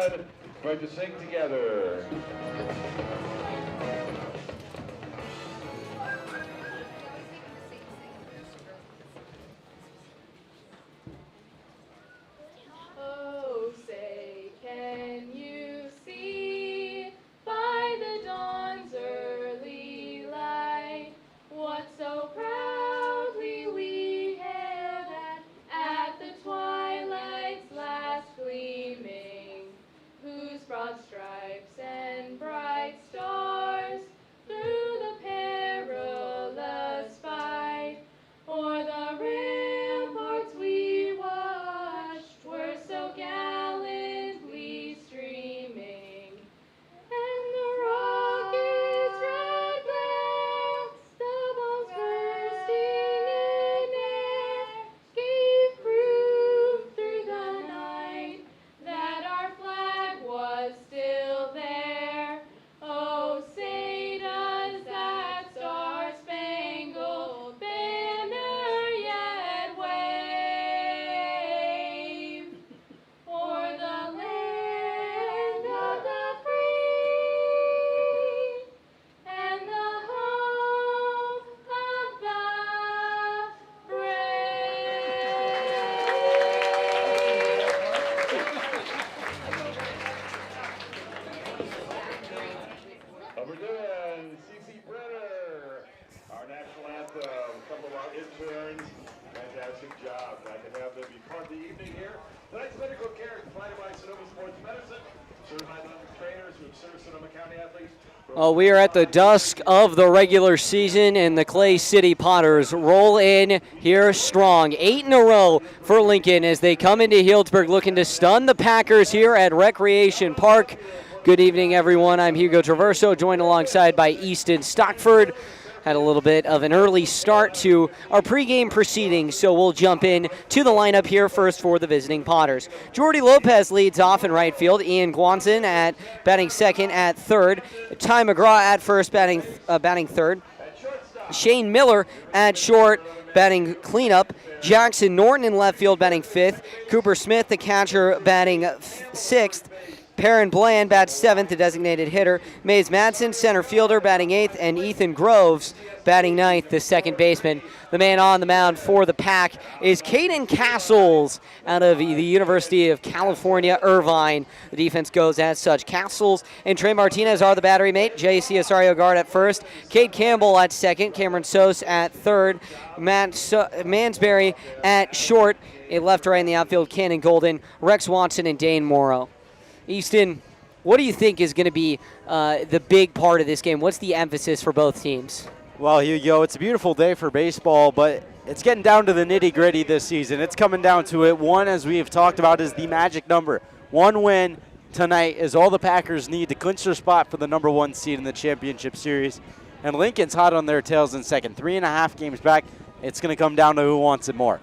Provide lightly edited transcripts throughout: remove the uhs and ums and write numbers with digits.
good. Going to sing together. Oh, say, can you see by the dawn's early light what so proudly we hailed at the twilight's last gleaming, whose broad stripes and bright stars through the perilous fight o'er the ramparts we watched were so gallantly streaming, and the rocket's red glare, the bombs bursting in air, gave proof through the night that our flag was still there. Oh, say does that star-spangled banner yet wave o'er the land of the free and the home of the Over doing CC Brenner, our national anthem. A couple of our interns, fantastic job. I can have them be part of the evening here. Tonight's medical care is provided by Sonoma Sports Medicine, certified medical trainers who have served Sonoma County athletes. We are at the dusk of the regular season, and the Clay City Potters roll in here strong. 8 in a row for Lincoln as they come into Healdsburg looking to stun the Packers here at Recreation Park. Good evening, everyone. I'm Hugo Traverso, joined alongside by Easton Stockford. Had a little bit of an early start to our pregame proceedings, so we'll jump in to the lineup here first for the visiting Potters. Jordy Lopez leads off in right field. Ian Guanson at batting second at third. Ty McGraw at first batting third. Shane Miller at short batting cleanup. Jackson Norton in left field batting fifth. Cooper Smith, the catcher, batting sixth. Perrin Bland bats seventh, the designated hitter. Mays Madsen, center fielder, batting eighth, and Ethan Groves batting ninth, the second baseman. The man on the mound for the Pack is Caden Castles out of the University of California, Irvine. The defense goes as such. Castles and Trey Martinez are the battery mate. J.C. Osario Guard at first. Cade Campbell at second. Cameron Sos at third. Mansberry at short. A left-right in the outfield, Cannon Golden, Rex Watson, and Dane Morrow. Easton, what do you think is going to be the big part of this game? What's the emphasis for both teams? Well, Hugo, it's a beautiful day for baseball, but it's getting down to the nitty-gritty this season. It's coming down to it. One, as we have talked about, is the magic number. One win tonight is all the Packers need to clinch their spot for the number one seed in the championship series. And Lincoln's hot on their tails in second. 3.5 games back. It's going to come down to who wants it more.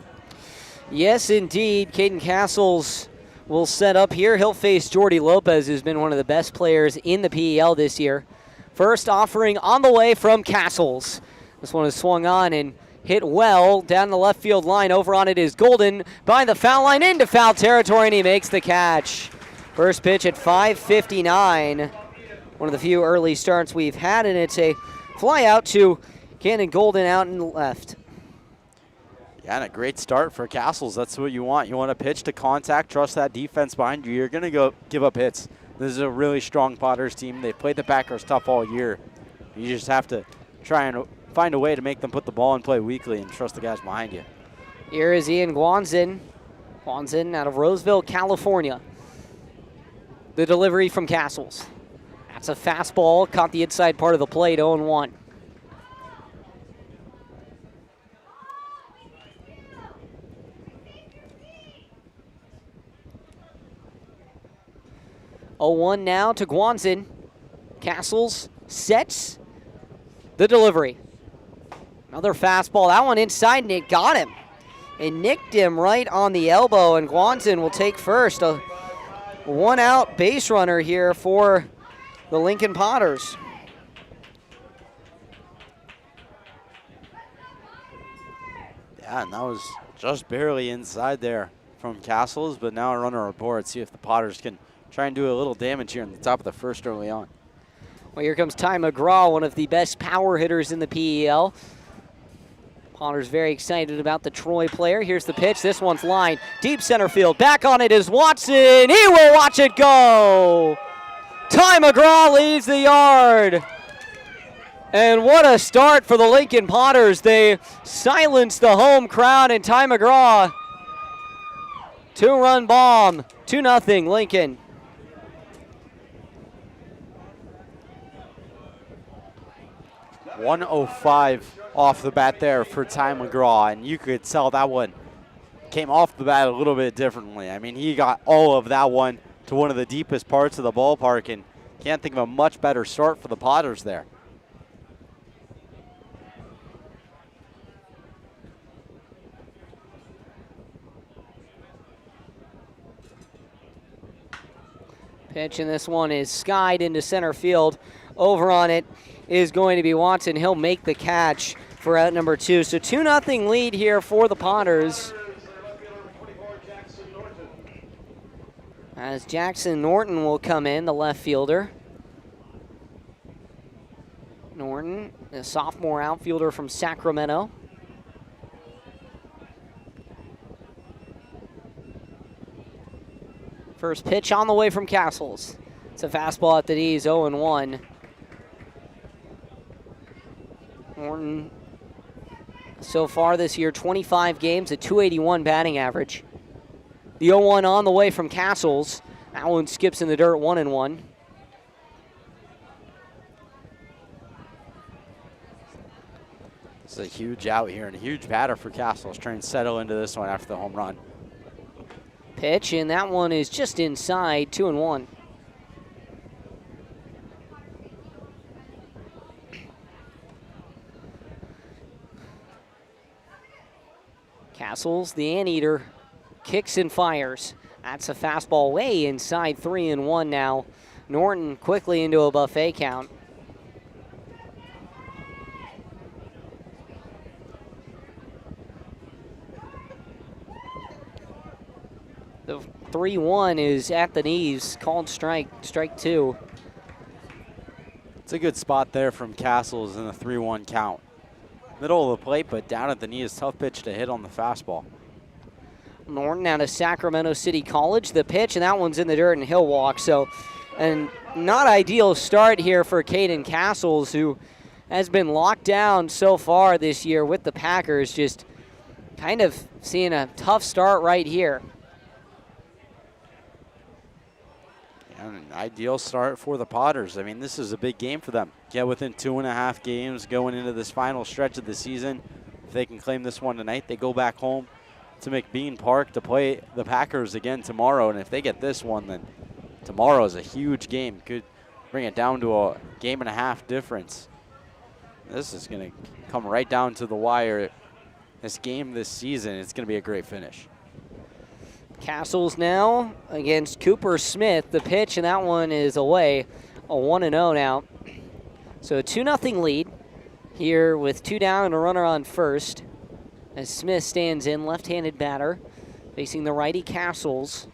Yes, indeed. Caden Castles will set up here. He'll face Jordy Lopez, who's been one of the best players in the PEL this year. First offering on the way from Castles. This one is swung on and hit well down the left field line. Over on it is Golden by the foul line into foul territory, and he makes the catch. First pitch at 5:59. One of the few early starts we've had, and it's a fly out to Cannon Golden out and left. Yeah, and a great start for Castles. That's what you want. You want to pitch to contact, trust that defense behind you. You're going to go give up hits. This is a really strong Potters team. They've played the Packers tough all year. You just have to try and find a way to make them put the ball in play weakly and trust the guys behind you. Here is Ian Guanson. Guanson out of Roseville, California. The delivery from Castles. That's a fastball. Caught the inside part of the plate, 0-1. 0-1 now to Guanson. Castles sets the delivery. Another fastball. That one inside, and it got him. It nicked him right on the elbow, and Guanson will take first. A one-out base runner here for the Lincoln Potters. Yeah, and that was just barely inside there from Castles, but now a runner aboard. See if the Potters can try and do a little damage here in the top of the first early on. Well, here comes Ty McGraw, one of the best power hitters in the PEL. Potter's very excited about the Troy player. Here's the pitch. This one's lined deep center field. Back on it is Watson. He will watch it go. Ty McGraw leads the yard. And what a start for the Lincoln Potters. They silenced the home crowd, and Ty McGraw, 2-run bomb, 2-0 Lincoln. .105 off the bat there for Ty McGraw, and you could tell that one came off the bat a little bit differently. I mean, he got all of that one to one of the deepest parts of the ballpark, and can't think of a much better start for the Potters there. Pitch, and this one is skied into center field. Over on it is going to be Watson. He'll make the catch for out number 2. So 2-0 lead here for the Potters. As Jackson Norton will come in, the left fielder. Norton, a sophomore outfielder from Sacramento. First pitch on the way from Castles. It's a fastball at the knees, 0-1. Norton, so far this year, 25 games, a .281 batting average. The 0-1 on the way from Castles. That one skips in the dirt, 1-1. This is a huge out here and a huge batter for Castles, trying to settle into this one after the home run. Pitch, and that one is just inside, 2-1. Castles, the anteater, kicks and fires. That's a fastball way inside, 3-1 now. Norton quickly into a buffet count. The 3-1 is at the knees, called strike 2. It's a good spot there from Castles in the 3-1 count. Middle of the plate, but down at the knee is tough pitch to hit on the fastball. Norton out of Sacramento City College. The pitch, and that one's in the dirt, and he'll walk. So, and not ideal start here for Caden Castles, who has been locked down so far this year with the Packers, just kind of seeing a tough start right here. An ideal start for the Potters. I mean, this is a big game for them. Get within 2.5 games going into this final stretch of the season. If they can claim this one tonight, they go back home to McBean Park to play the Packers again tomorrow. And if they get this one, then tomorrow is a huge game. Could bring it down to a 1.5 game difference. This is going to come right down to the wire. This game this season, it's going to be a great finish. Castles now against Cooper Smith. The pitch, and that one is away. A 1-0 now. So a 2-0 lead here with 2 down and a runner on first. As Smith stands in, left-handed batter, facing the righty Castles.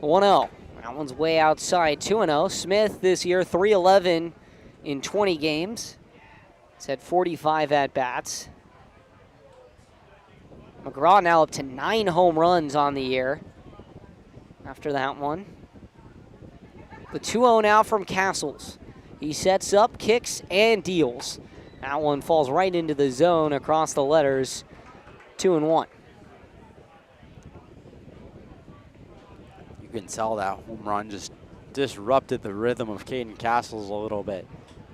A 1-0. That one's way outside. 2-0. Smith this year, 3-11 in 20 games. He's had 45 at-bats. McGraw now up to 9 home runs on the year after that one. The 2-0 now from Castles. He sets up, kicks, and deals. That one falls right into the zone across the letters, 2-1. You can tell that home run just disrupted the rhythm of Caden Castles a little bit.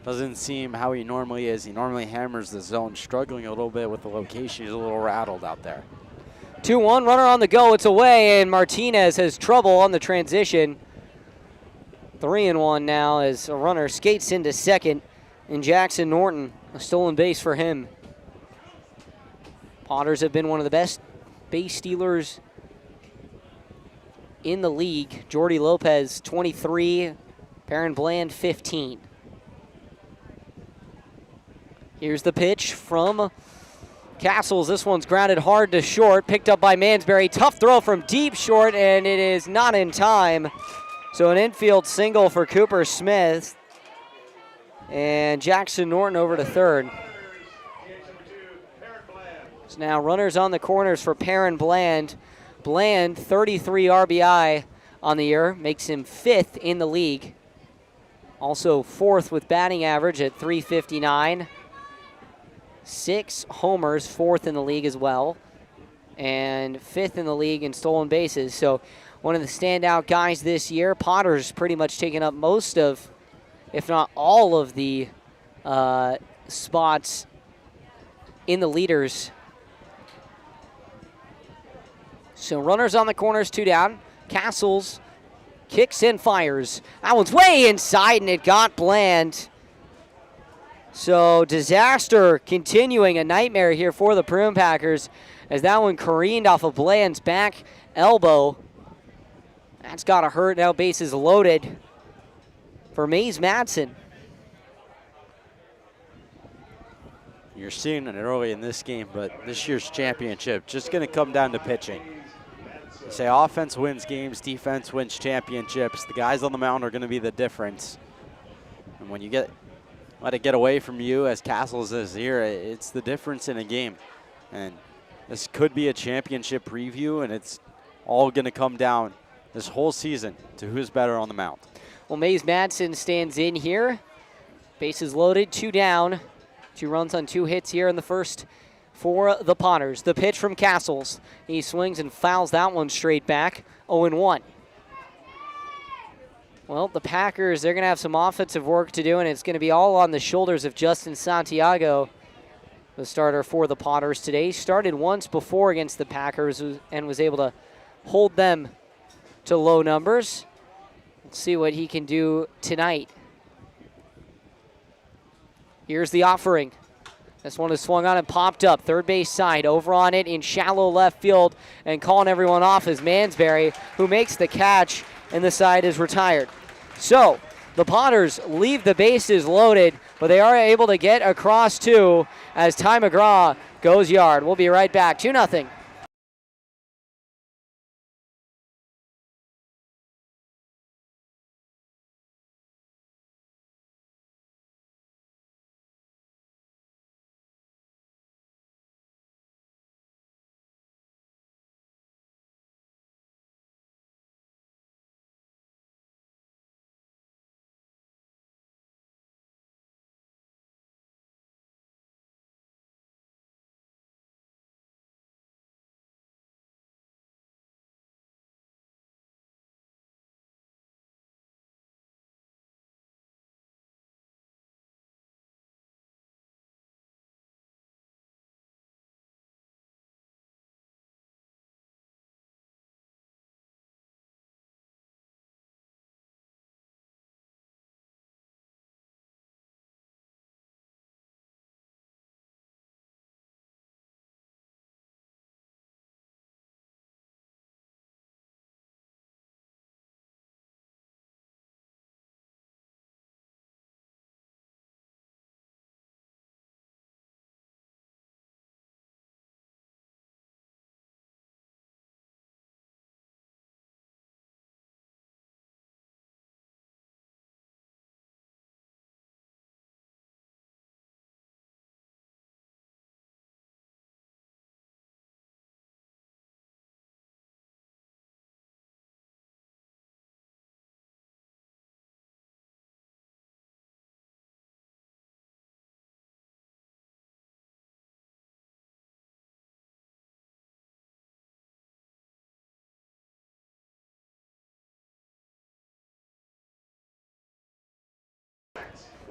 Doesn't seem how he normally is. He normally hammers the zone, struggling a little bit with the location. He's a little rattled out there. 2-1, runner on the go. It's away, and Martinez has trouble on the transition. 3-1 now as a runner skates into second, and Jackson Norton, a stolen base for him. Potters have been one of the best base stealers in the league. Jordy Lopez, 23, Perrin Bland, 15. Here's the pitch from Castles, this one's grounded hard to short, picked up by Mansberry. Tough throw from deep short, and it is not in time. So an infield single for Cooper Smith. And Jackson Norton over to third. So now runners on the corners for Perrin Bland. Bland, 33 RBI on the year, makes him 5th in the league. Also 4th with batting average at .359. 6 homers, 4th in the league as well. And 5th in the league in stolen bases. So one of the standout guys this year. Potter's pretty much taken up most of, if not all of the spots in the leaders. So runners on the corners, 2 down. Castles kicks and fires. That one's way inside, and it got Bland. So disaster continuing, a nightmare here for the Prune Packers as that one careened off of Bland's back elbow. That's got to hurt. Now bases loaded for Mays Madsen. You're seeing it early in this game, but this year's championship just going to come down to pitching. They say offense wins games, defense wins championships. The guys on the mound are going to be the difference. And when you let it get away from you, as Castles is here, it's the difference in a game. And this could be a championship preview, and it's all going to come down this whole season to who's better on the mound. Well, Mays Madsen stands in here. Bases loaded, 2 down. 2 runs on 2 hits here in the first for the Potters. The pitch from Castles. He swings and fouls that one straight back. 0-1. Well, the Packers, they're going to have some offensive work to do, and it's going to be all on the shoulders of Justin Santiago, the starter for the Potters today. He started once before against the Packers and was able to hold them to low numbers. Let's see what he can do tonight. Here's the offering. This one is swung on and popped up. Third base side, over on it in shallow left field, and calling everyone off is Mansberry, who makes the catch, and the side is retired. So the Potters leave the bases loaded, but they are able to get across 2 as Ty McGraw goes yard. We'll be right back. 2-0.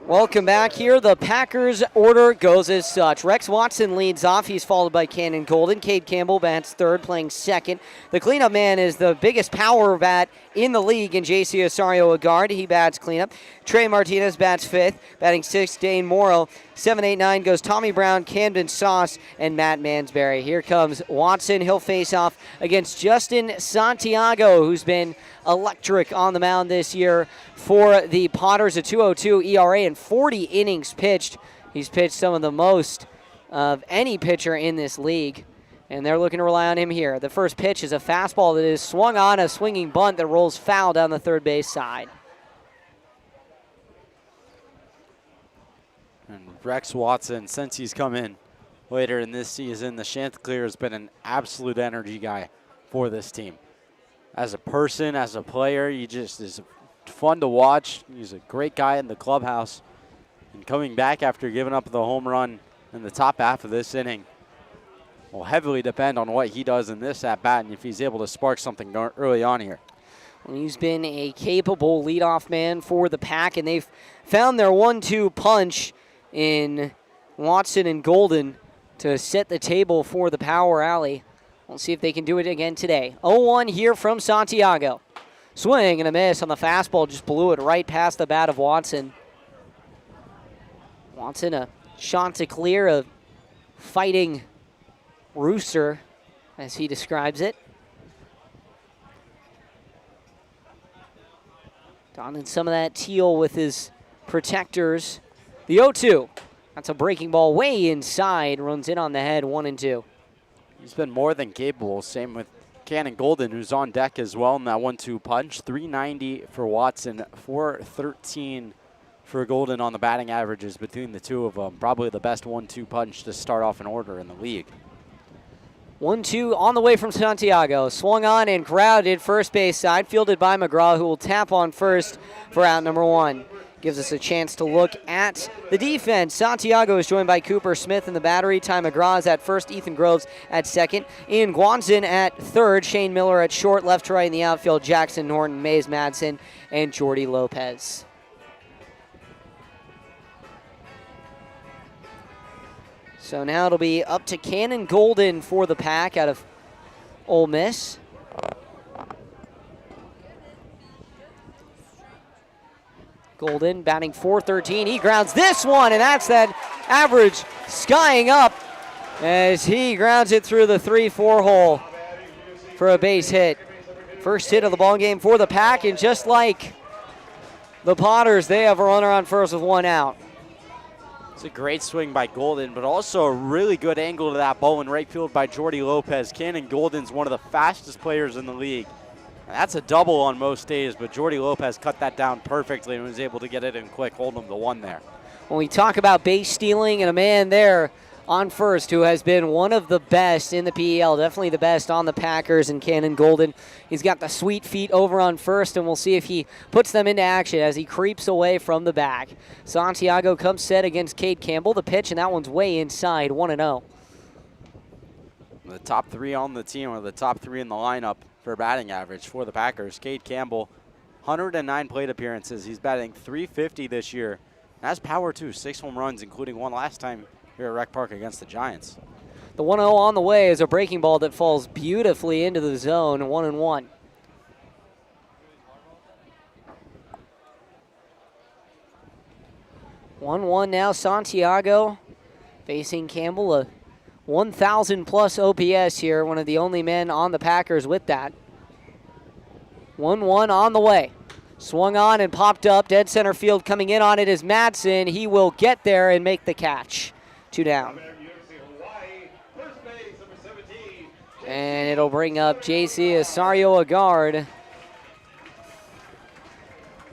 Welcome back here. The Packers order goes as such. Rex Watson leads off. He's followed by Cannon Golden. Cade Campbell bats third, playing second. The cleanup man is the biggest power bat in the league in J.C. Osario, a guard. He bats cleanup. Trey Martinez bats fifth. Batting sixth, Dane Morrow. 7, 8, 9 goes Tommy Brown, Camden Sauce, and Matt Mansberry. Here comes Watson. He'll face off against Justin Santiago, who's been electric on the mound this year for the Potters. A 2.02 ERA and 40 innings pitched. He's pitched some of the most of any pitcher in this league, and they're looking to rely on him here. The first pitch is a fastball that is swung on, a swinging bunt that rolls foul down the third base side. And Rex Watson, since he's come in later in this season, the Chanticleer has been an absolute energy guy for this team. As a person, as a player, he just is fun to watch. He's a great guy in the clubhouse. And coming back after giving up the home run in the top half of this inning will heavily depend on what he does in this at-bat and if he's able to spark something early on here. Well, he's been a capable leadoff man for the Pack, and they've found their 1-2 punch in Watson and Golden to set the table for the Power Alley. We'll see if they can do it again today. 0-1 here from Santiago. Swing and a miss on the fastball, just blew it right past the bat of Watson. Watson, a Chanticleer, a fighting rooster, as he describes it. Donning some of that teal with his protectors. The 0-2. That's a breaking ball way inside. Runs in on the head, 1-2. He's been more than capable. Same with Cannon Golden, who's on deck as well in that 1-2 punch. 390 for Watson, 413 for Golden on the batting averages between the two of them. Probably the best 1-2 punch to start off an order in the league. 1-2 on the way from Santiago. Swung on and grounded first base side, fielded by McGraw, who will tap on first for out number 1. Gives us a chance to look at the defense. Santiago is joined by Cooper Smith in the battery. Ty McGraw is at first. Ethan Groves at second. Ian Guanzin at third. Shane Miller at short. Left to right in the outfield. Jackson Norton, Mays Madsen, and Jordy Lopez. So now it'll be up to Cannon Golden for the Pack out of Ole Miss. Golden batting .413. He grounds this one, and that's that average skying up as he grounds it through the 3-4 hole for a base hit. First hit of the ball game for the Pack, and just like the Potters, they have a runner on first with 1 out. It's a great swing by Golden, but also a really good angle to that ball in right field by Jordy Lopez. Cannon Golden's one of the fastest players in the league. That's a double on most days, but Jordy Lopez cut that down perfectly and was able to get it in quick, holding him to 1 there. When we talk about base stealing and a man there on first who has been one of the best in the PEL, definitely the best on the Packers, and Cannon Golden. He's got the sweet feet over on first, and we'll see if he puts them into action as he creeps away from the back. Santiago comes set against Cade Campbell. The pitch, and that one's way inside, 1-0. The top 3 on the team, or the top 3 in the lineup for batting average for the Packers. Cade Campbell, 109 plate appearances. He's batting .350 this year. Has power too, 6 home runs, including 1 last time here at Rec Park against the Giants. The 1-0 on the way is a breaking ball that falls beautifully into the zone, 1-1. Now Santiago facing Campbell, a 1,000 plus OPS here, one of the only men on the Packers with that. 1-1 on the way. Swung on and popped up. Dead center field coming in on it is Madsen. He will get there and make the catch. 2 down. And it'll bring up JC Asario Agard.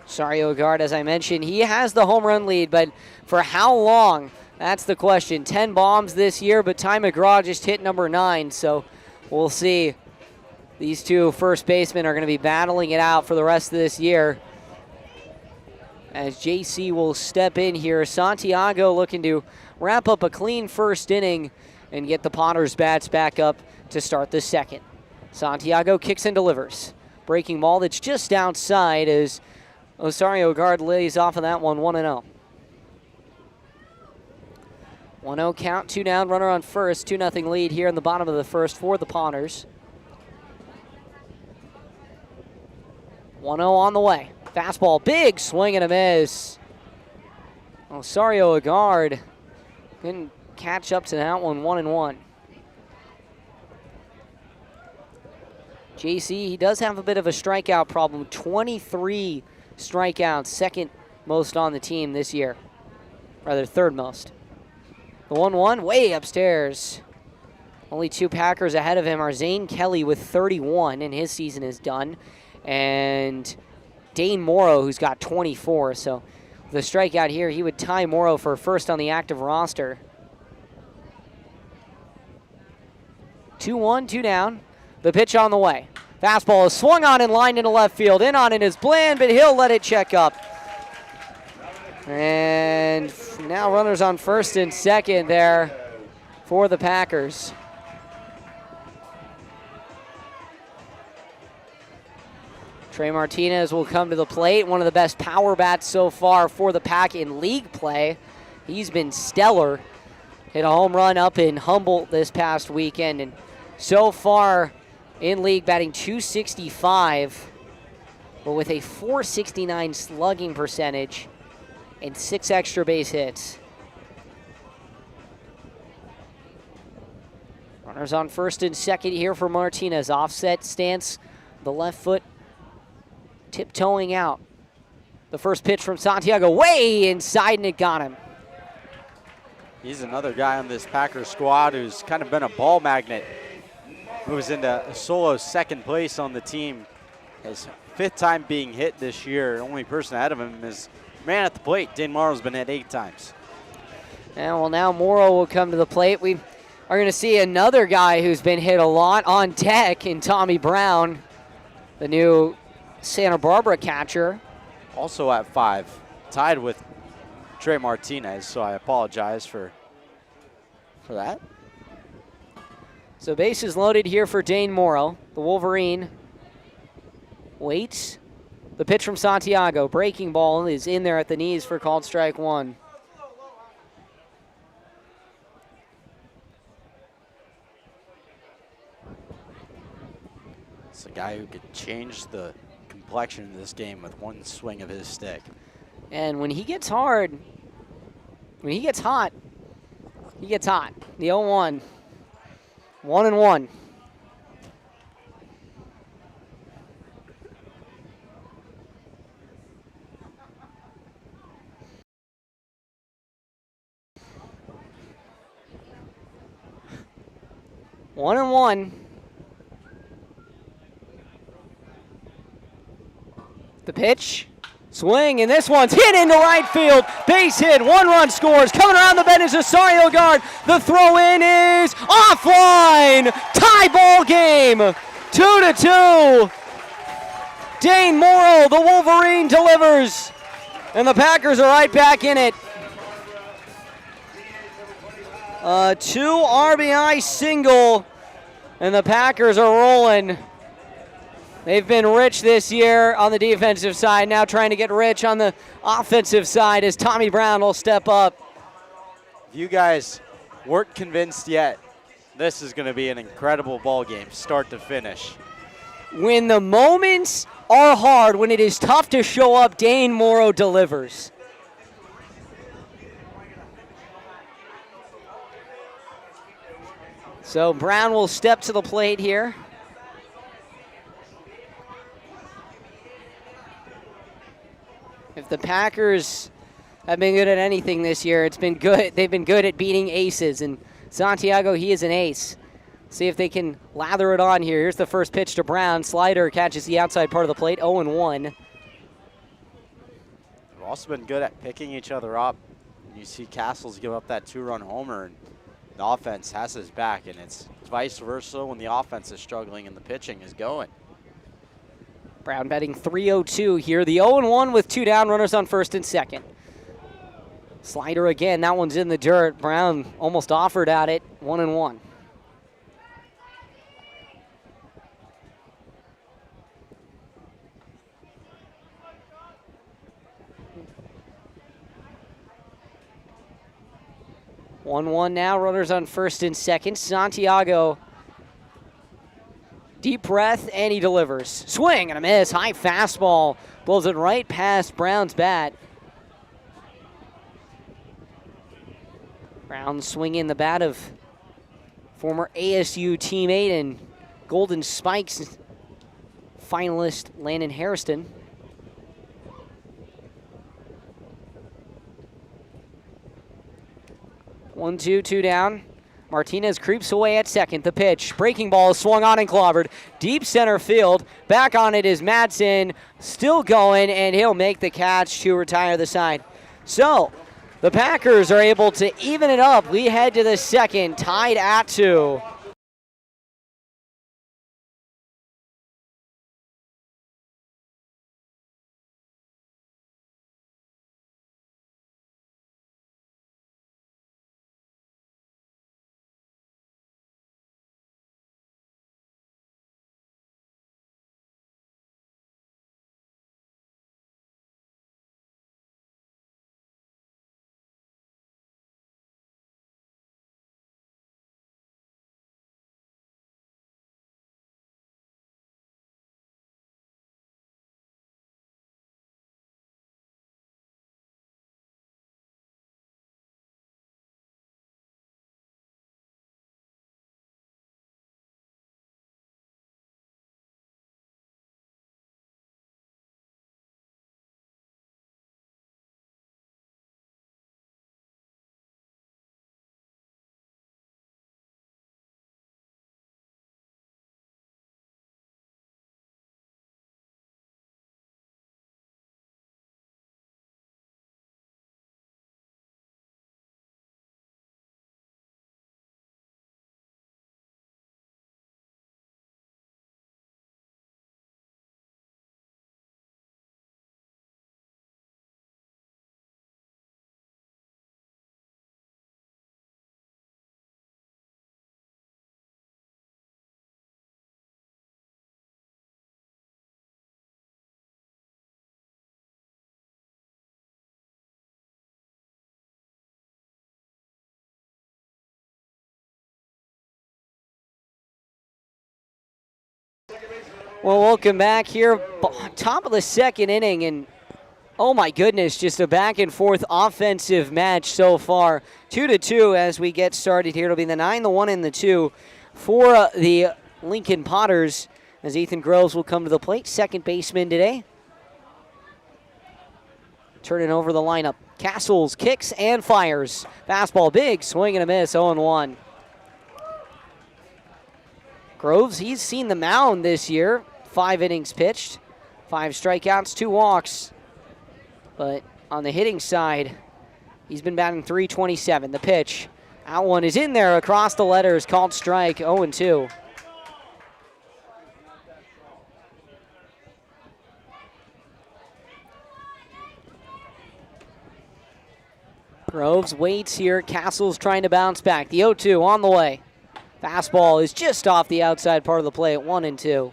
Asario Agard, as I mentioned, he has the home run lead, but for how long? That's the question. 10 bombs this year, but Ty McGraw just hit number 9, so we'll see. These two first basemen are going to be battling it out for the rest of this year as JC will step in here. Santiago looking to wrap up a clean first inning and get the Potters bats back up to start the second. Santiago kicks and delivers. Breaking ball that's just outside as Asario Agard lays off of that one, 1-0. 1-0 count, 2 down, runner on first, 2-0 lead here in the bottom of the first for the Potters. 1-0 on the way. Fastball, big swing and a miss. Asario Agard couldn't catch up to that one, 1-1. JC, he does have a bit of a strikeout problem. 23 strikeouts, second most on the team this year. Rather, third most. The 1-1 way upstairs. Only 2 Packers ahead of him are Zane Kelly with 31, and his season is done. And Dane Morrow, who's got 24. So with a strikeout here, he would tie Morrow for first on the active roster. 2-1, 2 down. The pitch on the way. Fastball is swung on and lined into left field. In on it is Bland, but he'll let it check up. And now runners on first and second there for the Packers. Trey Martinez will come to the plate. One of the best power bats so far for the Pack in league play. He's been stellar. Hit a home run up in Humboldt this past weekend. And so far in league batting .265, but with a .469 slugging percentage and 6 extra base hits. Runners on first and second here for Martinez. Offset stance, the left foot tiptoeing out. The first pitch from Santiago way inside, and it got him. He's another guy on this Packers squad who's kind of been a ball magnet. Moves into solo second place on the team. His 5th time being hit this year. The only person ahead of him is man at the plate. Dane Morrow's been hit 8 times. And well, now Morrow will come to the plate. We are going to see another guy who's been hit a lot on deck in Tommy Brown, the new Santa Barbara catcher. Also at 5, tied with Trey Martinez, so I apologize for that. So bases loaded here for Dane Morrow. The Wolverine waits. The pitch from Santiago. Breaking ball is in there at the knees for called strike 1. It's a guy who could change the complexion of this game with one swing of his stick. And when he gets hard, when he gets hot, he gets hot. The 0-1. 1-1. One and one. The pitch. Swing, and this one's hit into right field. Base hit, 1 run scores. Coming around the bend is Osorio guard. The throw in is offline. Tie ball game, 2-2. Dane Morrow, the Wolverine, delivers. And the Packers are right back in it. 2 RBI single, and the Packers are rolling. They've been rich this year on the defensive side, now trying to get rich on the offensive side as Tommy Brown will step up. If you guys weren't convinced yet, this is going to be an incredible ball game, start to finish. When the moments are hard, when it is tough to show up, Dane Morrow delivers. So Brown will step to the plate here. If the Packers have been good at anything this year, it's been good. They've been good at beating aces, and Santiago, he is an ace. See if they can lather it on here. Here's the first pitch to Brown. Slider catches the outside part of the plate, 0-1. They've also been good at picking each other up. You see Castles give up that 2-run homer, and the offense has his back, and it's vice versa when the offense is struggling and the pitching is going. Brown batting .302 here. The 0-1 with 2 down, runners on first and second. Slider again, that one's in the dirt. Brown almost offered at it, 1-1. One now, runners on first and second. Santiago, deep breath, and he delivers. Swing and a miss, high fastball. Blows it right past Brown's bat. Brown swinging the bat of former ASU teammate and Golden Spikes finalist Landon Hairston. 1-2, 2 down. Martinez creeps away at second. The pitch. Breaking ball is swung on and clobbered. Deep center field. Back on it is Madsen. Still going, and he'll make the catch to retire the side. So the Packers are able to even it up. We head to the second, tied at 2. Well, welcome back here. Top of the second inning, and oh my goodness, just a back and forth offensive match so far. 2-2 as we get started here. It'll be the 9, the 1, and the 2 for the Lincoln Potters as Ethan Groves will come to the plate. Second baseman today. Turning over the lineup. Castles kicks and fires. Fastball big, swing and a miss, 0-1. Groves, he's seen the mound this year. 5 innings pitched, 5 strikeouts, 2 walks. But on the hitting side, he's been batting .327. The pitch, that one is in there across the letters, called strike, 0-2. Groves waits here. Castle's trying to bounce back. The 0-2 on the way. Fastball is just off the outside part of the plate, 1-2.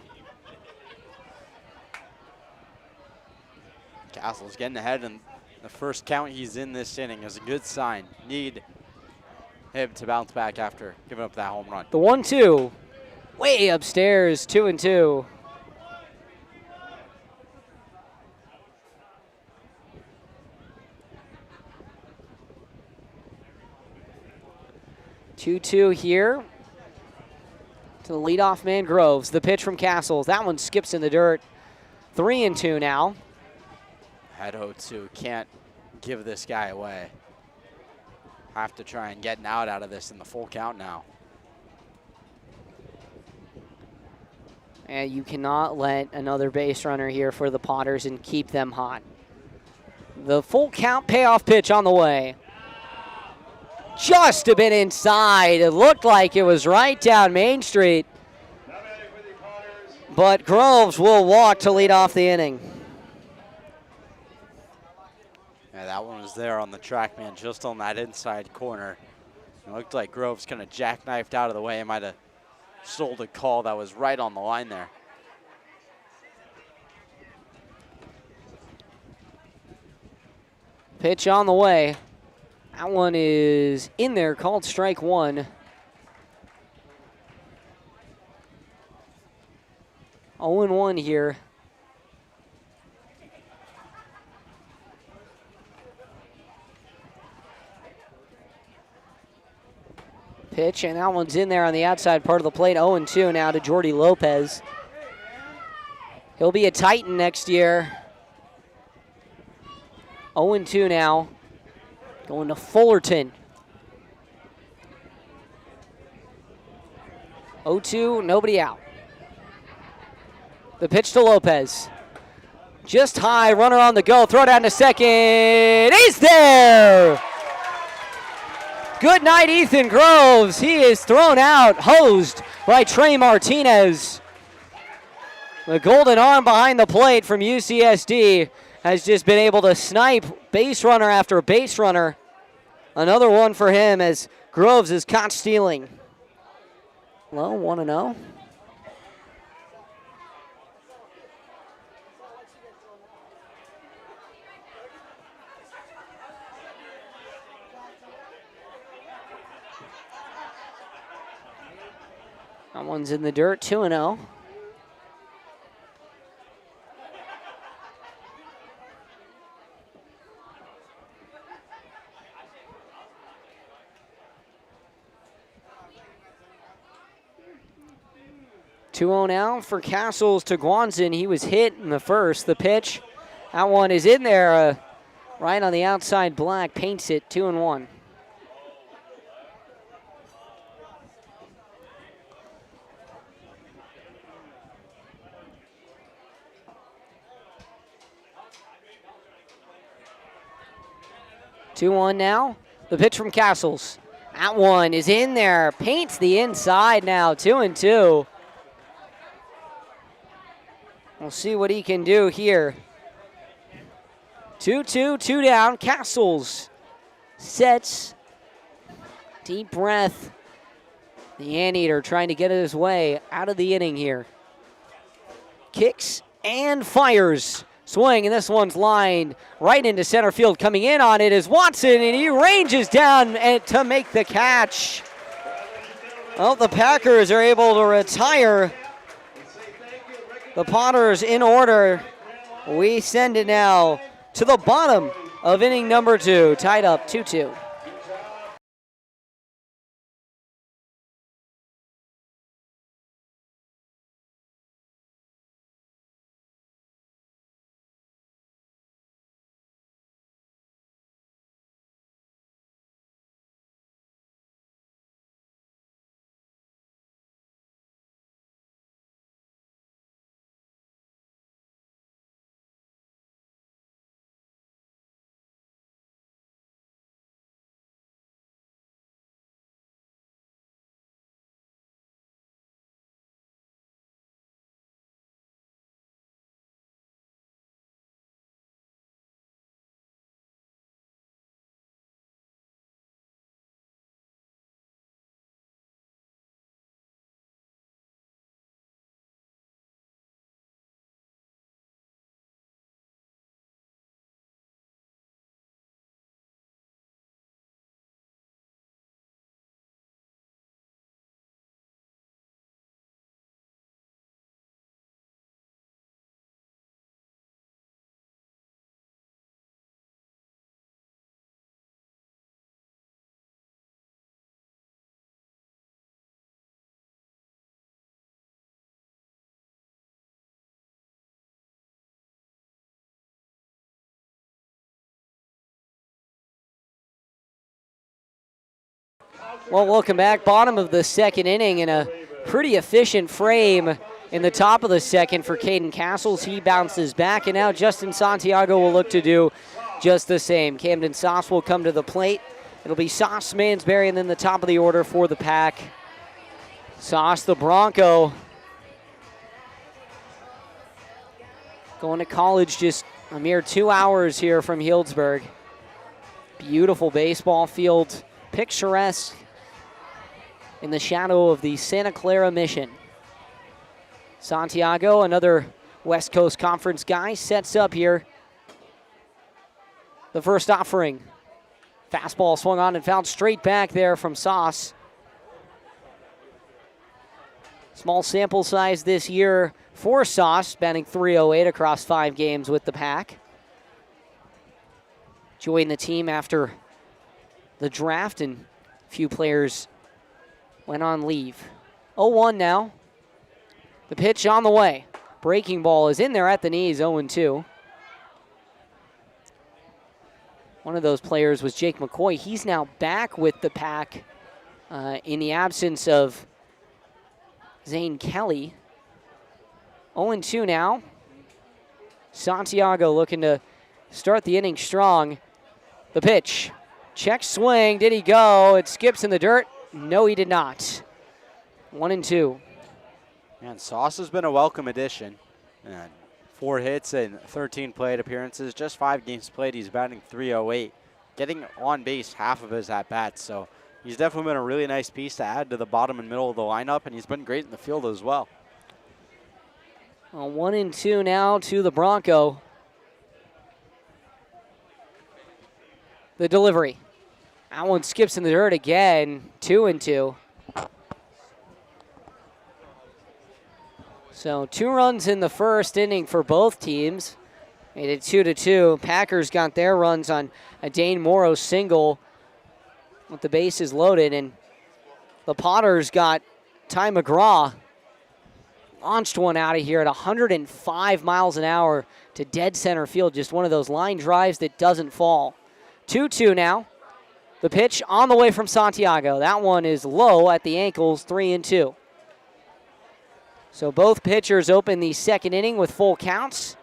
Castle's getting ahead, and the first count he's in this inning is a good sign. Need him to bounce back after giving up that home run. The 1-2, way upstairs, 2-2. Two here to the leadoff man, Groves. The pitch from Castles. That one skips in the dirt. 3-2 now. At 0-2, can't give this guy away. Have to try and get an out of this in the full count now. And you cannot let another base runner here for the Potters and keep them hot. The full count payoff pitch on the way. Just a bit inside. It looked like it was right down Main Street. But Groves will walk to lead off the inning. Yeah, that one was there on the track man, just on that inside corner. It looked like Groves kind of jackknifed out of the way. He might have sold a call that was right on the line there. Pitch on the way. That one is in there, called strike 1. 0-1 here. Pitch, and that one's in there on the outside part of the plate. 0-2 now to Jordy Lopez. He'll be a Titan next year. 0-2 now. Going to Fullerton. 0-2, nobody out. The pitch to Lopez. Just high, runner on the go, throw down to second. He's there! Good night, Ethan Groves. He is thrown out, hosed by Trey Martinez. The golden arm behind the plate from UCSD has just been able to snipe base runner after base runner. Another one for him as Groves is caught stealing. Low, 1-0. That one's in the dirt, 2-0. Now for Castles to Guanzin. He was hit in the first. The pitch, that one is in there, right on the outside black, paints it 2-1. Now. The pitch from Castles. That one is in there, paints the inside now, 2-2. We'll see what he can do here. 2-2, 2 down. Castles sets. Deep breath. The Anteater trying to get his way out of the inning here. Kicks and fires. Swing, and this one's lined right into center field. Coming in on it is Watson, and he ranges down to make the catch. Well, the Packers are able to retire. The Potters in order. We send it now to the bottom of inning number 2, tied up 2-2. Well, welcome back. Bottom of the second inning in a pretty efficient frame in the top of the second for Caden Castles. He bounces back, and now Justin Santiago will look to do just the same. Camden Sauce will come to the plate. It'll be Sauce, Mansberry, and then the top of the order for the Pack. Sauce, the Bronco, going to college just a mere 2 hours here from Healdsburg. Beautiful baseball field, picturesque in the shadow of the Santa Clara Mission. Santiago, another West Coast Conference guy, sets up here. The first offering. Fastball swung on and fouled straight back there from Sauce. Small sample size this year for Sauce, batting .308 across 5 games with the Pack. Joined the team after the draft, and a few players went on leave. 0-1 now. The pitch on the way. Breaking ball is in there at the knees, 0-2. One of those players was Jake McCoy. He's now back with the Pack in the absence of Zane Kelly. 0-2 now. Santiago looking to start the inning strong. The pitch. Check swing. Did he go? It skips in the dirt. No, he did not. 1-2. Man, Sauce has been a welcome addition. 4 hits and 13 plate appearances. Just 5 games played. He's batting .308. Getting on base half of his at-bats. So he's definitely been a really nice piece to add to the bottom and middle of the lineup, and he's been great in the field as well. 1-2 now to the Bronco. The delivery. That one skips in the dirt again. 2-2. So 2 runs in the first inning for both teams. Made it 2-2. Packers got their runs on a Dane Morrow single with the bases loaded, and the Potters got Ty McGraw. Launched one out of here at 105 miles an hour to dead center field. Just one of those line drives that doesn't fall. 2-2 now. The pitch on the way from Santiago. That one is low at the ankles, 3-2. So both pitchers open the second inning with full counts.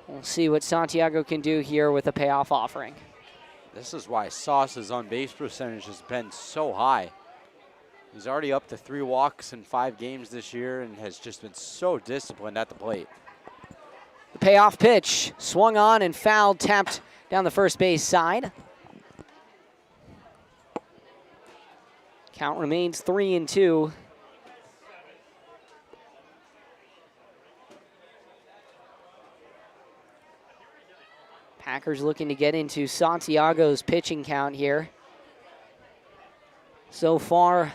We'll see what Santiago can do here with a payoff offering. This is why Sauce's on-base percentage has been so high. He's already up to 3 walks in 5 games this year and has just been so disciplined at the plate. The payoff pitch, swung on and fouled, tapped down the first base side. Count remains 3-2. Packers looking to get into Santiago's pitching count here. So far,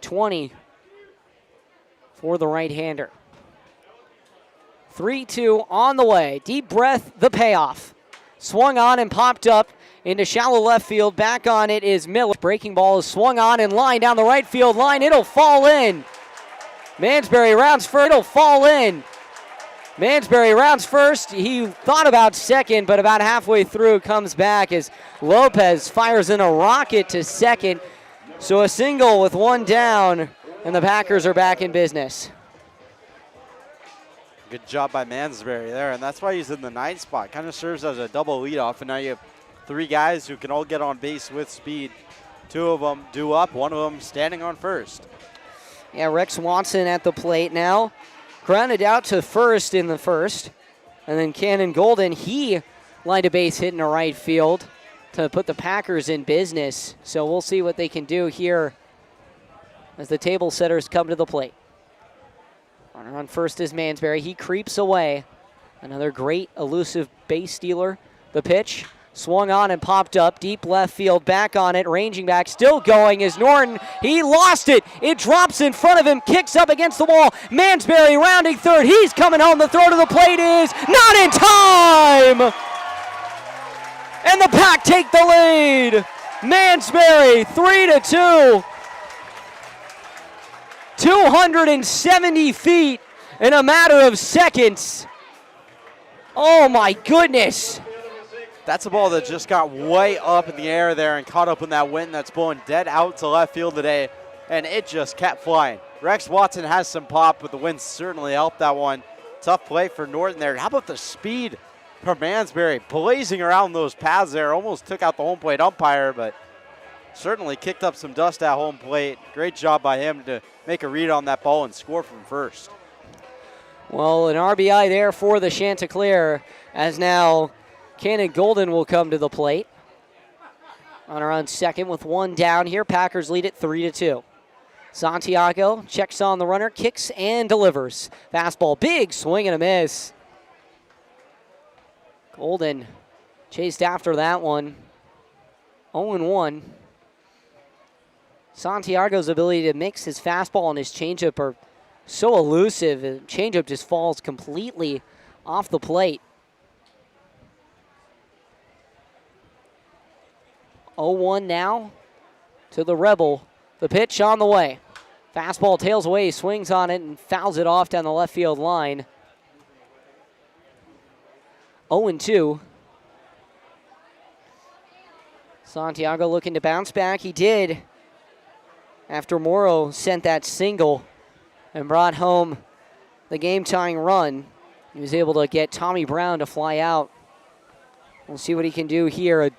20 for the right-hander. 3-2 on the way. Deep breath, the payoff. Swung on and popped up into shallow left field. Back on it is Miller. Breaking ball is swung on and line down the right field line. It'll fall in. Mansberry rounds first. It'll fall in. Mansberry rounds first. He thought about second, but about halfway through comes back as Lopez fires in a rocket to second. So a single with 1 down, and the Packers are back in business. Good job by Mansberry there, and that's why he's in the 9th spot. Kind of serves as a double leadoff, and now you have 3 guys who can all get on base with speed. 2 of them due up, 1 of them standing on first. Yeah, Rex Watson at the plate now. Grounded out to first in the first. And then Cannon Golden, he lined a base hit in the right field to put the Packers in business. So we'll see what they can do here as the table setters come to the plate. Runner on first is Mansberry. He creeps away. Another great elusive base stealer. The pitch swung on and popped up. Deep left field, back on it. Ranging back, still going is Norton. He lost it. It drops in front of him, kicks up against the wall. Mansberry rounding third. He's coming home. The throw to the plate is not in time. And the Pack take the lead. Mansberry, 3-2. 270 feet in a matter of seconds. Oh my goodness. That's a ball that just got way up in the air there and caught up in that wind that's blowing dead out to left field today, and it just kept flying. Rex Watson has some pop, but the wind certainly helped that one. Tough play for Norton there. How about the speed from Mansberry blazing around those paths there? Almost took out the home plate umpire, but certainly kicked up some dust at home plate. Great job by him to make a read on that ball and score from first. Well, an RBI there for the Chanticleer, as now Cannon Golden will come to the plate. Runner on second with 1 down here. Packers lead it 3-2. Santiago checks on the runner, kicks and delivers. Fastball, big swing and a miss. Golden chased after that one. 0-1. Santiago's ability to mix his fastball and his changeup are so elusive. The changeup just falls completely off the plate. 0-1 now to the Rebel. The pitch on the way. Fastball tails away, he swings on it and fouls it off down the left field line. 0-2. Santiago looking to bounce back. He did after Morrow sent that single. and brought home the game-tying run. He was able to get Tommy Brown to fly out. We'll see what he can do here.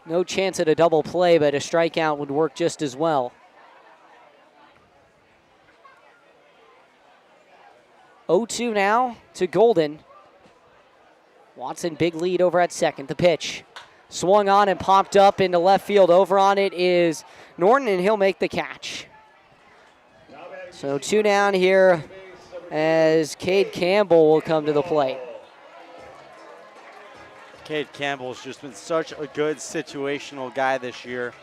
No chance at a double play, but a strikeout would work just as well. 0-2 now to Golden. Watson, big lead over at second. The pitch swung on and popped up into left field. Over on it is Norton, and he'll make the catch. So 2 down here as Cade Campbell will come to the plate. Cade Campbell's just been such a good situational guy this year.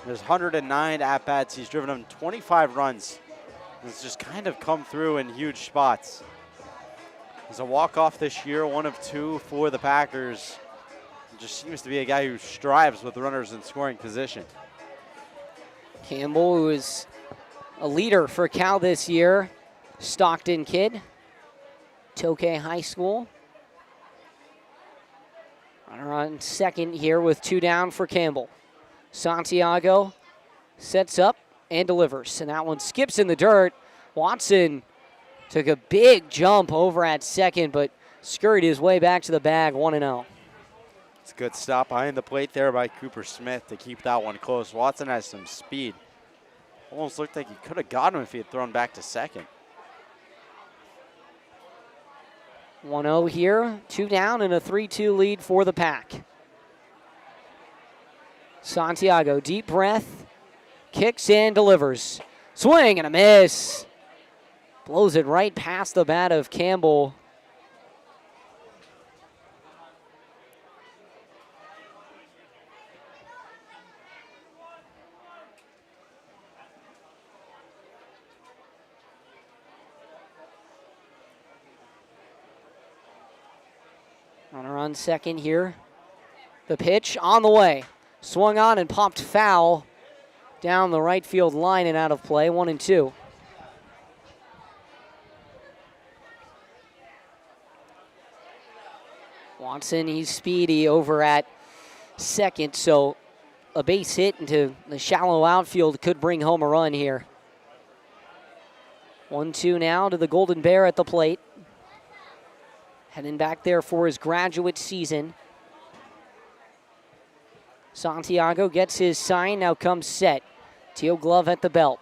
There's 109 at-bats. He's driven them 25 runs. It's just kind of come through in huge spots. He's a walk-off this year, 1 of 2 for the Packers. Just seems to be a guy who strives with runners in scoring position. Campbell, who is a leader for Cal this year, Stockton kid, Tokay High School. Runner on second here with 2 down for Campbell. Santiago sets up and delivers, and that one skips in the dirt. Watson took a big jump over at second, but scurried his way back to the bag, 1-0. It's a good stop behind the plate there by Cooper Smith to keep that one close. Watson has some speed. Almost looked like he could have got him if he had thrown back to second. 1-0 here, 2 down, and a 3-2 lead for the Pack. Santiago, deep breath, kicks in, delivers. Swing and a miss. Blows it right past the bat of Campbell. Runner on second here. The pitch on the way. Swung on and popped foul down the right field line and out of play, 1-2. Watson, he's speedy over at second, so a base hit into the shallow outfield could bring home a run here. 1-2 now to the Golden Bear at the plate. Heading back there for his graduate season. Santiago gets his sign, now comes set. Teal glove at the belt.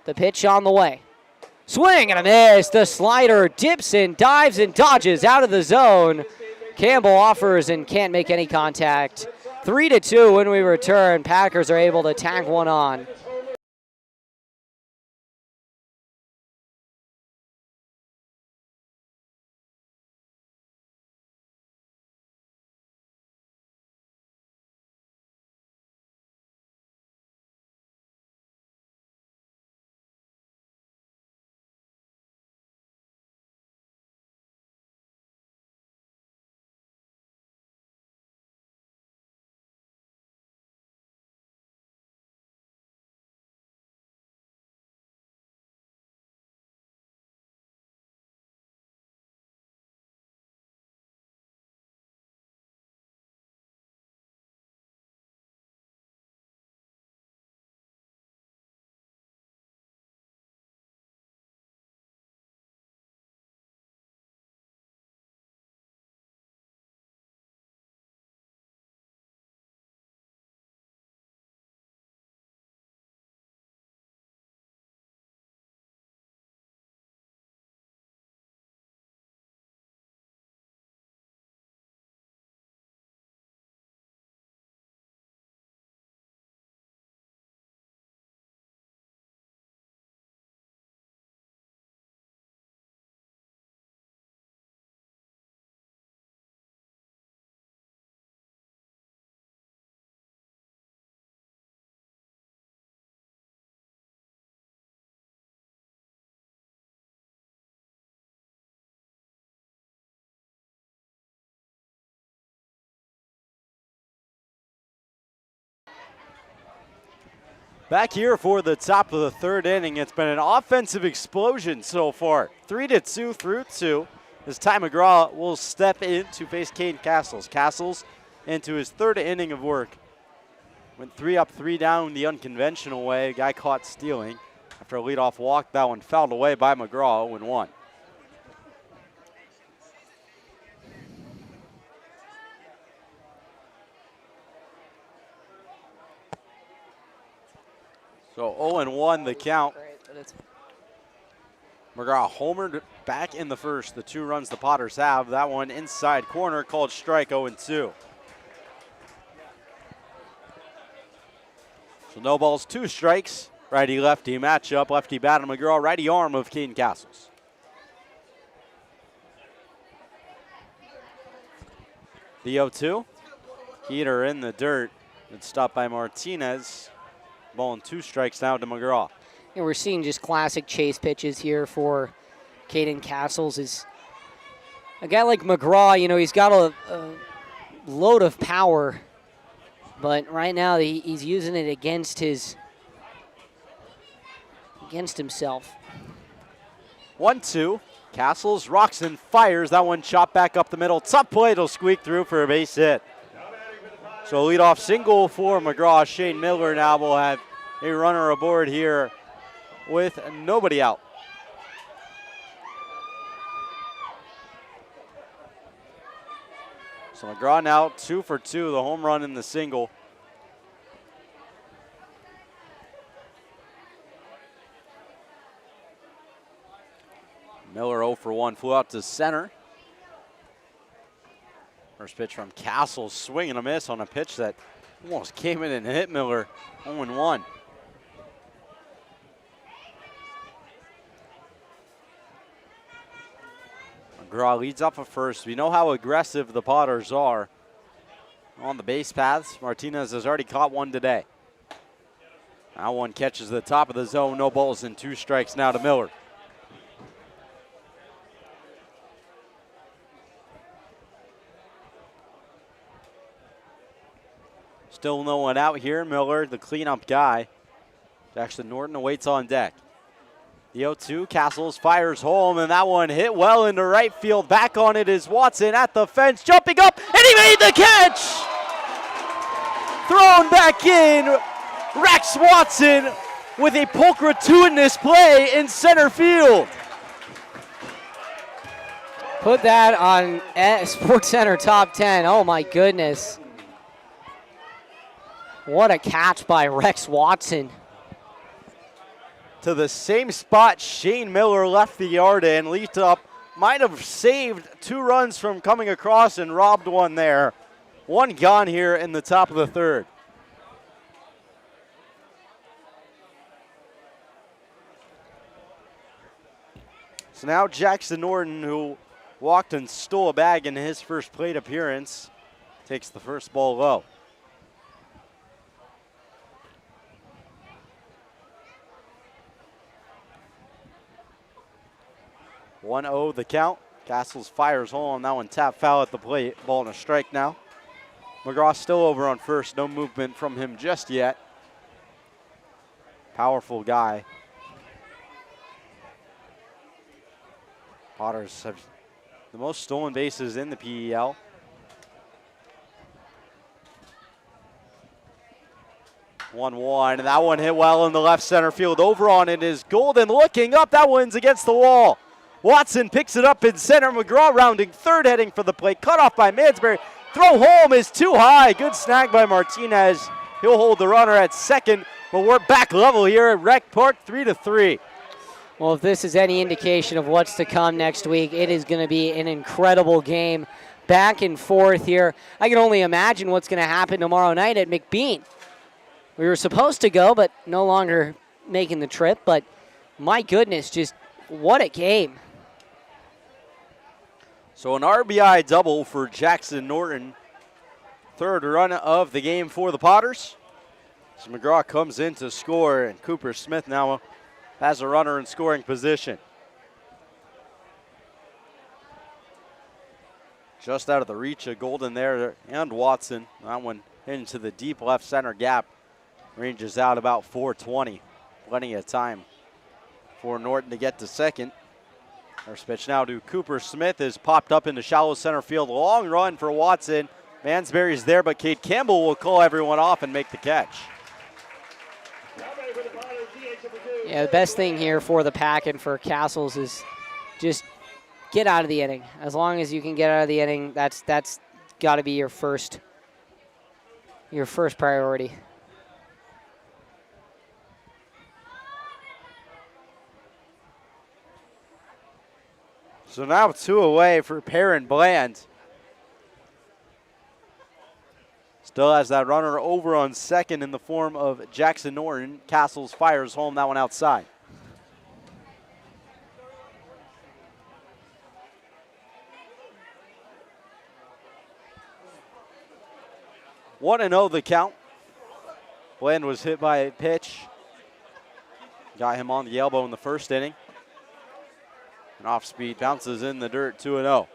The pitch on the way. Swing and a miss. The slider dips and dives and dodges out of the zone. Campbell offers and can't make any contact. 3-2 when we return. Packers are able to tag one on. Back here for the top of the third inning. It's been an offensive explosion so far. 3-2 through 2. As Ty McGraw will step in to face Caden Castles. Castles into his third inning of work. Went 3 up, 3 down the unconventional way. Guy caught stealing. After a leadoff walk, that one fouled away by McGraw, 0-1. So 0-1 the count. McGraw homered back in the first. The 2 runs the Potters have. That one inside corner called strike, 0-2. So no balls, 2 strikes. Righty-lefty matchup. Lefty bat on McGraw, righty arm of Caden Castles. The 0-2. Heater in the dirt. It's stopped by Martinez. Ball and 2 strikes now to McGraw. And we're seeing just classic chase pitches here for Caden Castles. Is a guy like McGraw, you know, he's got a load of power, but right now he's using it against himself. 1-2. Castles rocks and fires. That one chopped back up the middle. Tough play. It'll squeak through for a base hit. So leadoff single for McGraw. Shane Miller now will have a runner aboard here with nobody out. So McGraw now 2 for 2, the home run and the single. Miller 0 for 1, flew out to center. First pitch from Castles, swing and a miss on a pitch that almost came in and hit Miller. 0-1. McGraw leads off at first. We know how aggressive the Potters are on the base paths. Martinez has already caught one today. That one catches the top of the zone. No balls and 2 strikes now to Miller. Still no one out here. Miller, the cleanup guy. Jackson Norton awaits on deck. The 0-2, Castles fires home, and that one hit well into right field. Back on it is Watson at the fence, jumping up, and he made the catch! Thrown back in, Rex Watson with a pulchritudinous play in center field. Put that on SportsCenter Top 10. Oh my goodness. What a catch by Rex Watson. To the same spot Shane Miller left the yard in, leaped up, might have saved 2 runs from coming across and robbed one there. One gone here in the top of the third. So now Jackson Norton, who walked and stole a bag in his first plate appearance, takes the first ball low. One 0 the count. Castles fires home. That one tap foul at the plate. Ball and a strike now. McGraw still over on first. No movement from him just yet. Powerful guy. Potters have the most stolen bases in the PEL. One, and that one hit well in the left center field. Over on it is Golden looking up. That one's against the wall. Watson picks it up in center. McGraw rounding third, heading for the plate. Cut off by Mansberry. Throw home is too high. Good snag by Martinez. He'll hold the runner at second, but we're back level here at Rec Park, 3-3. Well, if this is any indication of what's to come next week, it is going to be an incredible game. Back and forth here. I can only imagine what's going to happen tomorrow night at McBean. We were supposed to go, but no longer making the trip. But my goodness, just what a game. So an RBI double for Jackson Norton. Third run of the game for the Potters. So McGraw comes in to score, and Cooper Smith now has a runner in scoring position. Just out of the reach of Golden there and Watson. That one into the deep left center gap. Ranges out about 420. Plenty of time for Norton to get to second. First pitch now to Cooper Smith is popped up into shallow center field. Long run for Watson. Mansberry's there, but Cade Campbell will call everyone off and make the catch. Now ready for the Potters, Yeah, the best thing here for the Pack and for Castles is just get out of the inning. As long as you can get out of the inning, that's got to be your first priority. So now 2 away for Perrin Bland. Still has that runner over on second in the form of Jackson Norton. Castles fires home that one outside. One and 0 the count. Bland was hit by a pitch. Got him on the elbow in the first inning. And off speed bounces in the dirt, 2 and 0.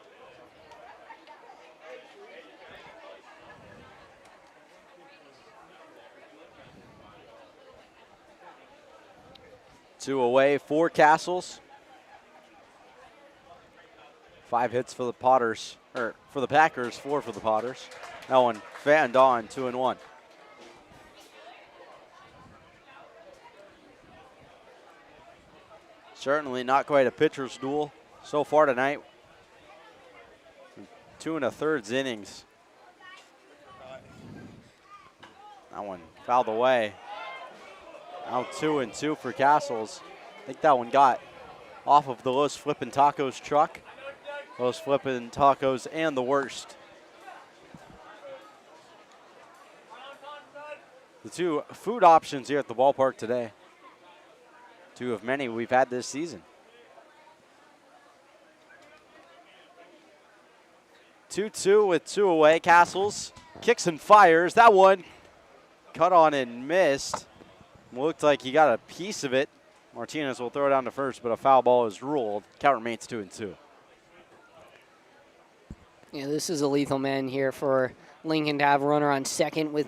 Two away for Castles. 5 hits for the Potters, or for the Packers, 4 for the Potters. That one fanned on, 2 and 1. Certainly not quite a pitcher's duel so far tonight. 2 1/3 innings. That one fouled away. Now 2 and 2 for Castles. I think that one got off of the Los Flippin' Tacos truck. Los Flippin' Tacos and the worst. The 2 food options here at the ballpark today. 2 of many we've had this season. 2-2 with 2 away. Castles kicks and fires. That one cut on and missed. Looked like he got a piece of it. Martinez will throw it down to first, but a foul ball is ruled. Count remains 2 and 2. Yeah, this is a lethal man here for Lincoln to have a runner on second with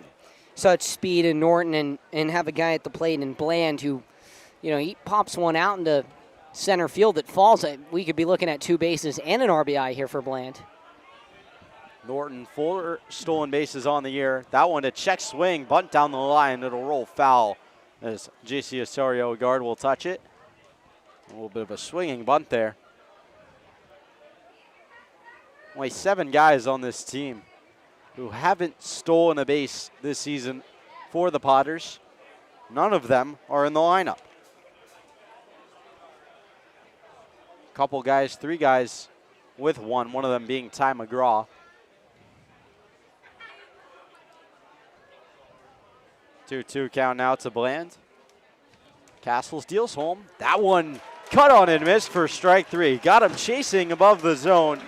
such speed in Norton and have a guy at the plate in Bland who, he pops one out into center field that falls. We could be looking at 2 bases and an RBI here for Bland. Norton 4 stolen bases on the year. That one a check swing, bunt down the line. It'll roll foul as JC Osorio guard will touch it. A little bit of a swinging bunt there. Only 7 guys on this team who haven't stolen a base this season for the Potters. None of them are in the lineup. Couple guys, 3 guys with one of them being Ty McGraw. 2-2 count now to Bland. Castles deals home. That one cut on and missed for strike 3. Got him chasing above the zone,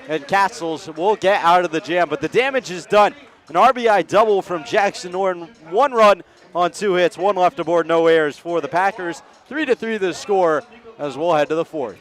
and Castles will get out of the jam, but the damage is done. An RBI double from Jackson Norton. 1 run on 2 hits, 1 left aboard, no errors for the Packers. 3-3 the score as we'll head to the 4th.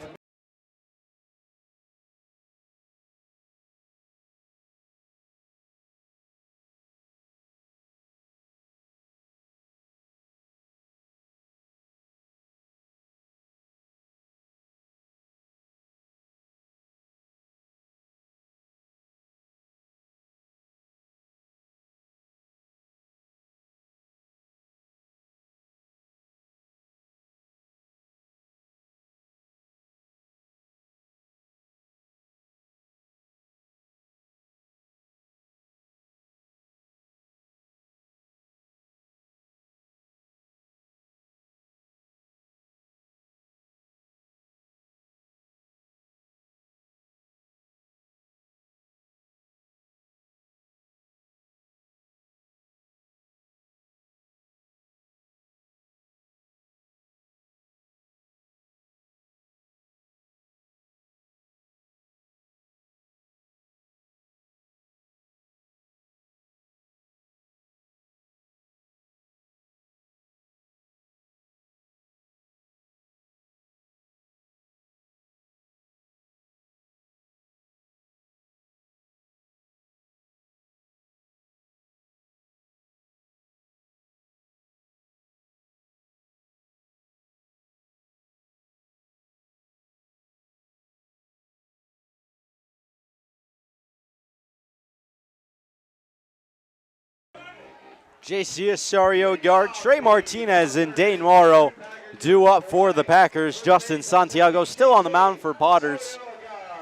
JC Osorio guard Trey Martinez and Dane Morrow due up for the Packers. Justin Santiago still on the mound for Potters.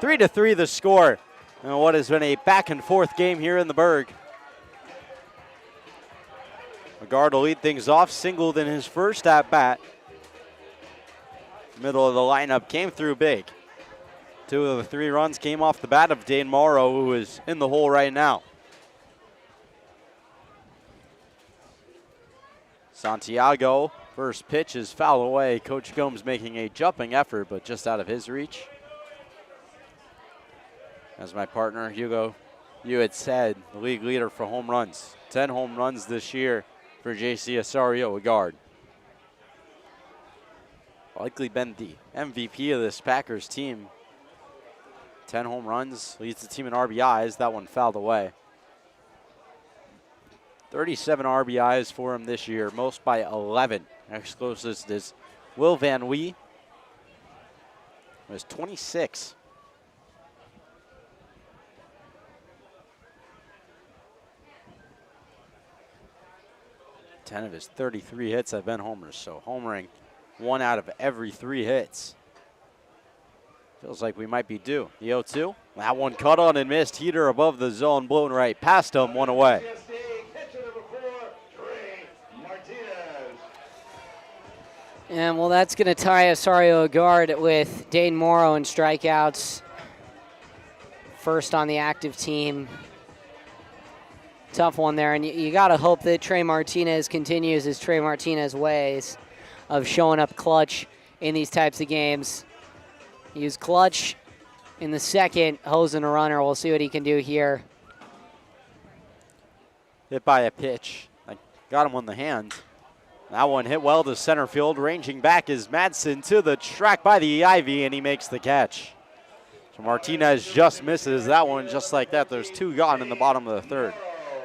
3-3 the score. And what has been a back and forth game here in the Berg. McGard will lead things off, singled in his first at bat. Middle of the lineup came through big. 2 of the 3 runs came off the bat of Dane Morrow, who is in the hole right now. Santiago, first pitch is fouled away. Coach Gomes making a jumping effort, but just out of his reach. As my partner, Hugo, you had said, the league leader for home runs. 10 home runs this year for JC Osorio, a guard. Likely been the MVP of this Packers team. 10 home runs, leads the team in RBIs. That one fouled away. 37 RBIs for him this year, most by 11. Next closest is Will Van Wee. It was 26. Ten of his 33 hits have been homers, so homering 1 out of every 3 hits. Feels like we might be due. The 0-2. That one cut on and missed. Heater above the zone, blown right past him, 1 away. And well, that's going to tie Osorio guard with Dane Morrow in strikeouts. First on the active team. Tough one there, and you got to hope that Trey Martinez continues his Trey Martinez ways of showing up clutch in these types of games. He was clutch in the second, hosing a runner. We'll see what he can do here. Hit by a pitch. I got him on the hand. That one hit well to center field. Ranging back is Madsen to the track by the ivy, and he makes the catch. So Martinez just misses that one just like that. There's 2 gone in the bottom of the 3rd.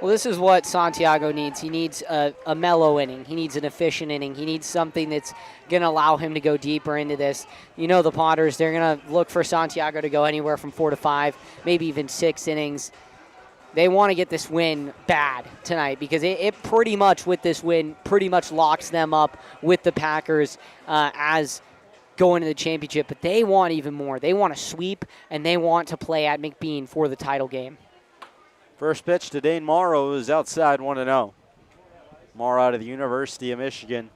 Well, this is what Santiago needs. He needs a mellow inning. He needs an efficient inning. He needs something that's going to allow him to go deeper into this. You know the Potters, they're going to look for Santiago to go anywhere from 4 to 5, maybe even 6 innings. They want to get this win bad tonight because it pretty much, with this win, pretty much locks them up with the Packers as going to the championship. But they want even more. They want to sweep, and they want to play at McBean for the title game. First pitch to Dane Morrow is outside, 1-0. Morrow out of the University of Michigan.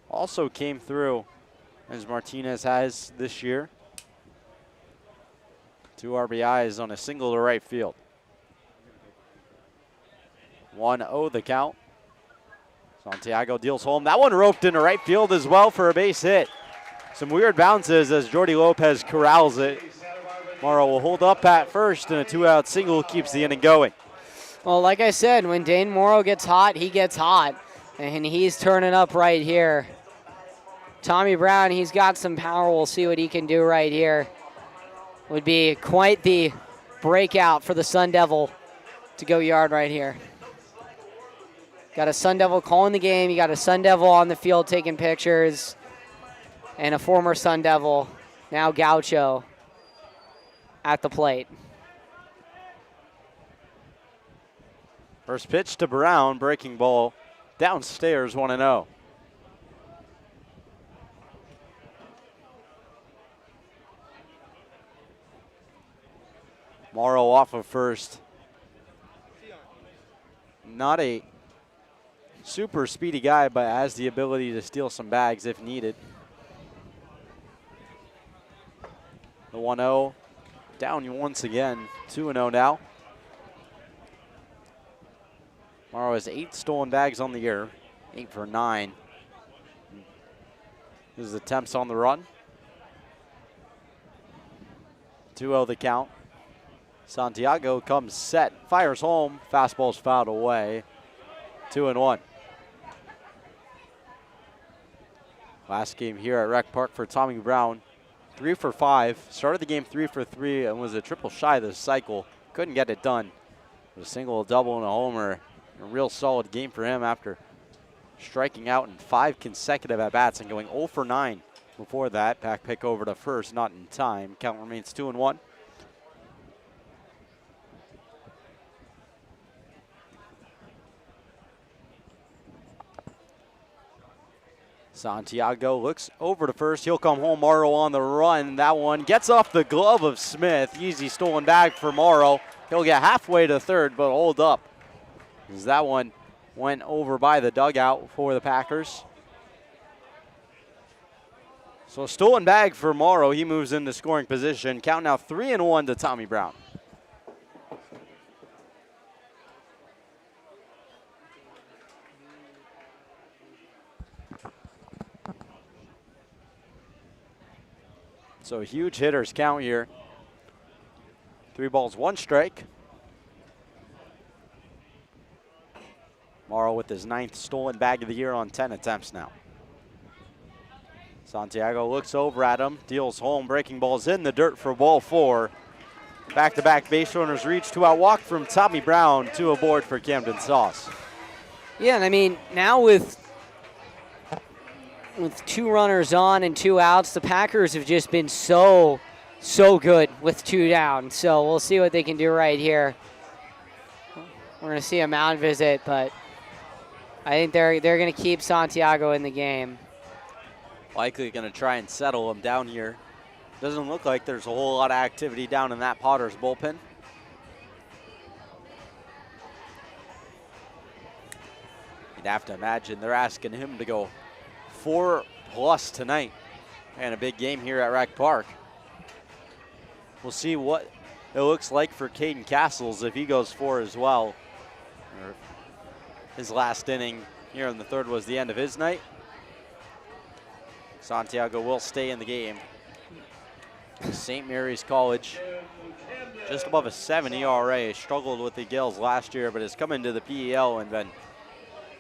Also came through as Martinez has this year. 2 RBIs on a single to right field. 1-0 the count. Santiago deals home. That one roped into right field as well for a base hit. Some weird bounces as Jordy Lopez corrals it. Morrow will hold up at first, and a 2-out single keeps the inning going. Well, like I said, when Dane Morrow gets hot, he gets hot. And he's turning up right here. Tommy Brown, he's got some power. We'll see what he can do right here. Would be quite the breakout for the Sun Devil to go yard right here. Got a Sun Devil calling the game. You got a Sun Devil on the field taking pictures. And a former Sun Devil, now Gaucho, at the plate. First pitch to Brown, breaking ball downstairs, 1-0. Morrow off of first. Not a super speedy guy, but has the ability to steal some bags if needed. The 1-0 down once again, 2-0 now. Morrow has 8 stolen bags on the year, 8 for 9. His attempts on the run. 2-0 the count. Santiago comes set, fires home, fastball's fouled away. 2-1. Last game here at Rec Park for Tommy Brown. 3 for 5. Started the game 3 for 3 and was a triple shy this cycle. Couldn't get it done. A single, a double, and a homer. A real solid game for him after striking out in 5 consecutive at-bats and going 0 for 9 before that. Pack pick over to first, not in time. Count remains 2-1. Santiago looks over to first. He'll come home. Morrow on the run. That one gets off the glove of Smith. Easy stolen bag for Morrow. He'll get halfway to third, but hold up, as that one went over by the dugout for the Packers. So a stolen bag for Morrow. He moves into scoring position. Count now 3-1 to Tommy Brown. So huge hitters count here. 3 balls, 1 strike. Morrow with his 9th stolen bag of the year on 10 attempts now. Santiago looks over at him, deals home, breaking balls in the dirt for ball 4. Back-to-back base runners reach, 2-out walk from Tommy Brown, 2 aboard for Camden Sauce. Yeah, and I mean, now with 2 runners on and 2 outs, the Packers have just been so good with 2 down. So we'll see what they can do right here. We're going to see a mound visit, but I think they're going to keep Santiago in the game. Likely going to try and settle him down here. Doesn't look like there's a whole lot of activity down in that Potters bullpen. You'd have to imagine they're asking him to go 4+ tonight, and a big game here at Rec Park. We'll see what it looks like for Caden Castles if he goes 4 as well. His last inning here in the 3rd was the end of his night. Santiago will stay in the game. St. Mary's College, just above a 7 ERA. Struggled with the Gills last year, but has come into the PEL and been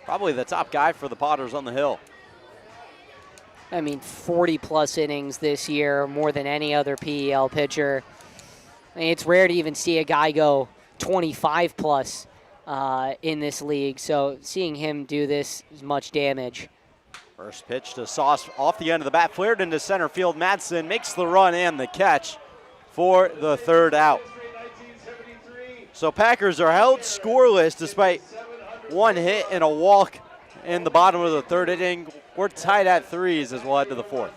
probably the top guy for the Potters on the Hill. I mean, 40+ innings this year, more than any other PEL pitcher. I mean, it's rare to even see a guy go 25+ in this league, so seeing him do this is much damage. First pitch to Sauce off the end of the bat, flared into center field. Madsen makes the run and the catch for the 3rd out. So Packers are held scoreless despite 1 hit and a walk in the bottom of the 3rd inning. We're tied at 3s as we'll head to the 4th.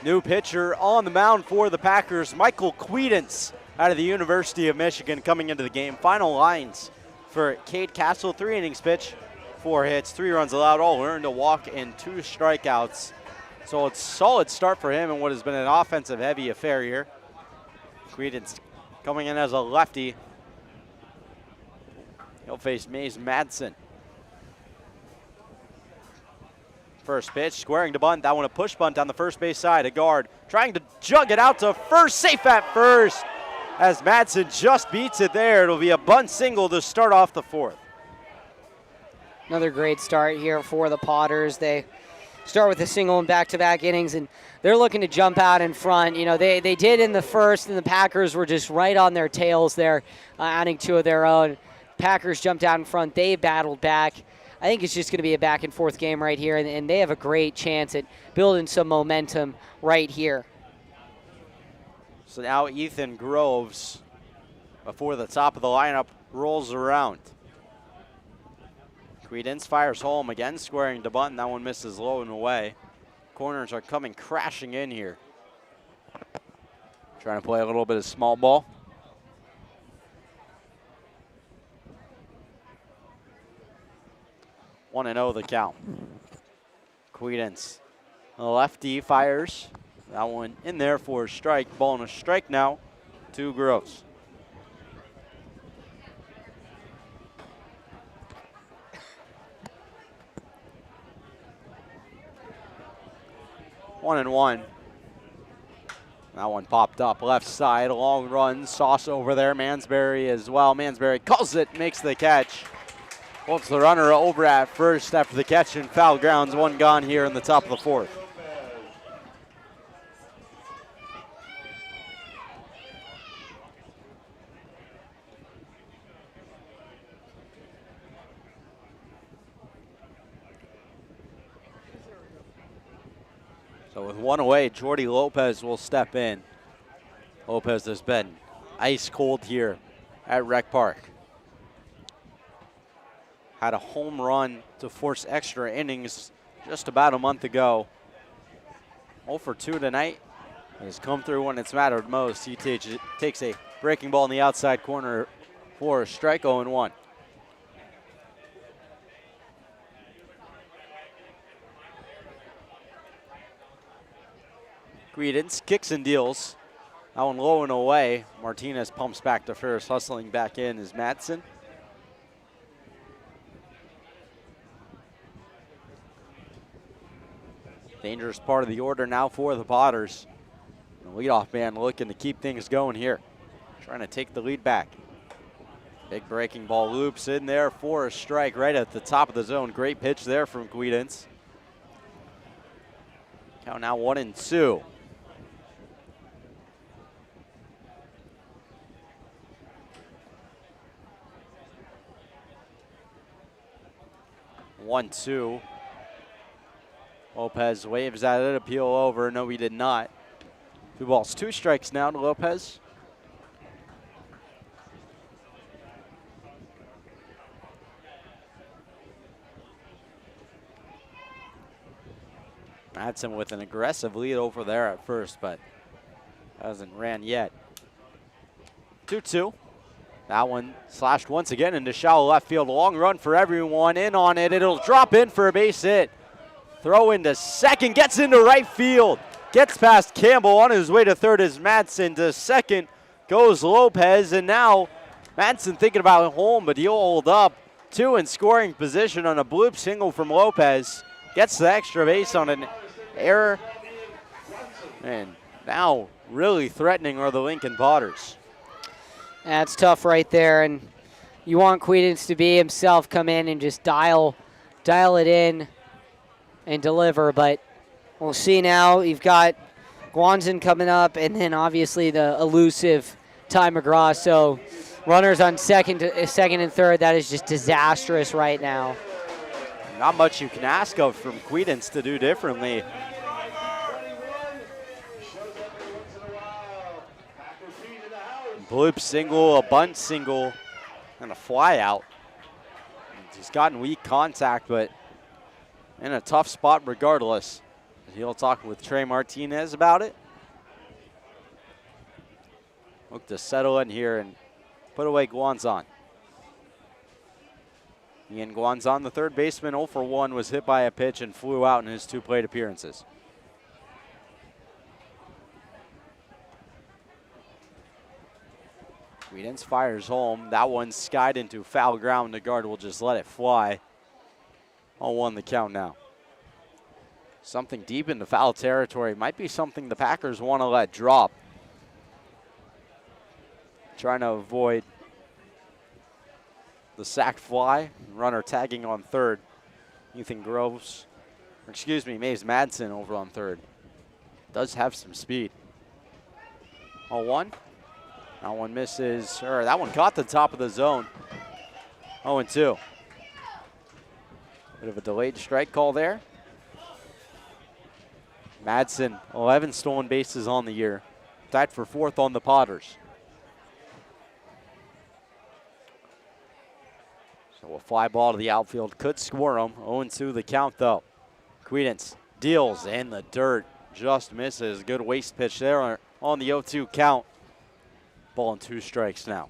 New pitcher on the mound for the Packers, Michael Quedance out of the University of Michigan coming into the game. Final lines for Cade Castle, 3 innings pitch, 4 hits, 3 runs allowed, all earned, a walk, and 2 strikeouts. So it's a solid start for him in what has been an offensive-heavy affair here. Quedens coming in as a lefty. He'll face Mays Madsen. First pitch, squaring to bunt. That one a push bunt on the first base side. A guard trying to jug it out to first, safe at first. As Madsen just beats it there. It'll be a bunt single to start off the 4th. Another great start here for the Potters. They start with a single in back-to-back innings, and they're looking to jump out in front. You know, they did in the first, and the Packers were just right on their tails there, adding 2 of their own. Packers jumped out in front. They battled back. I think it's just going to be a back-and-forth game right here, and they have a great chance at building some momentum right here. So now Ethan Groves, before the top of the lineup, rolls around. Quedens fires home again, squaring to bunt, and that one misses low and away. Corners are coming crashing in here. Trying to play a little bit of small ball. 1-0 the count. Quedens, lefty, fires. That one in there for a strike. Ball and a strike now to Groves. One and one. That one popped up left side. Long run. Sauce over there. Mansberry as well. Mansberry calls it, makes the catch. Holds the runner over at first after the catch and foul grounds. One gone here in the top of the 4th. So with 1 away, Jordy Lopez will step in. Lopez has been ice cold here at Rec Park. Had a home run to force extra innings just about a month ago. 0 for 2 tonight. Has come through when it's mattered most. He takes a breaking ball in the outside corner for a strike. 0-1. Quedens kicks and deals. That one low and away. Martinez pumps back to first. Hustling back in is Madsen. Dangerous part of the order now for the Potters. The leadoff man looking to keep things going here. Trying to take the lead back. Big breaking ball loops in there for a strike right at the top of the zone. Great pitch there from Quedens. Count now 1-2. One, two. Lopez waves at it, appeal over. No, he did not. 2 balls, 2 strikes now to Lopez. Madsen with an aggressive lead over there at first, but hasn't ran yet. 2-2. That one slashed once again into shallow left field. Long run for everyone. In on it. It'll drop in for a base hit. Throw into second. Gets into right field. Gets past Campbell. On his way to third is Madsen. To second goes Lopez. And now Madsen thinking about home, but he'll hold up. 2 in scoring position on a bloop single from Lopez. Gets the extra base on an error. And now really threatening are the Lincoln Potters. That's tough right there, and you want Quedens to be himself, come in and just dial it in and deliver, but we'll see now. You've got Guanzin coming up, and then obviously the elusive Ty McGraw, so runners on second and third, that is just disastrous right now. Not much you can ask of from Quedens to do differently. Bloop single, a bunt single, and a fly out. He's gotten weak contact, but in a tough spot regardless. He'll talk with Trey Martinez about it. Look to settle in here and put away Guanzon. Ian Guanzon, the third baseman, 0 for 1, was hit by a pitch and flew out in his 2 plate appearances. Queens fires home. That one skied into foul ground. The guard will just let it fly. 0-1 the count now. Something deep into foul territory. Might be something the Packers want to let drop. Trying to avoid the sack fly. Runner tagging on third. Ethan Maves Madsen over on third. Does have some speed. 0-1. That one misses, or that one caught the top of the zone. 0-2. Bit of a delayed strike call there. Madsen, 11 stolen bases on the year. Tied for 4th on the Potters. So a fly ball to the outfield could score him. 0-2 the count though. Quedens deals in the dirt. Just misses. Good waste pitch there on the 0-2 count. Ball and 2 strikes now.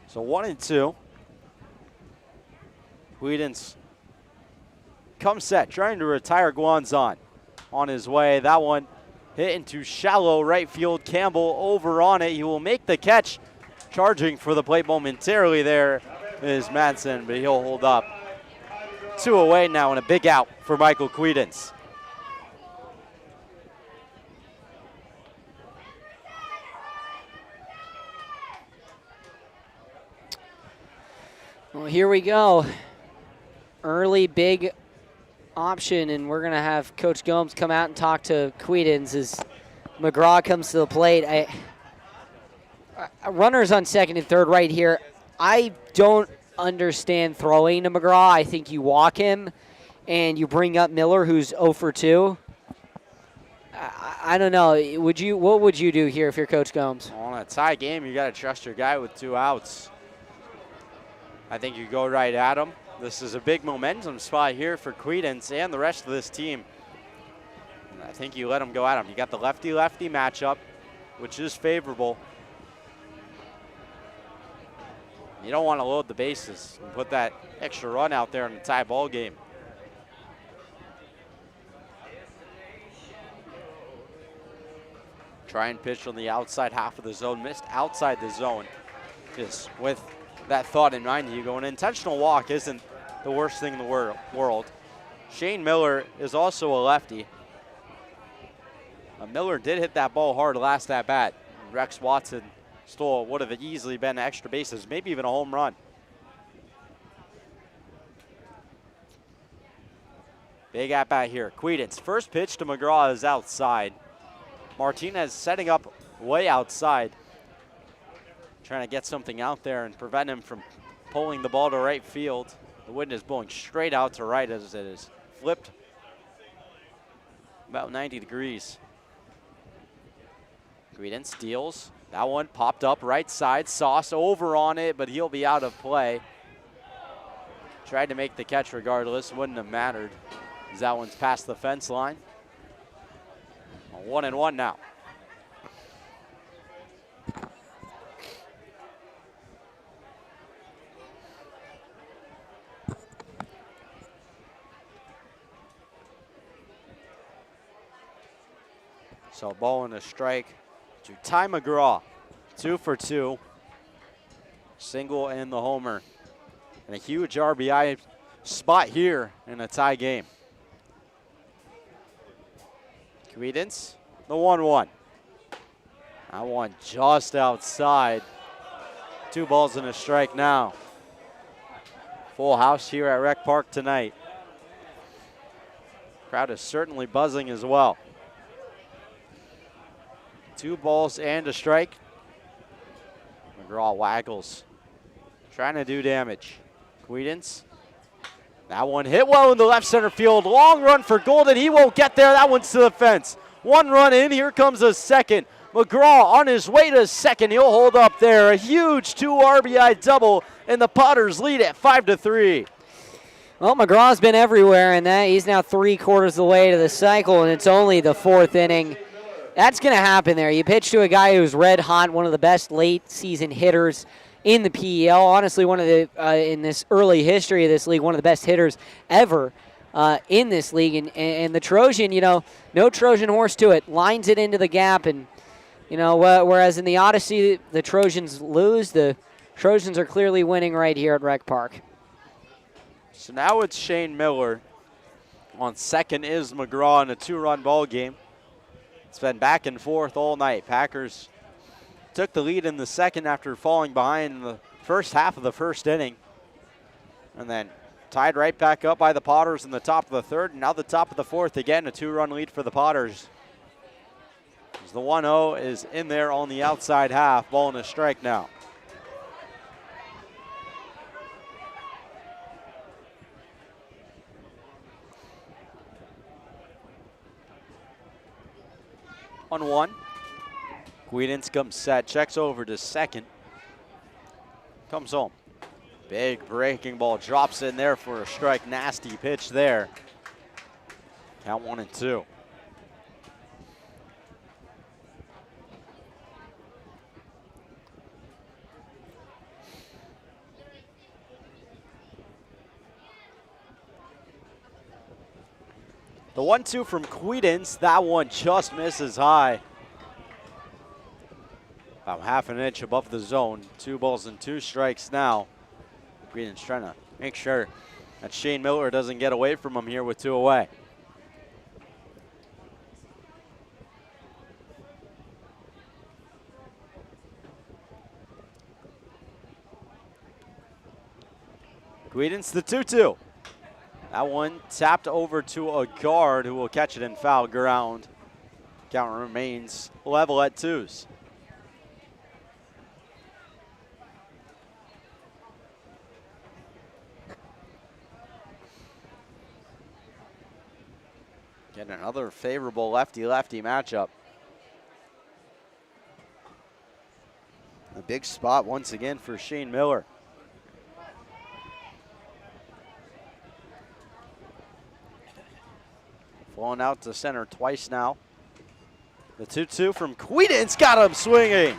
So 1-2. Quedens comes set, trying to retire Guanzon. On his way, that one hit into shallow right field. Campbell over on it. He will make the catch. Charging for the plate momentarily there is Madsen, but he'll hold up. 2 away now and a big out for Michael Quedens. Well, here we go. Early big option, and we're going to have Coach Gomes come out and talk to Quedens as McGraw comes to the plate. Runners on second and third right here. I don't understand throwing to McGraw. I think you walk him and you bring up Miller, who's 0 for 2. I don't know. What would you do here if you're Coach Gomes? On a tie game, you got to trust your guy with 2 outs. I think you go right at him. This is a big momentum spot here for Quedens and the rest of this team. And I think you let him go at him. You got the lefty-lefty matchup, which is favorable. You don't want to load the bases and put that extra run out there in a tie ball game. Try and pitch on the outside half of the zone. Missed outside the zone. Just with that thought in mind, you go, an intentional walk isn't the worst thing in the world. Shane Miller is also a lefty. Miller did hit that ball hard last at bat. Rex Watson stole, would have easily been extra bases, maybe even a home run. Big at bat here. Quedens, first pitch to McGraw is outside. Martinez setting up way outside. Trying to get something out there and prevent him from pulling the ball to right field. The wind is blowing straight out to right as it is flipped about 90 degrees. Quedens deals. That one popped up right side. Sauce over on it, but he'll be out of play. Tried to make the catch regardless. Wouldn't have mattered as that one's past the fence line. 1-1 now. So ball and a strike to Ty McGraw. 2 for 2. Single and the homer. And a huge RBI spot here in a tie game. Quedens, the 1-1. That one just outside. 2 balls and a strike now. Full house here at Rec Park tonight. Crowd is certainly buzzing as well. 2 balls and a strike. McGraw waggles, trying to do damage. Quedens, that one hit well in the left center field. Long run for Golden. He won't get there. That one's to the fence. 1 run in. Here comes a second. McGraw on his way to second. He'll hold up there. A huge 2 RBI double, and the Potters lead at 5-3. Well, McGraw's been everywhere, and he's now 3/4 of the way to the cycle, and it's only the 4th inning. That's going to happen there. You pitch to a guy who's red hot, one of the best late season hitters in the PEL. Honestly, one of the in this early history of this league, one of the best hitters ever in this league. And the Trojan, no Trojan horse to it, lines it into the gap. And, whereas in the Odyssey, the Trojans lose, the Trojans are clearly winning right here at Rec Park. So now it's Shane Miller. On second is McGraw in a 2-run ball game. It's been back and forth all night. Packers took the lead in the second after falling behind in the first half of the first inning. And then tied right back up by the Potters in the top of the third. And now the top of the fourth again, a 2-run lead for the Potters. As the 1-0 is in there on the outside half. Ball and a strike now. On 1. Guidance comes set, checks over to second. Comes home. Big breaking ball, drops in there for a strike. Nasty pitch there. Count 1-2. The 1-2 from Quedens, that one just misses high. About half an inch above the zone. 2 balls and 2 strikes now. Quedens trying to make sure that Shane Miller doesn't get away from him here with 2 away. Quedens the 2-2. That one tapped over to a guard who will catch it in foul ground. Count remains level at 2s. Getting another favorable lefty-lefty matchup. A big spot once again for Shane Miller. Flowing out to center twice now. The 2-2 from Quedens got him swinging.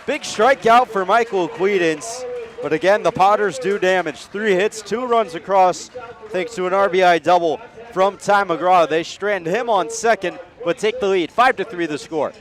Big strikeout for Michael Quedens. But again, the Potters do damage. 3 hits, 2 runs across, thanks to an RBI double from Ty McGraw. They strand him on second, but take the lead. 5-3 the score.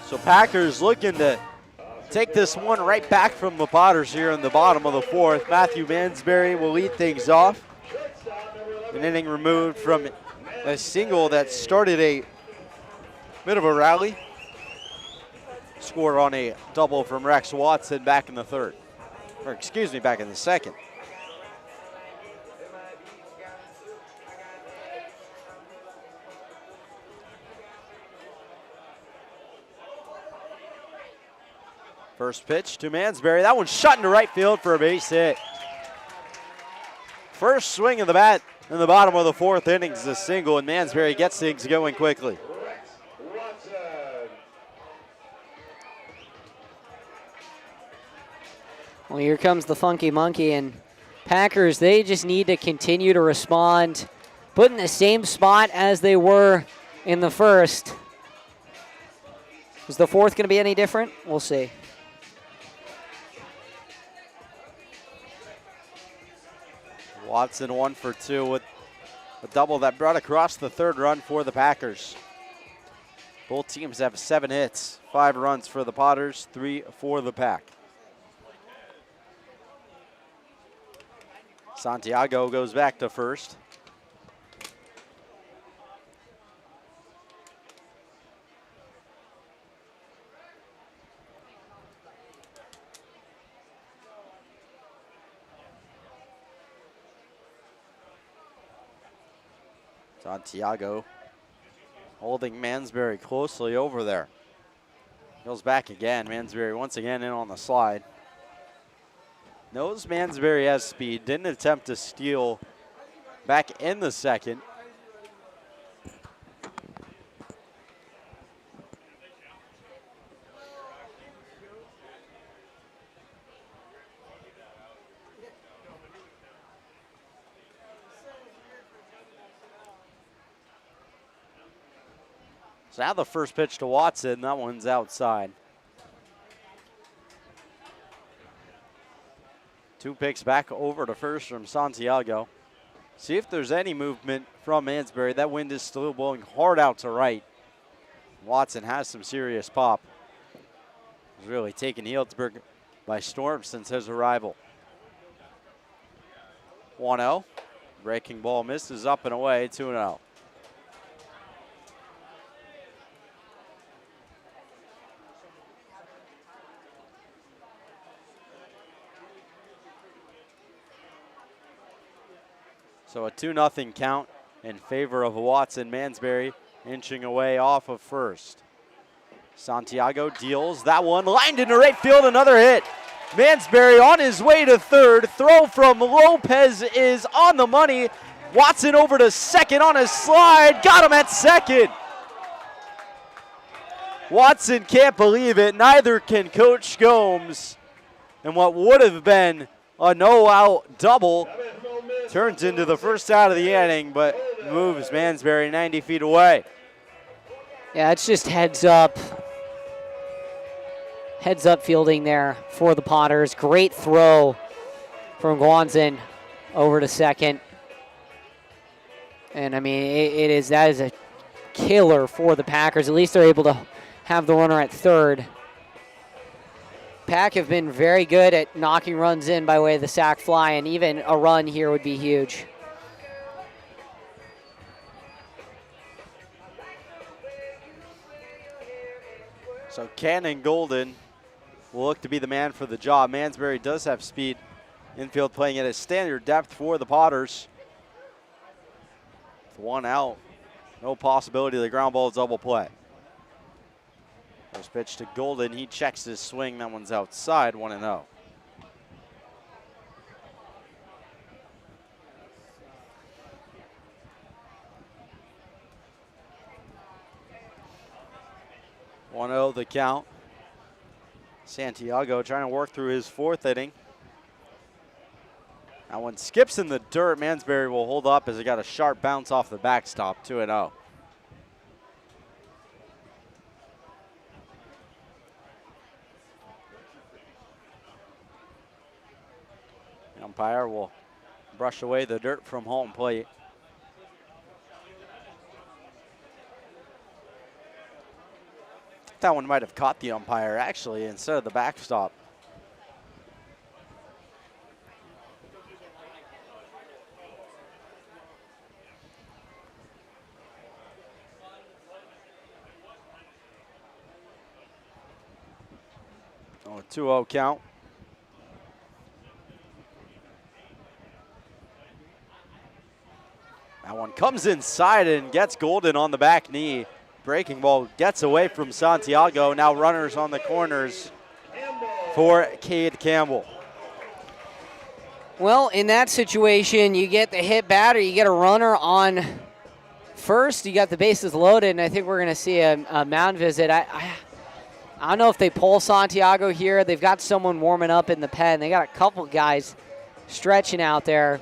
So Packers looking to take this one right back from the Potters here in the bottom of the fourth. Matthew Mansberry will lead things off. An inning removed from a single that started a bit of a rally. Scored on a double from Rex Watson back in the third. Or excuse me, back in the second. First pitch to Mansberry. That one's shot into right field for a base hit. First swing of the bat in the bottom of the 4th inning is a single, and Mansbury gets things going quickly. Rex Watson. Well, here comes the funky monkey, and Packers, they just need to continue to respond, put in the same spot as they were in the first. Is the 4th going to be any different? We'll see. Watson 1 for 2 with a double that brought across the 3rd run for the Packers. Both teams have 7 hits, 5 runs for the Potters, 3 for the Pack. Santiago goes back to first. Santiago holding Mansbury closely over there. Goes back again. Mansbury once again in on the slide. Knows Mansbury has speed. Didn't attempt to steal back in the 2nd. So now the first pitch to Watson. That one's outside. 2 picks back over to first from Santiago. See if there's any movement from Mansbury. That wind is still blowing hard out to right. Watson has some serious pop. He's really taken Healdsburg by storm since his arrival. 1-0. Breaking ball misses up and away, 2-0. So a 2-0 count in favor of Watson. Mansbury inching away off of first. Santiago deals that one, lined into right field, another hit. Mansbury on his way to 3rd. Throw from Lopez is on the money. Watson over to 2nd on a slide. Got him at 2nd. Watson can't believe it. Neither can Coach Gomes. And what would have been a no-out double turns into the first out of the inning, but moves Mansbury 90 feet away. Yeah, it's just heads up. Heads up fielding there for the Potters. Great throw from Guanzin over to 2nd. And I mean, that is a killer for the Packers. At least they're able to have the runner at 3rd. Pack have been very good at knocking runs in by way of the sac fly, and even a run here would be huge. So Cannon Golden will look to be the man for the job. Mansbury does have speed. Infield playing at a standard depth for the Potters. With 1 out, no possibility of the ground ball double play. First pitch to Golden. He checks his swing. That one's outside, 1-0. The count. Santiago trying to work through his 4th inning. That one skips in the dirt. Mansbury will hold up as he got a sharp bounce off the backstop, 2-0. The umpire will brush away the dirt from home plate. That one might have caught the umpire actually instead of the backstop. Oh, a 2-0 count. That one comes inside and gets Golden on the back knee. Breaking ball gets away from Santiago. Now runners on the corners for Cade Campbell. Well, in that situation, you get the hit batter, you get a runner on first, you got the bases loaded, and I think we're going to see a mound visit. I don't know if they pull Santiago here. They've got someone warming up in the pen. They got a couple guys stretching out there.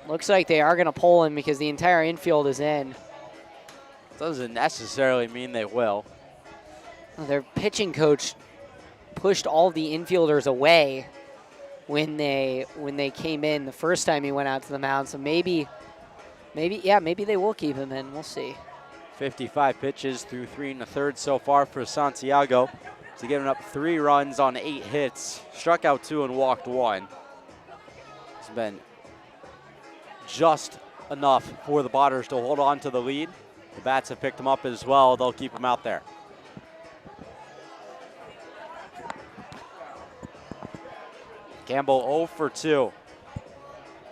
Looks like they are going to pull him because the entire infield is in. Doesn't necessarily mean they will. Their pitching coach pushed all the infielders away when they came in the first time he went out to the mound. So maybe they will keep him in. We'll see. 55 pitches through 3 1/3 so far for Santiago. He's giving up 3 runs on 8 hits, struck out 2 and walked 1. It's been just enough for the Potters to hold on to the lead. The bats have picked him up as well. They'll keep him out there. Campbell 0 for 2.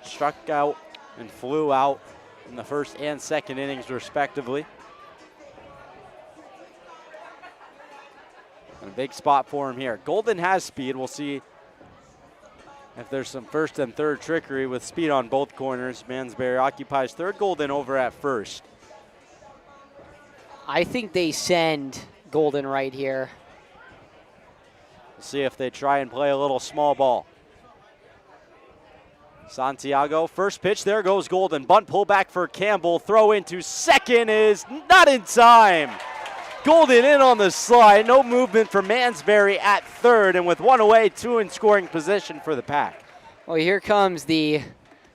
Struck out and flew out in the first and second innings respectively. And a big spot for him here. Golden has speed. We'll see if there's some first and third trickery with speed on both corners. Mansberry occupies third, Golden over at first. I think they send Golden right here. We'll see if they try and play a little small ball. Santiago, first pitch, there goes Golden. Bunt pull back for Campbell. Throw into second is not in time. Golden in on the slide. No movement for Mansberry at third. And with 1 away, 2 in scoring position for the Pack. Well, here comes the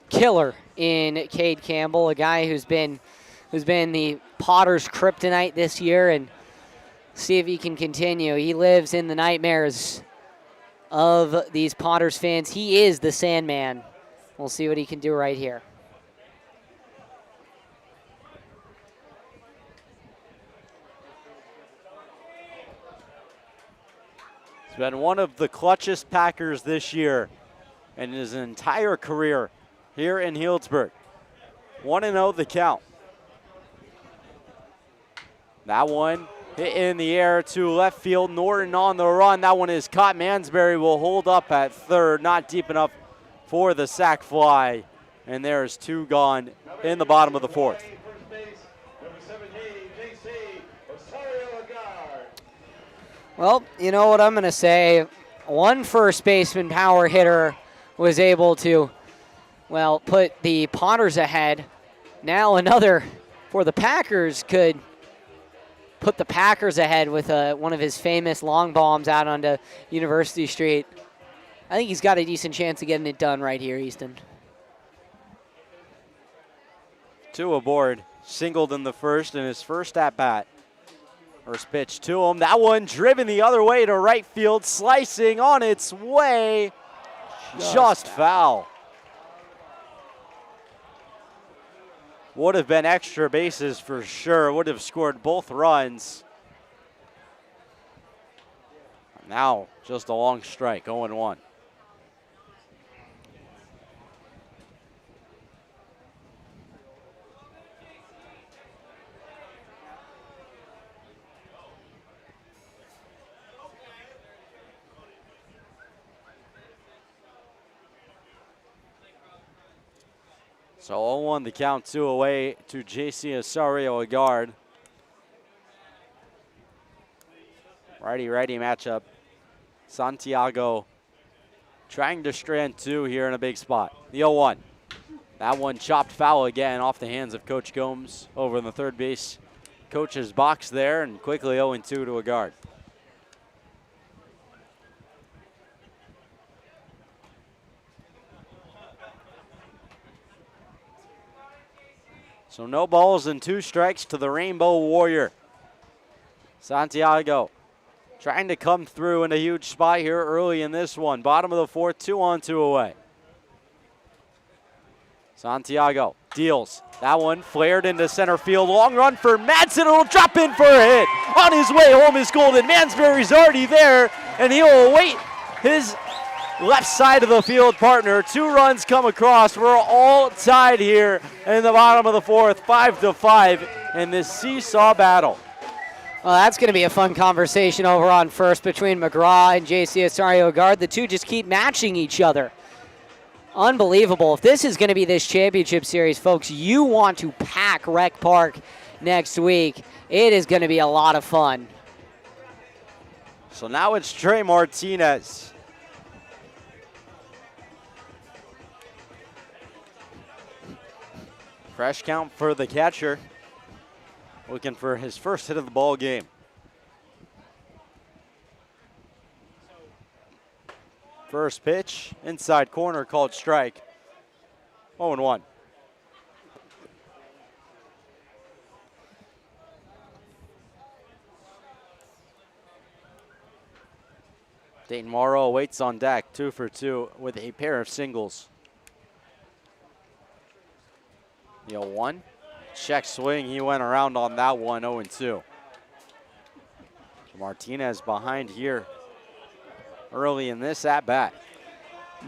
killer in Cade Campbell, a guy who's been the Potters' kryptonite this year, and see if he can continue. He lives in the nightmares of these Potters fans. He is the Sandman. We'll see what he can do right here. He's been one of the clutchest Packers this year and his entire career here in Healdsburg. 1-0 the count. That one hit in the air to left field. Norton on the run. That one is caught. Mansberry will hold up at third. Not deep enough for the sac fly. And there's 2 gone in the bottom of the 4th. Well, you know what I'm going to say. One first baseman power hitter was able to, well, put the Potters ahead. Now another for the Packers could put the Packers ahead with one of his famous long bombs out onto University Street. I think he's got a decent chance of getting it done right here, Easton. 2 aboard. Singled in the first in his first at-bat. First pitch to him. That one driven the other way to right field. Slicing on its way. Just foul. Would have been extra bases for sure. Would have scored both runs. Now just a long strike, 0-1. So 0-1 the count, 2 away to JC Osorio, a guard. Righty-righty matchup. Santiago trying to strand 2 here in a big spot. The 0-1. That one chopped foul again off the hands of Coach Gomes over in the third base coach's box there, and quickly 0-2 to a guard. So no balls and 2 strikes to the Rainbow Warrior. Santiago trying to come through in a huge spot here early in this one. Bottom of the 4th, 2-on-2 away. Santiago deals. That one flared into center field. Long run for Madsen. It'll drop in for a hit. On his way home is Golden. Mansberry's already there, and he'll await his left side of the field partner. 2 runs come across. We're all tied here in the bottom of the 4th, 5-5 in this seesaw battle. Well, that's going to be a fun conversation over on first between McGraw and JC Osario Guard. The two just keep matching each other. Unbelievable. If this is going to be this championship series, folks, you want to pack Rec Park next week. It is going to be a lot of fun. So now it's Trey Martinez. Fresh count for the catcher. Looking for his first hit of the ball game. First pitch, inside corner, called strike. 0-1. Dayton Morrow waits on deck, 2 for 2 with a pair of singles. The 0-1. Check swing, he went around on that one, 0-2. Martinez behind here early in this at-bat.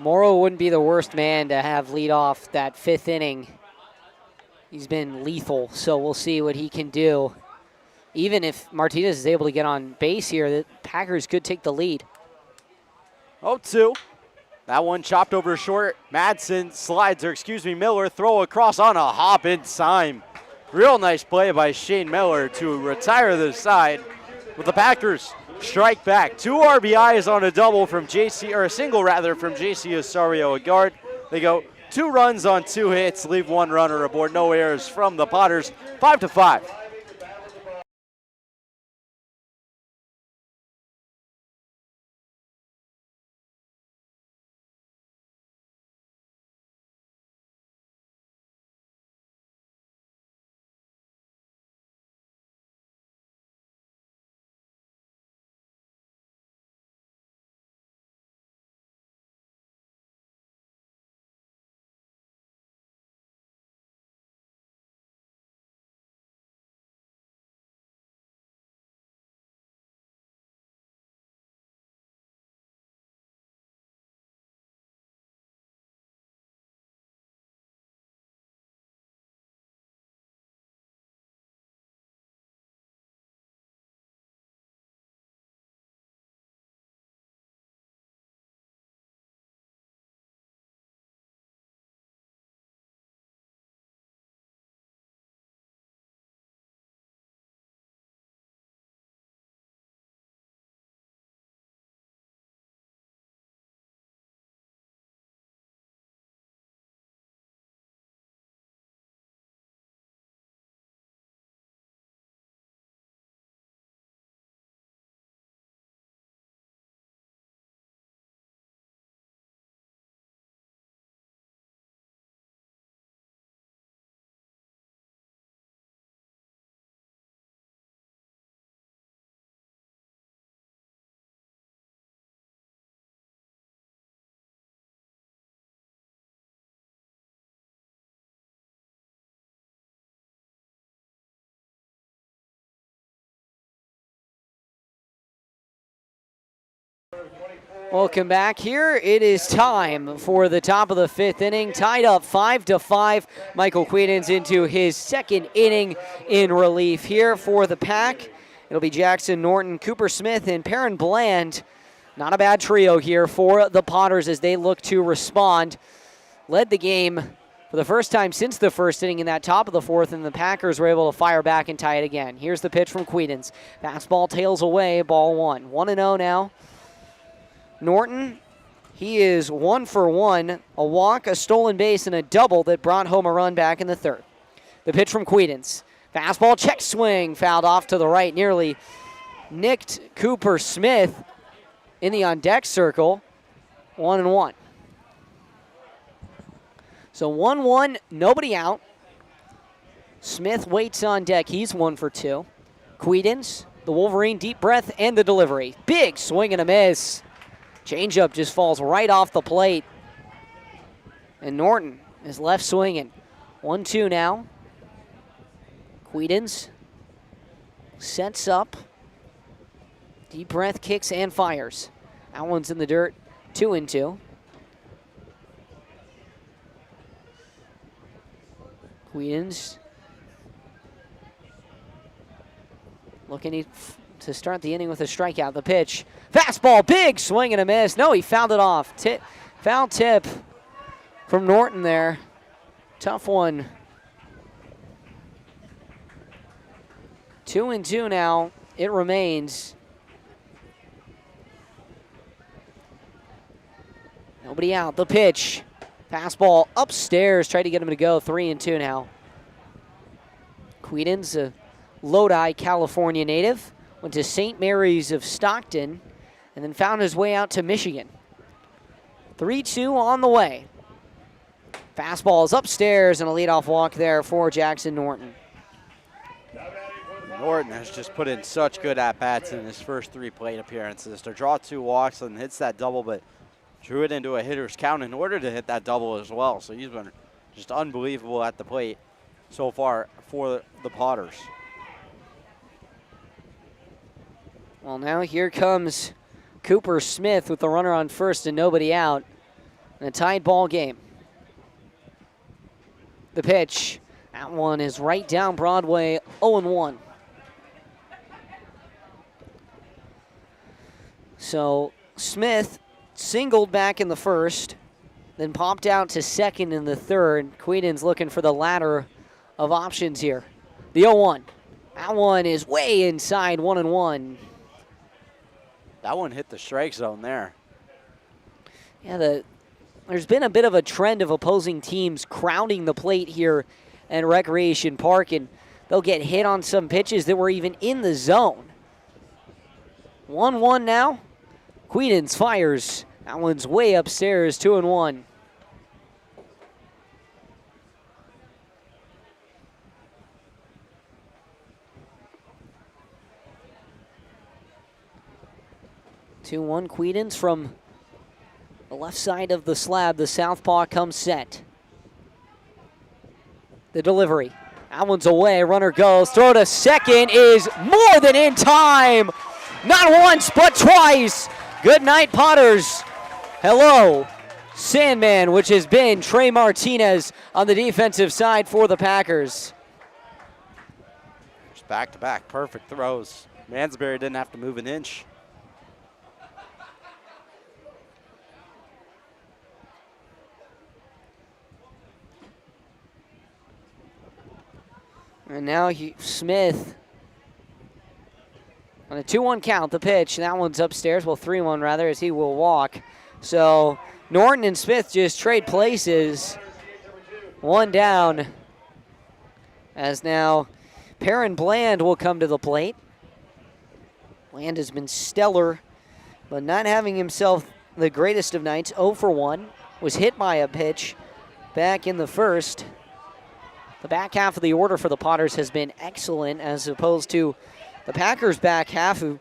Morrow wouldn't be the worst man to have lead off that 5th inning. He's been lethal, so we'll see what he can do. Even if Martinez is able to get on base here, the Packers could take the lead. 0-2. That one chopped over short. Madsen slides, Miller, throw across on a hop in time. Real nice play by Shane Miller to retire the side with the Packers strike back. 2 RBIs on a double from JC, or a single rather, from JC Osario Guard. They go 2 runs on 2 hits, leave 1 runner aboard. No errors from the Potters. 5-5. Welcome back here. It is time for the top of the 5th inning. Tied up 5-5. Michael Quedens into his 2nd inning in relief here for the Pack. It'll be Jackson Norton, Cooper Smith, and Perrin Bland. Not a bad trio here for the Potters as they look to respond. Led the game for the first time since the 1st inning in that top of the 4th, and the Packers were able to fire back and tie it again. Here's the pitch from Quedens. Fastball tails away, ball 1. 1-0 now. Norton, he is 1 for 1, a walk, a stolen base, and a double that brought home a run back in the 3rd. The pitch from Quedens. Fastball check swing, fouled off to the right, nearly nicked Cooper Smith in the on-deck circle. 1-1. So 1-1, nobody out. Smith waits on deck. He's 1 for 2. Quedens, the Wolverine, deep breath, and the delivery. Big swing and a miss. Changeup just falls right off the plate. And Norton is left swinging. 1-2 now. Quedens sets up. Deep breath, kicks, and fires. That one's in the dirt. 2-2. Quedens looking to start the inning with a strikeout. The pitch, fastball, big swing and a miss. No, he fouled it off. Foul tip from Norton there. Tough one. 2-2 now. It remains. Nobody out. The pitch. Fastball upstairs. Tried to get him to go. 3-2 now. Quedens, a Lodi, California native. Went to St. Mary's of Stockton and then found his way out to Michigan. 3-2 on the way. Fastball is upstairs and a leadoff walk there for Jackson Norton. Norton has just put in such good at-bats in his first 3 plate appearances. To draw 2 walks and hits that double, but drew it into a hitter's count in order to hit that double as well. So he's been just unbelievable at the plate so far for the Potters. Well, now here comes Cooper Smith with the runner on first and nobody out in a tied ball game. The pitch, that one is right down Broadway, 0-1. So Smith singled back in the first, then popped out to second in the third. Quedens looking for the ladder of options here. The 0-1. That one is way inside, 1-1. That one hit the strike zone there. Yeah, there's been a bit of a trend of opposing teams crowding the plate here at Recreation Park, and they'll get hit on some pitches that were even in the zone. 1-1 now. Quedens fires. That one's way upstairs, 2-1. Quedens from the left side of the slab. The southpaw comes set. The delivery. That one's away. Runner goes. Throw to second is more than in time. Not once, but twice. Good night, Potters. Hello, Sandman, which has been Trey Martinez on the defensive side for the Packers. Just back-to-back perfect throws. Mansberry didn't have to move an inch. And now Smith on a 2-1 count, the pitch. That one's upstairs, well 3-1 rather, as he will walk. So Norton and Smith just trade places. One down. As now Perrin Bland will come to the plate. Bland has been stellar, but not having himself the greatest of nights. 0 for 1. Was hit by a pitch back in the first. The back half of the order for the Potters has been excellent, as opposed to the Packers' back half, who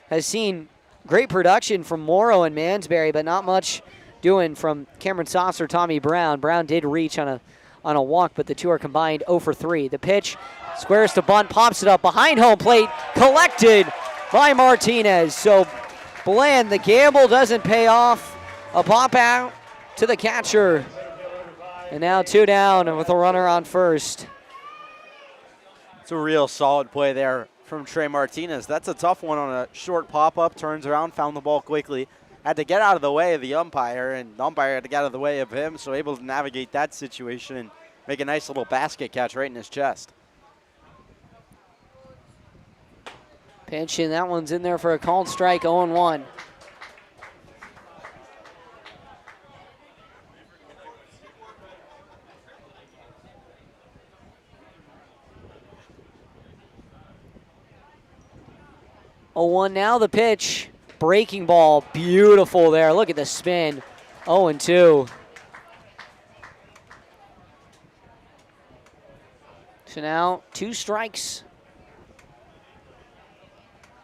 has seen great production from Morrow and Mansberry, but not much doing from Cameron Saucer, Tommy Brown. Brown did reach on a walk, but the two are combined 0 for 3. The pitch, squares to bunt, pops it up behind home plate, collected by Martinez. So Bland, the gamble doesn't pay off. A pop out to the catcher. And now 2 down with a runner on first. It's a real solid play there from Trey Martinez. That's a tough one on a short pop-up. Turns around, found the ball quickly. Had to get out of the way of the umpire, and the umpire had to get out of the way of him, so able to navigate that situation and make a nice little basket catch right in his chest. Pitch, and that one's in there for a called strike, 0-1. Now the pitch, breaking ball, beautiful there. Look at the spin, 0-2. So now 2 strikes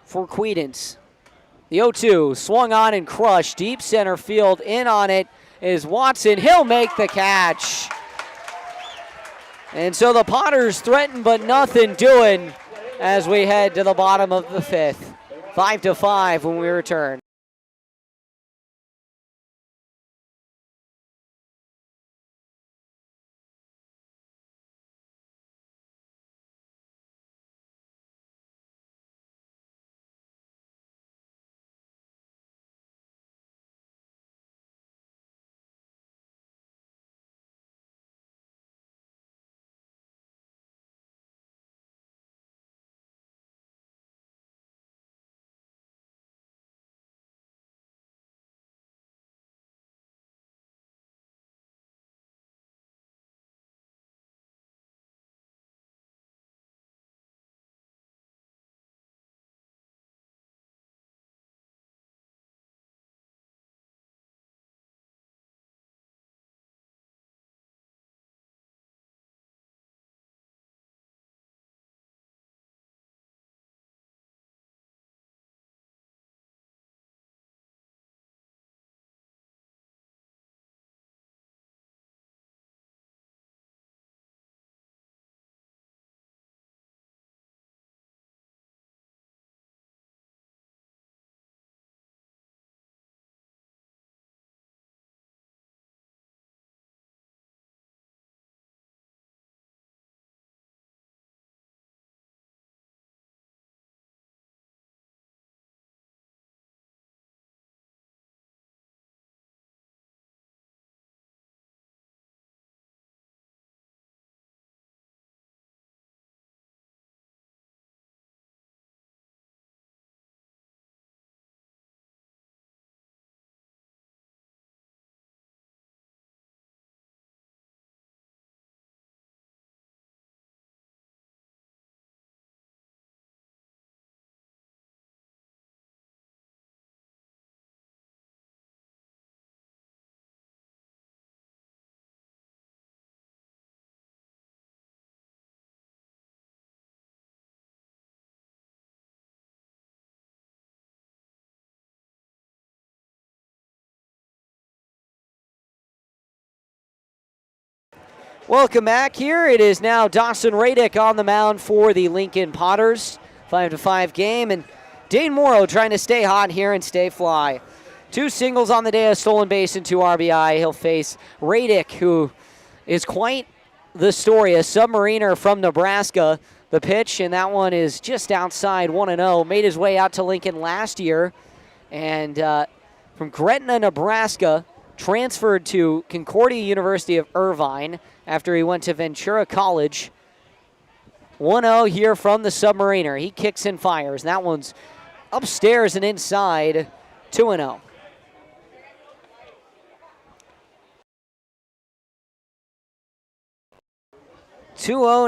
for Quedens. The 0-2 swung on and crushed, deep center field. In on it is Watson. He'll make the catch. And so the Potters threaten but nothing doing as we head to the bottom of the 5th. 5-5 when we return. Welcome back here. It is now Dawson Radick on the mound for the Lincoln Potters. 5-5 game, and Dane Morrow trying to stay hot here and stay fly. 2 singles on the day, a stolen base and 2 RBI. He'll face Radick, who is quite the story, a submariner from Nebraska. The pitch, and that one is just outside 1-0. Made his way out to Lincoln last year, and from Gretna, Nebraska, transferred to Concordia University of Irvine after he went to Ventura College. 1-0 here from the Submariner. He kicks and fires. That one's upstairs and inside, 2-0.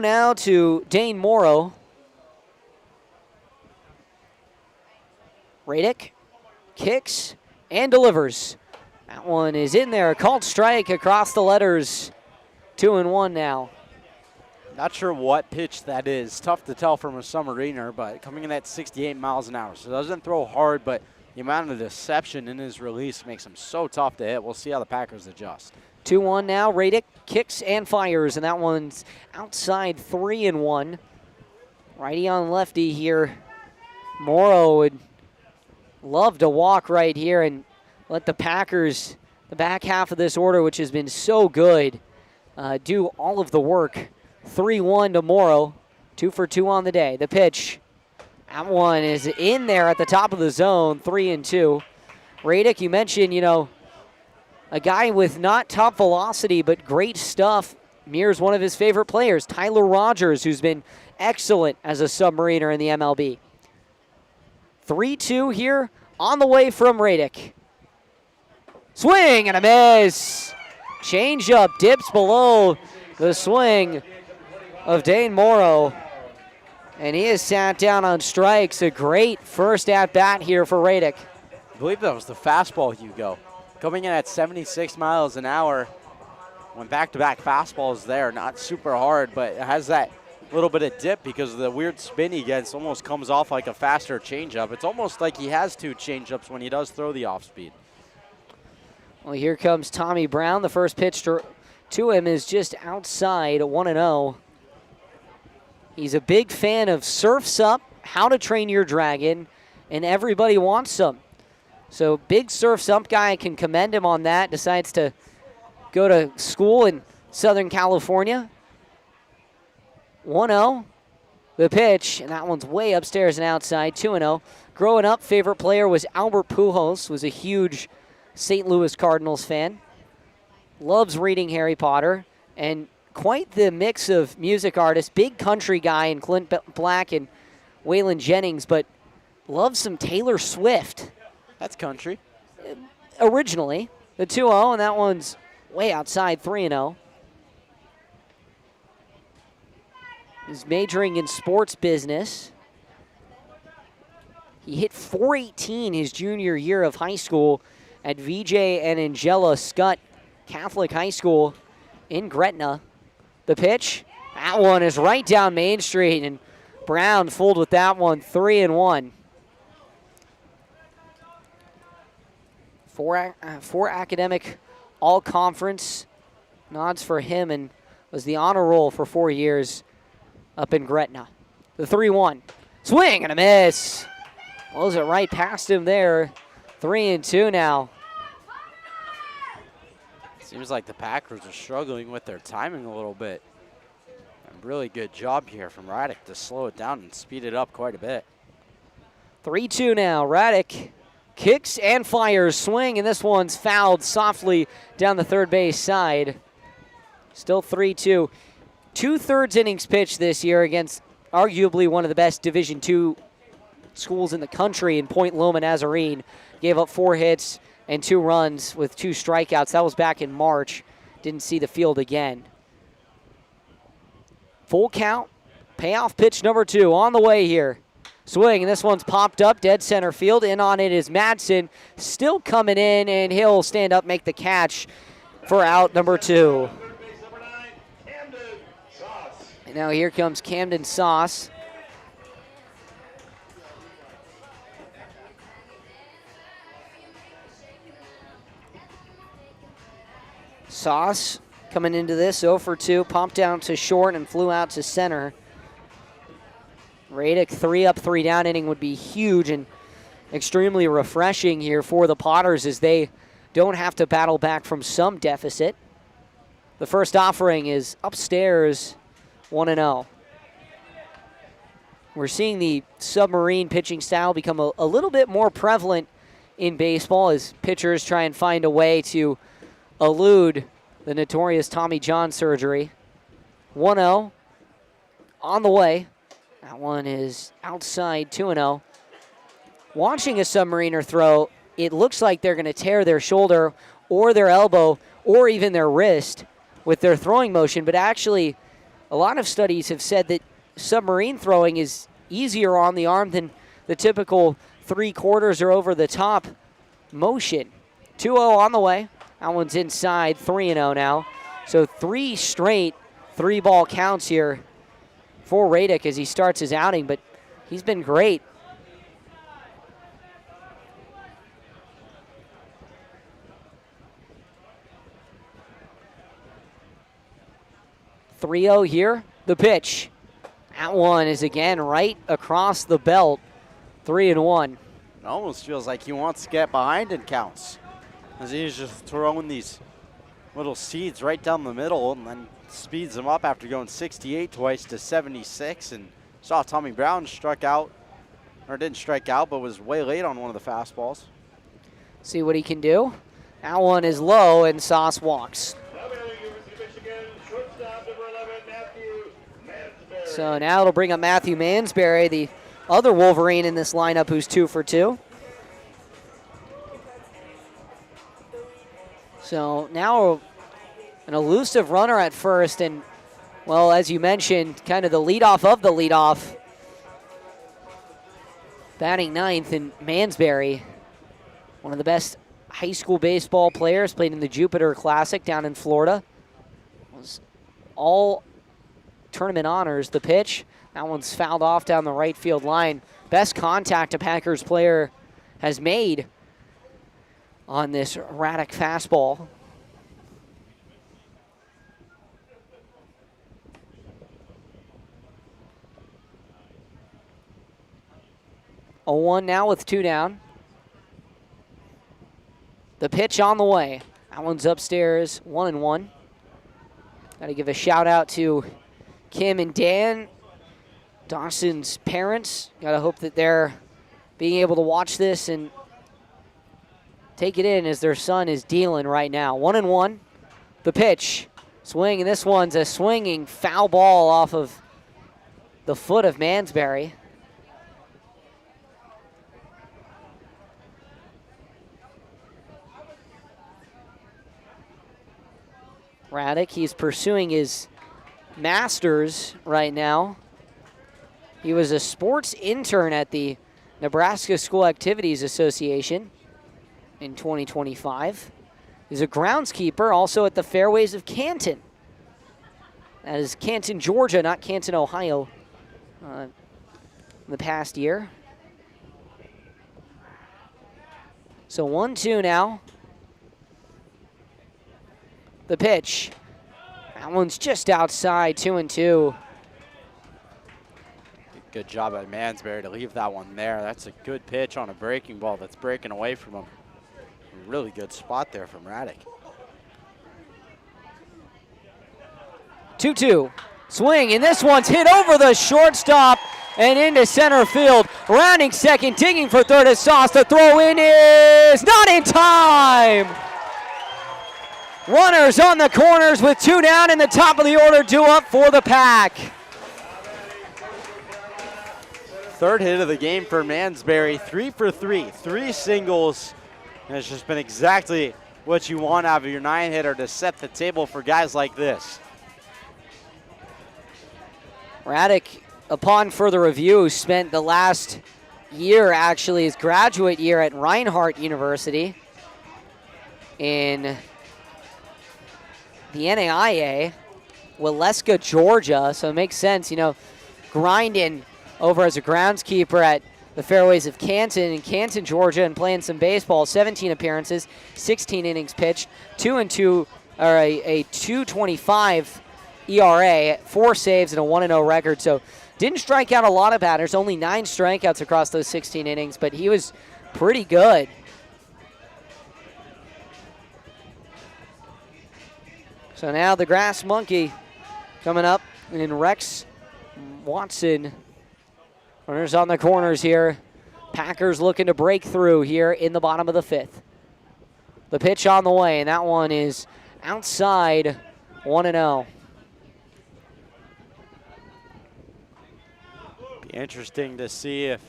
Now to Dane Morrow. Radick kicks and delivers. That one is in there. Called strike across the letters. 2-1 now. Not sure what pitch that is. Tough to tell from a submariner, but coming in at 68 miles an hour. So doesn't throw hard, but the amount of deception in his release makes him so tough to hit. We'll see how the Packers adjust. 2-1 now. Radick kicks and fires, and that one's outside 3-1. Righty on lefty here. Morrow would love to walk right here and let the Packers, the back half of this order, which has been so good, do all of the work. 3-1 to Morrow. 2 for 2 on the day. The pitch. That one is in there at the top of the zone. 3-2. Radick, you mentioned, a guy with not top velocity, but great stuff. Mirrors one of his favorite players, Tyler Rogers, who's been excellent as a submariner in the MLB. 3-2 here on the way from Radick. Swing and a miss. Changeup dips below the swing of Dane Morrow. And he has sat down on strikes. A great first at-bat here for Radick. I believe that was the fastball, Hugo. Coming in at 76 miles an hour. When back-to-back fastballs there, not super hard, but it has that little bit of dip because of the weird spin he gets. Almost comes off like a faster changeup. It's almost like he has 2 changeups when he does throw the off-speed. Well, here comes Tommy Brown. The first pitch to him is just outside, 1-0. He's a big fan of Surf's Up, How to Train Your Dragon, and everybody wants some. So big Surf's Up guy, I can commend him on that. Decides to go to school in Southern California. 1-0, the pitch, and that one's way upstairs and outside, 2-0. Growing up, favorite player was Albert Pujols, was a huge St. Louis Cardinals fan. Loves reading Harry Potter, and quite the mix of music artists. Big country guy in Clint Black and Waylon Jennings, but loves some Taylor Swift. That's country. Originally, the 2-0, and that one's way outside, 3-0. He's majoring in sports business. He hit .418 his junior year of high school at VJ and Angela Scott Catholic High School in Gretna. The pitch, that one is right down Main Street, and Brown fooled with that one, 3-1. Four academic all-conference nods for him, and was the honor roll for 4 years up in Gretna. The 3-1. Swing and a miss. Blows it right past him there. 3-2 now. Seems like the Packers are struggling with their timing a little bit. A really good job here from Radick to slow it down and speed it up quite a bit. 3-2 now. Radick kicks and fires. Swing, and this one's fouled softly down the third base side. Still 3-2. 2/3 innings pitched this year against arguably one of the best Division II schools in the country in Point Loma Nazarene. Gave up 4 hits and 2 runs with 2 strikeouts. That was back in March. Didn't see the field again. Full count. Payoff pitch number 2 on the way here. Swing, and this one's popped up dead center field. In on it is Madsen. Still coming in, and he'll stand up, make the catch for out number 2. And now here comes Camden Sauce. Sauce coming into this 0 for 2, popped down to short and flew out to center. Radic 3 up, 3 down inning would be huge and extremely refreshing here for the Potters as they don't have to battle back from some deficit. The first offering is upstairs, 1-0. We're seeing the submarine pitching style become a little bit more prevalent in baseball as pitchers try and find a way to elude the notorious Tommy John surgery. 1-0 on the way. That one is outside, 2-0. Watching a submariner throw, it looks like they're going to tear their shoulder or their elbow or even their wrist with their throwing motion, but actually a lot of studies have said that submarine throwing is easier on the arm than the typical 3/4 or over the top motion. 2-0 on the way. That one's inside, 3-0 now. So 3 straight 3-ball counts here for Radic as he starts his outing, but he's been great. .30 here, the pitch. That one is again right across the belt, 3-1. It almost feels like he wants to get behind in counts, as he's just throwing these little seeds right down the middle and then speeds them up after going 68 twice to 76. And saw Tommy Brown struck out, or didn't strike out, but was way late on one of the fastballs. See what he can do. That one is low, and Sauce walks. So now it'll bring up Matthew Mansberry, the other Wolverine in this lineup who's 2 for 2. So now an elusive runner at first, and, well, as you mentioned, kind of the leadoff of the leadoff. Batting ninth, and Mansberry, one of the best high school baseball players, played in the Jupiter Classic down in Florida. Was all tournament honors. The pitch, that one's fouled off down the right field line. Best contact a Packers player has made on this Radic fastball. A 1 now with 2 down. The pitch on the way. That one's upstairs, 1-1. Got to give a shout out to Kim and Dan, Dawson's parents. Got to hope that they're being able to watch this and take it in as their son is dealing right now. 1-1. The pitch, swing, and this one's a swinging foul ball off of the foot of Mansberry. Radic, he's pursuing his master's right now. He was a sports intern at the Nebraska School Activities Association in 2025. He's a groundskeeper also at the Fairways of Canton. That is Canton, Georgia, not Canton, Ohio, in the past year. So 1-2 now. The pitch. That one's just outside, 2-2. Good job by Mansberry to leave that one there. That's a good pitch on a breaking ball that's breaking away from him. A really good spot there from Radic. 2-2. Swing, and this one's hit over the shortstop and into center field. Rounding second, digging for third is Sauce. The throw in is not in time. Runners on the corners with 2 down, and the top of the order due up for the Pack. Third hit of the game for Mansberry, 3 for 3, 3 singles. And it's just been exactly what you want out of your 9-hitter to set the table for guys like this. Radic, upon further review, spent the last year, actually his graduate year at Reinhardt University in the NAIA, Waleska, Georgia. So it makes sense, you know, grinding over as a groundskeeper at the Fairways of Canton in Canton, Georgia, and playing some baseball. 17 appearances, 16 innings pitched, 2-2 or a 2.25 ERA, 4 saves, and a 1-0 record. So didn't strike out a lot of batters, only 9 strikeouts across those 16 innings, but he was pretty good. So now the Grass Monkey coming up, and Rex Watson. Runners on the corners here. Packers looking to break through here in the bottom of the 5th. The pitch on the way, and that one is outside, 1-0. Be interesting to see if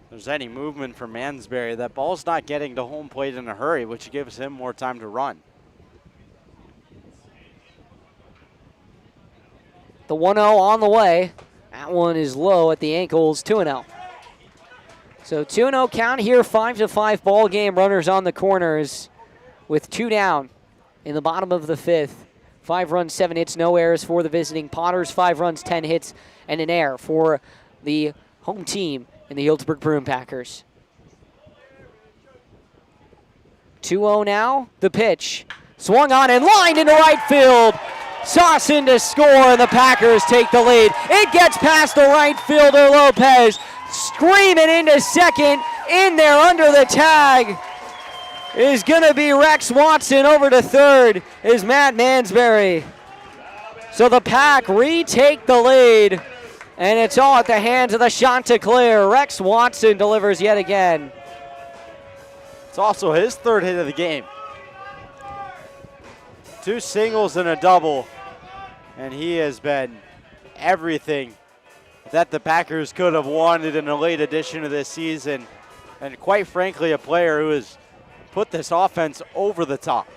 there's any movement from Mansberry. That ball's not getting to home plate in a hurry, which gives him more time to run. The 1-0 on the way. That one is low at the ankles, 2-0. So 2-0 count here, 5-5 ball game. Runners on the corners with 2 down in the bottom of the 5th. 5 runs, 7 hits, no errors for the visiting Potters. 5 runs, 10 hits, and an error for the home team in the Healdsburg Prune Packers. 2-0 now, the pitch. Swung on and lined into right field. Saucin to score, and the Packers take the lead. It gets past the right fielder, Lopez, screaming into second. In there under the tag is going to be Rex Watson. Over to third is Matt Mansberry. So the Pack retake the lead, and it's all at the hands of the Chanticleer. Rex Watson delivers yet again. It's also his 3rd hit of the game. 2 singles and a double, and he has been everything that the Packers could have wanted in a late edition of this season, and quite frankly, a player who has put this offense over the top.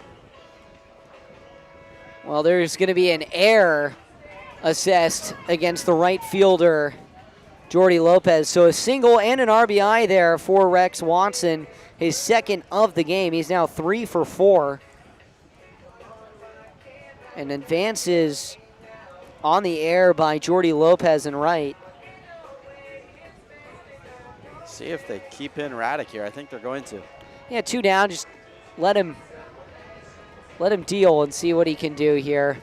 Well, there's going to be an error assessed against the right fielder, Jordy Lopez. So a single and an RBI there for Rex Watson, his 2nd of the game. He's now 3 for 4. And advances on the air by Jordy Lopez and right. See if they keep in Raddick here. I think they're going to. Yeah, 2 down. Just let him deal and see what he can do here.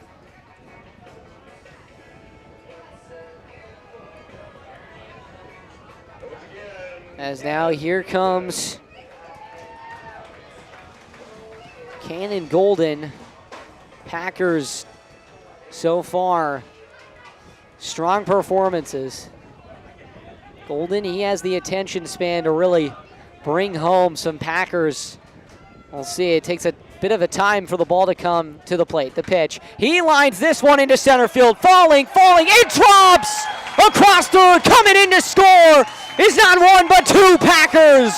As now here comes Cannon Golden. Packers so far, strong performances. Golden, he has the attention span to really bring home some Packers. We'll see, it takes a bit of a time for the ball to come to the plate. The pitch, he lines this one into center field, falling, it drops across third, coming in to score is not 1 but 2 Packers.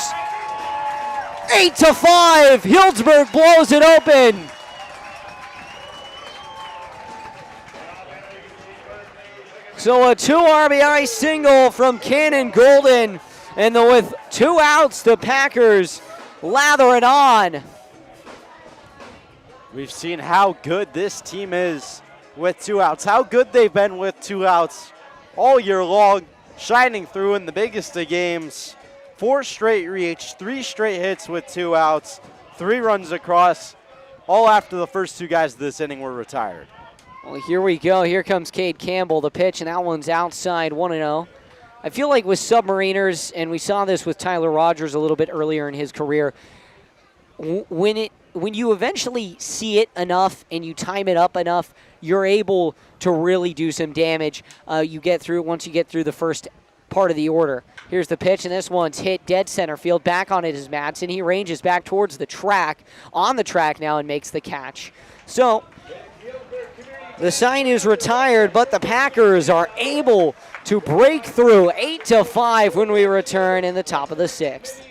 8-5, Healdsburg blows it open. So a 2 RBI single from Cannon Golden, and with 2 outs, the Packers lather it on. We've seen how good this team is with 2 outs, how good they've been with 2 outs all year long, shining through in the biggest of games. 4 straight reach, 3 straight hits with 2 outs, 3 runs across, all after the first 2 guys of this inning were retired. Well, here we go. Here comes Cade Campbell, the pitch, and that one's outside, 1-0. I feel like with Submariners, and we saw this with Tyler Rogers a little bit earlier in his career, when you eventually see it enough and you time it up enough, you're able to really do some damage. Once you get through the first part of the order. Here's the pitch, and this one's hit dead center field. Back on it is Madsen. He ranges back towards the track, on the track now, and makes the catch. So the sign is retired, but the Packers are able to break through 8-5 when we return in the top of the 6th.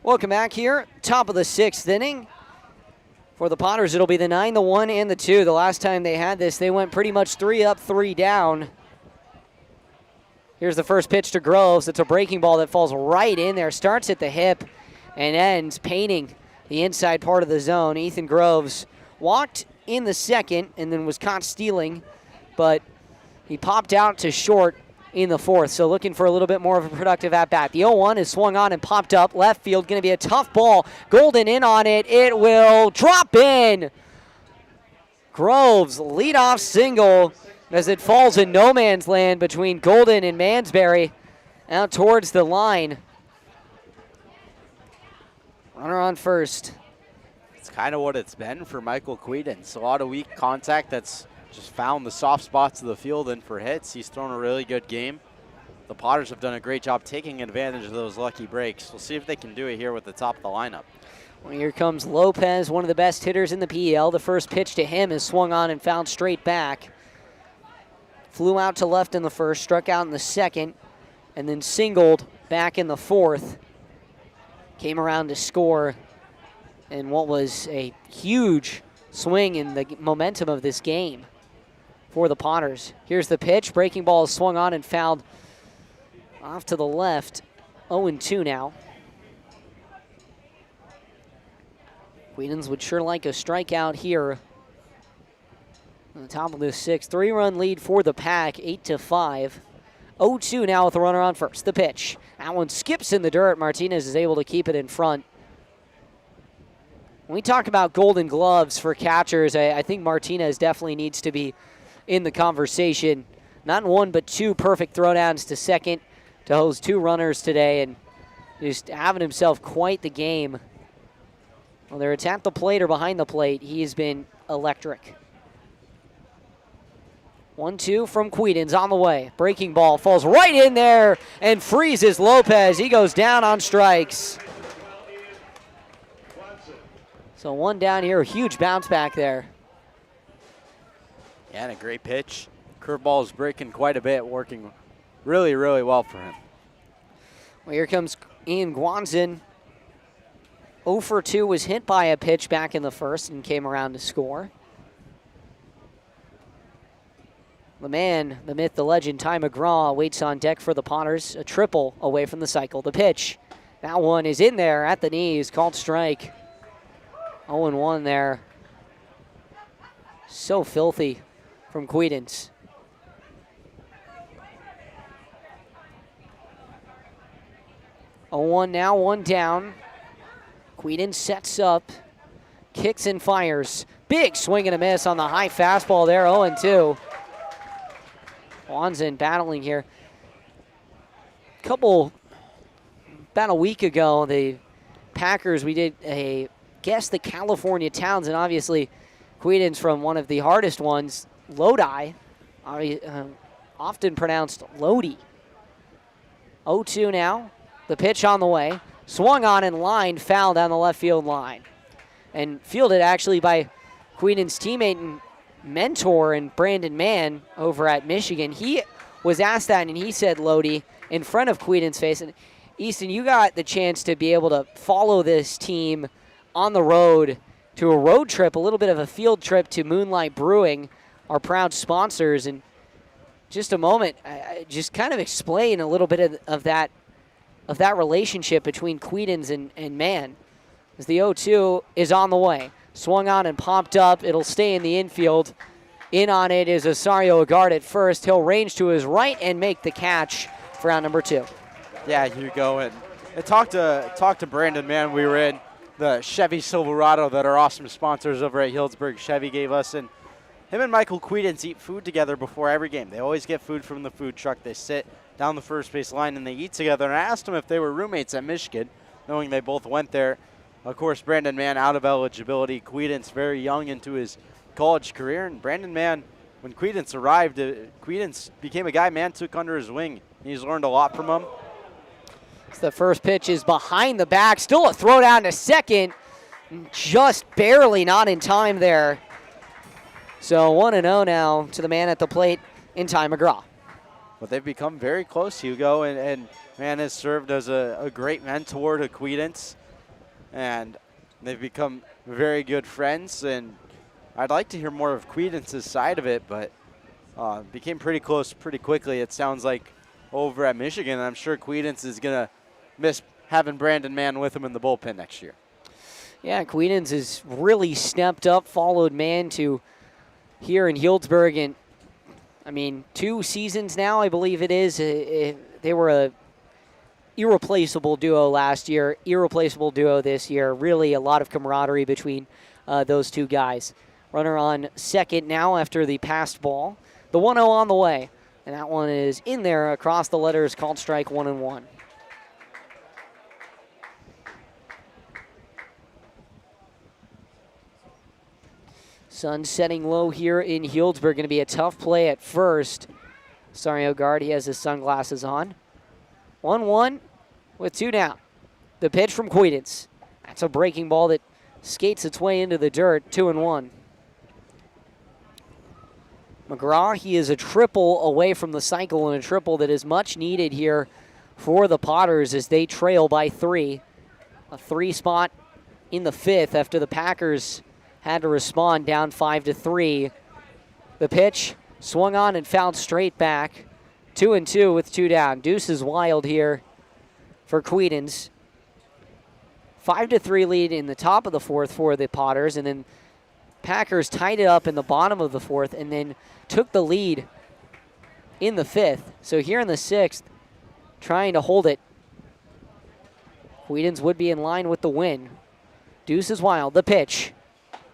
Welcome back here. Top of the 6th inning. For the Potters, it'll be the 9, the 1, and the 2. The last time they had this, they went pretty much 3 up, 3 down. Here's the first pitch to Groves. It's a breaking ball that falls right in there. Starts at the hip and ends painting the inside part of the zone. Ethan Groves walked in the second and then was caught stealing, but he popped out to short in the 4th, so looking for a little bit more of a productive at-bat. The 0-1 is swung on and popped up. Left field, going to be a tough ball. Golden in on it. It will drop in. Groves, leadoff single as it falls in no man's land between Golden and Mansberry out towards the line. Runner on first. It's kind of what it's been for Michael Quedens. A lot of weak contact that's just found the soft spots of the field, and for hits, he's thrown a really good game. The Potters have done a great job taking advantage of those lucky breaks. We'll see if they can do it here with the top of the lineup. Well, here comes Lopez, one of the best hitters in the PL. The first pitch to him is swung on and fouled straight back. Flew out to left in the first, struck out in the second, and then singled back in the 4th. Came around to score in what was a huge swing in the momentum of this game for the Potters. Here's the pitch. Breaking ball is swung on and fouled off to the left. 0-2 now. Quedens would sure like a strikeout here. On the top of the 6th. 3-run lead for the Pack, 8-5. 0-2 now with a runner on first. The pitch. That one skips in the dirt. Martinez is able to keep it in front. When we talk about golden gloves for catchers, I think Martinez definitely needs to be in the conversation. Not 1 but 2 perfect throwdowns to second to hose 2 runners today, and just having himself quite the game. Whether it's at the plate or behind the plate, he's been electric. 1-2 from Quedens on the way. Breaking ball falls right in there and freezes Lopez. He goes down on strikes. So 1 down here, a huge bounce back there. Yeah, and a great pitch. Curveball is breaking quite a bit, working really, really well for him. Well, here comes Ian Guanzin. 0 for 2 was hit by a pitch back in the first and came around to score. The man, the myth, the legend, Ty McGraw waits on deck for the Potters. A triple away from the cycle. The pitch. That one is in there at the knees, called strike. 0-1 there. So filthy from Quedens. Oh, 0-1 now, 1 down. Quedens sets up, kicks and fires. Big swing and a miss on the high fastball there, 0-2. Guanzin battling here. About a week ago, the Packers, we did a guess the California towns, and obviously Quedens from one of the hardest ones, Lodi, often pronounced Lodi. 0-2 now. The pitch on the way. Swung on and lined, foul down the left field line. And fielded actually by Quedens' teammate and mentor and Brandon Mann over at Michigan. He was asked that, and he said Lodi in front of Quedens' face. And Easton, you got the chance to be able to follow this team on the road to a road trip, a little bit of a field trip to Moonlight Brewing, our proud sponsors. And just a moment, just kind of explain a little bit of that relationship between Quedens and Mann. As the 0-2 is on the way. Swung on and popped up. It'll stay in the infield. In on it is Osario Agard at first. He'll range to his right and make the catch for out number 2. Yeah, Hugo. And I talked to Brandon Mann. We were in the Chevy Silverado that our awesome sponsors over at Healdsburg Chevy gave us. And him and Michael Quedens eat food together before every game. They always get food from the food truck. They sit down the first base line and they eat together. And I asked them if they were roommates at Michigan, knowing they both went there. Of course, Brandon Mann out of eligibility. Quedens very young into his college career. And Brandon Mann, when Quedens arrived, Quedens became a guy Mann took under his wing. He's learned a lot from him. The first pitch is behind the back. Still a throw down to second. Just barely not in time there. So 1-0 now to the man at the plate in Ty McGraw. But they've become very close, Hugo, and Mann has served as a great mentor to Quedens. and they've become very good friends. And I'd like to hear more of Quedence's side of it, but became pretty close pretty quickly. It sounds like over at Michigan. I'm sure Quedence is going to miss having Brandon Mann with him in the bullpen next year. Yeah, Quedens has really stepped up, followed Mann to here in Healdsburg. And, I mean, 2 seasons now, I believe it is. They were a irreplaceable duo last year, irreplaceable duo this year. Really a lot of camaraderie between those 2 guys. Runner on second now after the passed ball. The 1-0 on the way. And that one is in there across the letters, called strike 1-1. Sun setting low here in Healdsburg. Going to be a tough play at first. Sorry, Ogard, he has his sunglasses on. 1-1 with 2 down. The pitch from Quedens. That's a breaking ball that skates its way into the dirt. 2-1. McGraw, he is a triple away from the cycle, and a triple that is much needed here for the Potters as they trail by 3. A 3 spot in the 5th after the Packers had to respond down 5-3. The pitch swung on and fouled straight back. 2-2 with 2 down. Deuce is wild here for Quedens. 5-3 lead in the top of the 4th for the Potters, and then Packers tied it up in the bottom of the 4th and then took the lead in the 5th. So here in the 6th, trying to hold it. Quedens would be in line with the win. Deuce is wild. The pitch.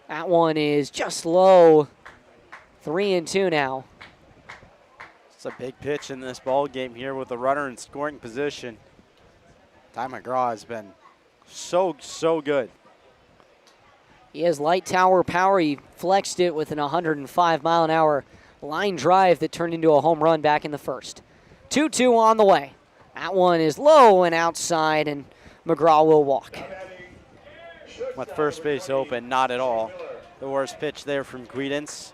That one is just low. 3-2 now. It's a big pitch in this ball game here with a runner in scoring position. Ty McGraw has been so good. He has light tower power. He flexed it with an 105-mile-an-hour line drive that turned into a home run back in the 1st. 2-2 on the way. That one is low and outside, and McGraw will walk. With first base open, not at all. The worst pitch there from Quedens.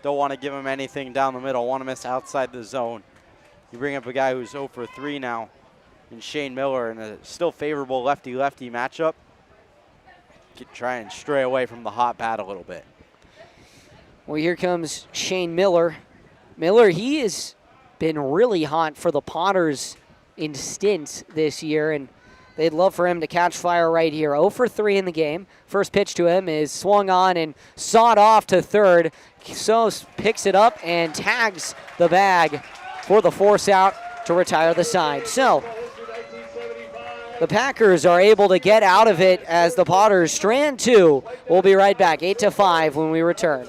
Don't want to give him anything down the middle. Want to miss outside the zone. You bring up a guy who's 0 for 3 now in Shane Miller in a still favorable lefty-lefty matchup. Try and stray away from the hot bat a little bit. Well, here comes Shane Miller. Miller, he has been really hot for the Potters in stints this year, and they'd love for him to catch fire right here. 0 for 3 in the game. First pitch to him is swung on and sawed off to third. So picks it up and tags the bag for the force out to retire the side. So the Packers are able to get out of it as the Potters strand 2. We'll be right back, 8-5 when we return.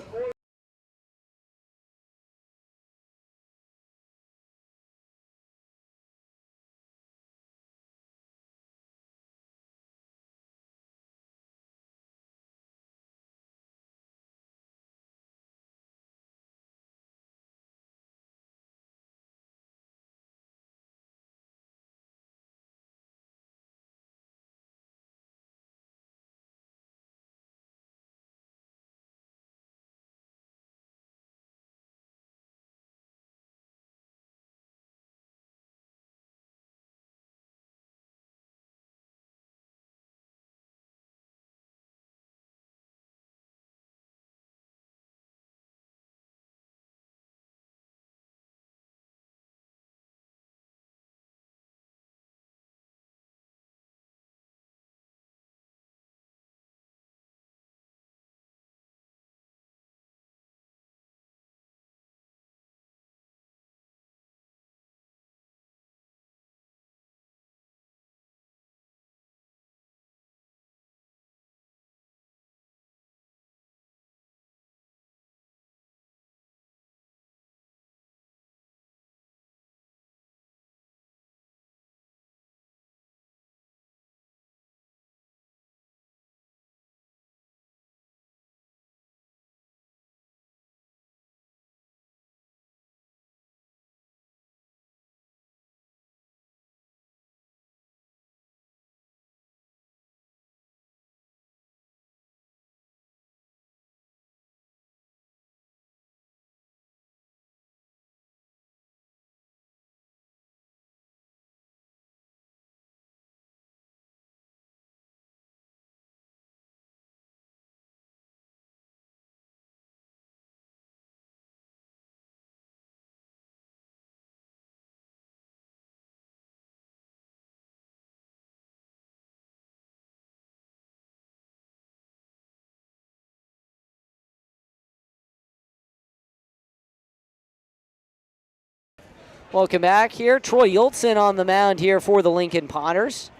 Welcome back here. Troy Yultson on the mound here for the Lincoln Potters.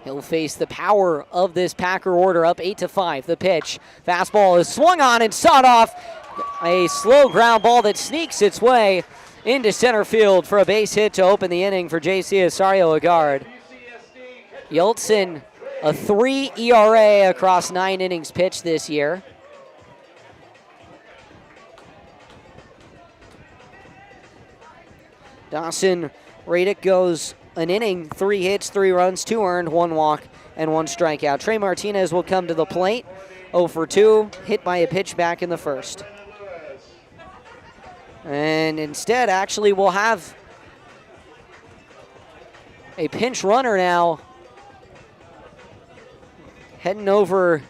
He'll face the power of this Packer order, up 8-5. The pitch. Fastball is swung on and sawed off. A slow ground ball that sneaks its way into center field for a base hit to open the inning for J.C. Osario-Agard. Yultson, a 3 ERA across 9 innings pitched this year. Dawson Radick goes an inning, 3 hits, 3 runs, 2 earned, 1 walk, and 1 strikeout. Trey Martinez will come to the plate, 0 for 2, hit by a pitch back in the first. And instead, actually, we'll have a pinch runner now heading over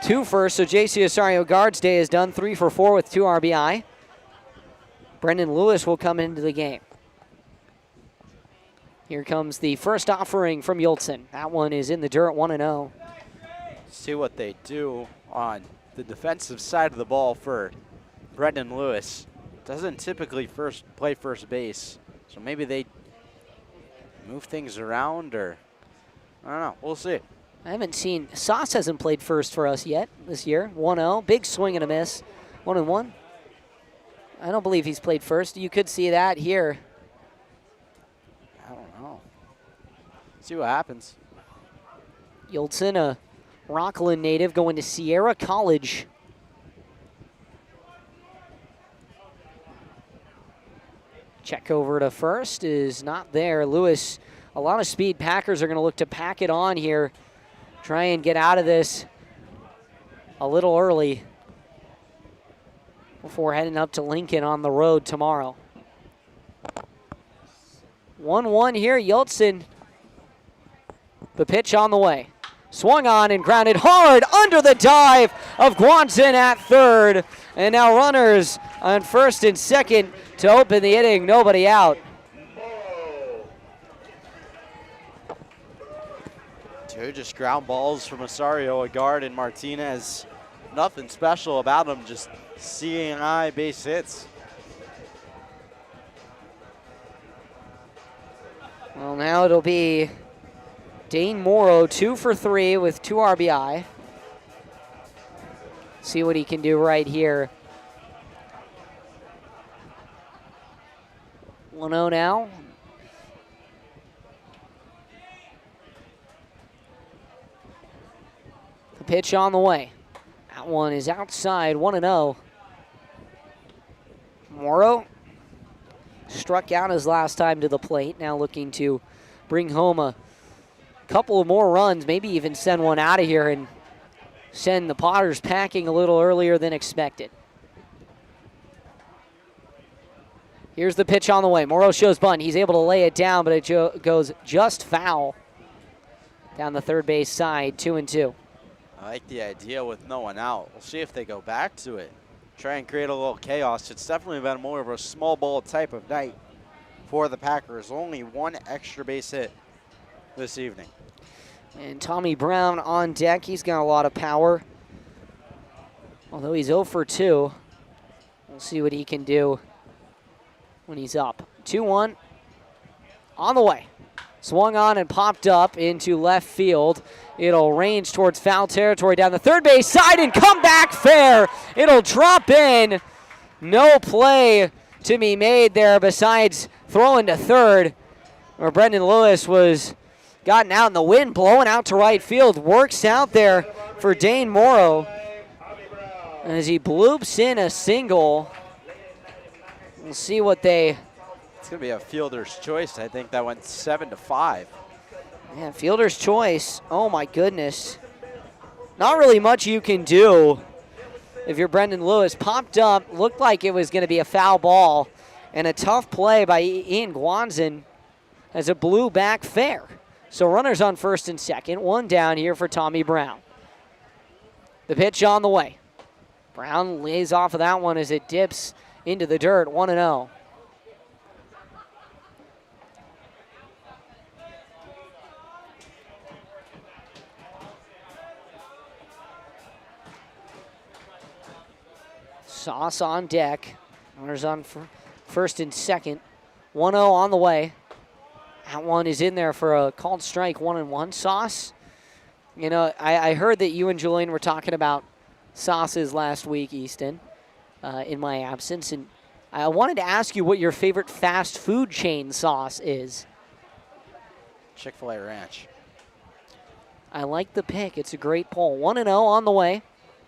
to first. So J.C. Osario-Agard's day is done, 3 for 4 with 2 RBI. Brendan Lewis will come into the game. Here comes the first offering from Yultson. That one is in the dirt, 1-0. See what they do on the defensive side of the ball for Brendan Lewis. Doesn't typically play first base, so maybe they move things around, or I don't know. We'll see. I haven't seen, Sauce hasn't played first for us yet this year. 1-0, big swing and a miss, 1-1. I don't believe he's played first. You could see that here. I don't know. See what happens. Yultson, a Rockland native, going to Sierra College. Check over to first is not there. Lewis, a lot of speed. Packers are going to look to pack it on here. Try and get out of this a little early before heading up to Lincoln on the road tomorrow. 1-1 here, Yultson. The pitch on the way. Swung on and grounded hard under the dive of Guanzin at third. And now runners on first and second to open the inning. Nobody out. Two just ground balls from Osario-Agard and Martinez. Nothing special about them, just seeing base hits. Well, now it'll be Dane Morrow, 2 for 3 with 2 RBI. See what he can do right here. 1-0 now. The pitch on the way. That one is outside, 1-0. Morrow struck out his last time to the plate. Now looking to bring home a couple of more runs, maybe even send one out of here and send the Potters packing a little earlier than expected. Here's the pitch on the way. Morrow shows bunt. He's able to lay it down, but it goes just foul down the third base side, 2-2. I like the idea with no one out. We'll see if they go back to it. Try and create a little chaos. It's definitely been more of a small ball type of night for the Packers. Only 1 extra base hit this evening. And Tommy Brown on deck. He's got a lot of power. Although he's 0 for 2. We'll see what he can do when he's up. 2-1 on the way. Swung on and popped up into left field. It'll range towards foul territory down the third base side and come back fair. It'll drop in. No play to be made there besides throwing to third, where Brendan Lewis was gotten out in the wind, blowing out to right field. Works out there for Dane Morrow as he bloops in a single. We'll see what they... It's going to be a fielder's choice. I think that went 7-5. Yeah, fielder's choice. Oh, my goodness. Not really much you can do if you're Brendan Lewis. Popped up, looked like it was going to be a foul ball, and a tough play by Ian Guanzin as it blew back fair. So runners on first and second. 1 down here for Tommy Brown. The pitch on the way. Brown lays off of that one as it dips into the dirt, 1-0. Sauce on deck. Runners on first and second. 1-0 on the way. That one is in there for a called strike, 1-1. Sauce, you know, I heard that you and Julian were talking about sauces last week, Easton, in my absence. And I wanted to ask you what your favorite fast food chain sauce is. Chick-fil-A Ranch. I like the pick. It's a great poll. 1-0 on the way.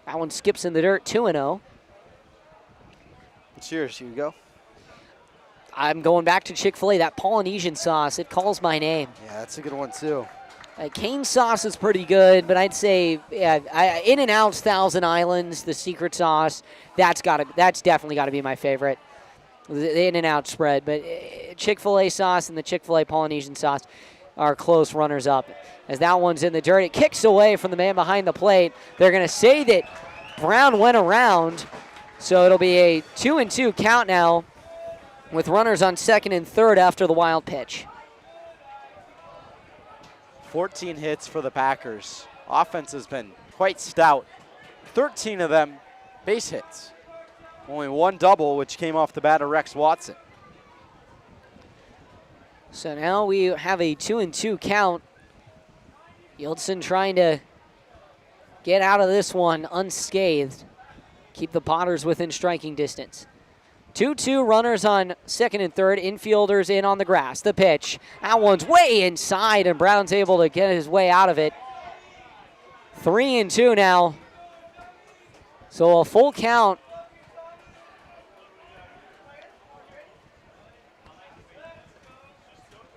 That one skips in the dirt, 2-0. What's yours, Hugo? I'm going back to Chick-fil-A. That Polynesian sauce, it calls my name. Yeah, that's a good one, too. Cane sauce is pretty good, but I'd say In-N-Out's Thousand Islands, the secret sauce, that's definitely got to be my favorite. The In-N-Out spread, but Chick-fil-A sauce and the Chick-fil-A Polynesian sauce are close runners up. As that one's in the dirt, it kicks away from the man behind the plate. They're going to say that Brown went around, so it'll be a 2-2 count now with runners on second and third after the wild pitch. 14 hits for the Packers. Offense has been quite stout. 13 of them base hits. Only one double, which came off the bat of Rex Watson. So now we have a 2-2 count. Yieldson trying to get out of this one unscathed. Keep the Potters within striking distance. 2-2 runners on second and third. Infielders in on the grass. The pitch. That one's way inside, and Brown's able to get his way out of it. 3-2 now. So a full count.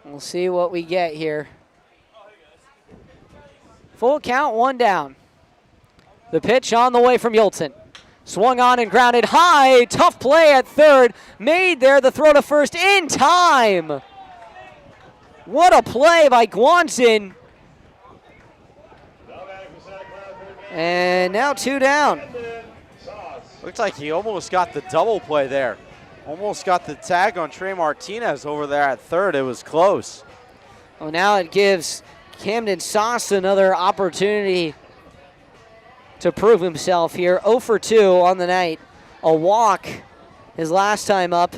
We'll see what we get here. Full count, one down. The pitch on the way from Yulton. Swung on and grounded high. Tough play at third. Made there. The throw to first in time. What a play by Guanson. And now two down. Looks like he almost got the double play there. Almost got the tag on Trey Martinez over there at third. It was close. Well, now it gives Camden Sauce another opportunity to prove himself here. 0 for 2 on the night. A walk his last time up.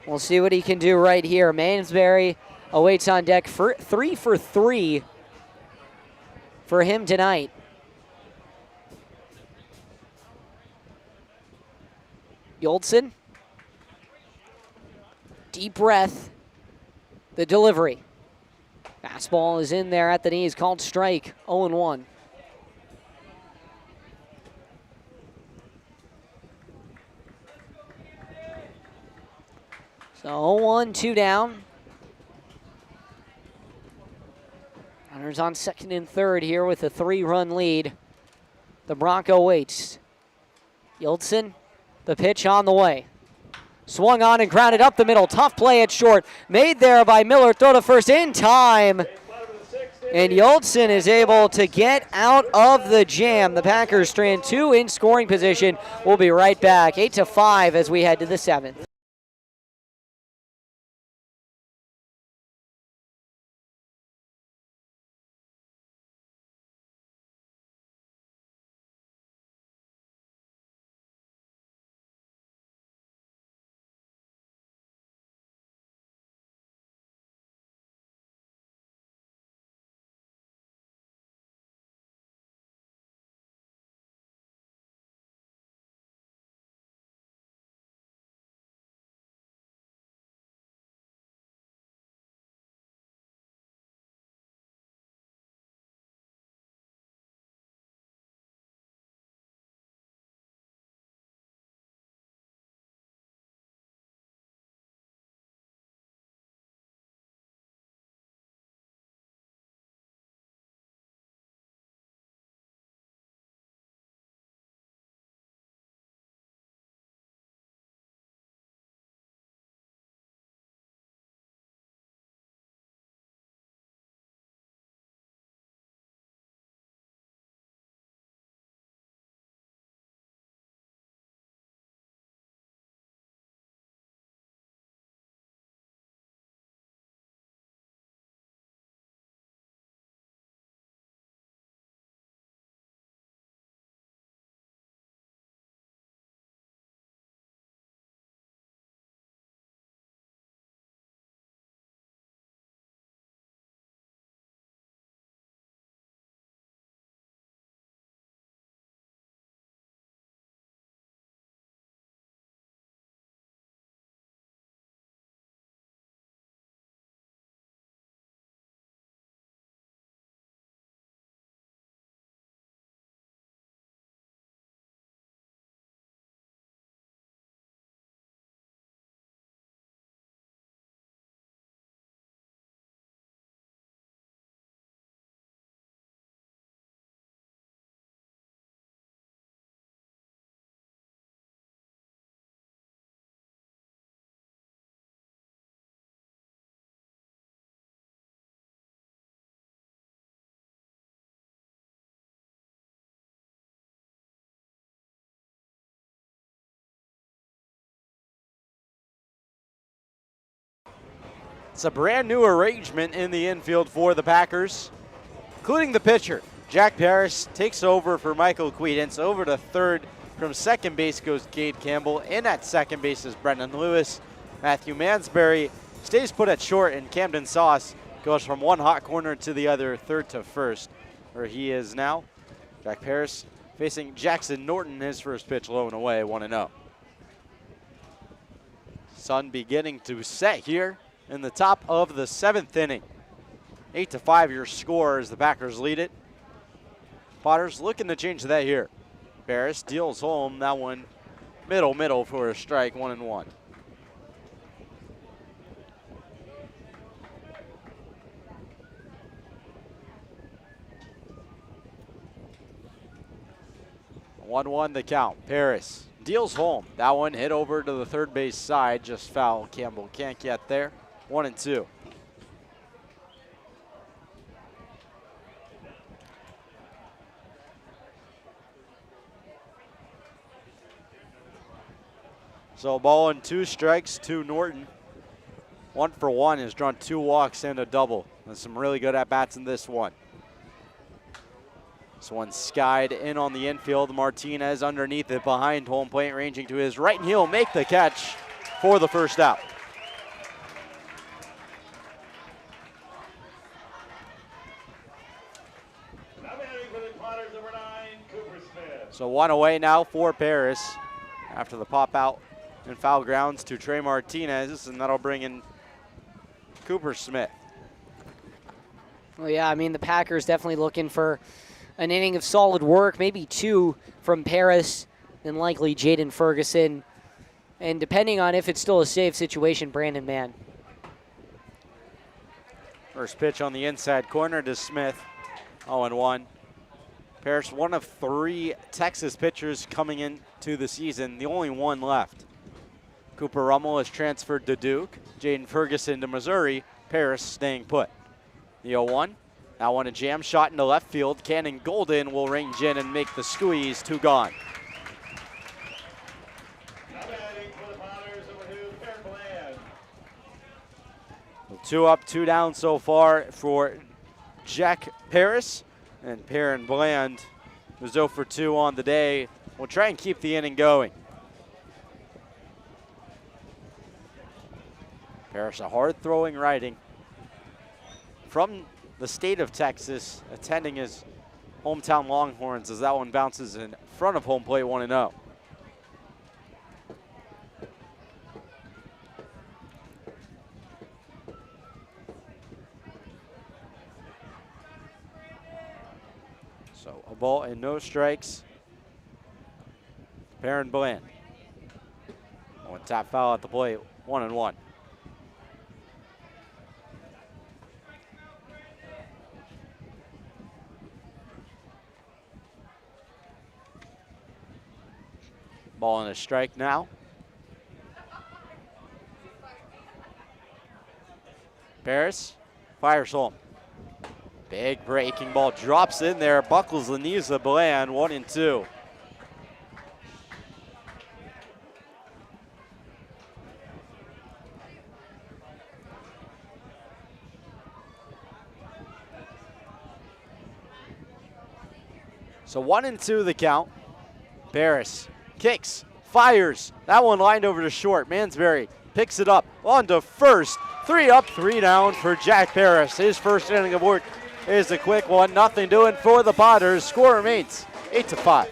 We'll see what he can do right here. Mansberry awaits on deck for 3 for 3 for him tonight. Yoltson. Deep breath. The delivery. Fastball is in there at the knees, called strike, 0-1. So 0-1, 2 down. Runners on second and third here with a 3-run lead. The Bronco waits. Yildson, the pitch on the way. Swung on and grounded up the middle. Tough play at short. Made there by Miller. Throw to first in time. And Yoltson is able to get out of the jam. The Packers strand 2 in scoring position. We'll be right back. 8-5 as we head to the 7th. It's a brand new arrangement in the infield for the Packers, including the pitcher. Jack Paris takes over for Michael Quedance. Over to third from second base goes Cade Campbell. In at second base is Brendan Lewis. Matthew Mansberry stays put at short, and Camden Sauce goes from one hot corner to the other, third to first, where he is now. Jack Paris facing Jackson Norton, his first pitch low and away, 1-0. Sun beginning to set here in the top of the 7th inning. 8-5 your score as the Packers lead it. Potters looking to change that here. Paris deals home that one middle for a strike, 1-1. One the count. Paris deals home. That one hit over to the third base side, just foul. Campbell can't get there. 1-2. So ball and 2 strikes to Norton. 1 for 1 has drawn 2 walks and a double. And some really good at-bats in this one. This one skied in on the infield. Martinez underneath it behind home plate, ranging to his right, and he'll make the catch for the first out. Now batting for the Potters, number 9, Cooper Smith. So 1 away now for Paris after the pop out and foul grounds to Trey Martinez, and that'll bring in Cooper Smith. Well, yeah, I mean, the Packers definitely looking for an inning of solid work, maybe 2 from Paris, then likely Jaden Ferguson. And depending on if it's still a safe situation, Brandon Mann. First pitch on the inside corner to Smith, 0-1. Paris, one of 3 Texas pitchers coming into the season, the only one left. Cooper Rummel is transferred to Duke, Jaden Ferguson to Missouri, Paris staying put. The 0-1. That one a jam shot into left field. Cannon Golden will range in and make the squeeze. 2 gone. Now batting for the Potters, number 2, Perrin Bland. 2 up, 2 down so far for Jack Paris. And Perrin Bland, who's 0 for 2 on the day, will try and keep the inning going. Paris, a hard-throwing righty from the state of Texas, attending his hometown Longhorns, as that one bounces in front of home plate, 1-0. So a ball and no strikes. Perrin Bland. One tap foul at the plate, 1-1. Ball and a strike now. Paris fires home. Big breaking ball drops in there, buckles the knees of Bland, 1-2. So 1-2 the count. Paris kicks, fires. That one lined over to short. Mansberry picks it up on to first. 3 up, 3 down for Jack Paris. His first inning of work is a quick one. Nothing doing for the Potters. Score remains 8-5.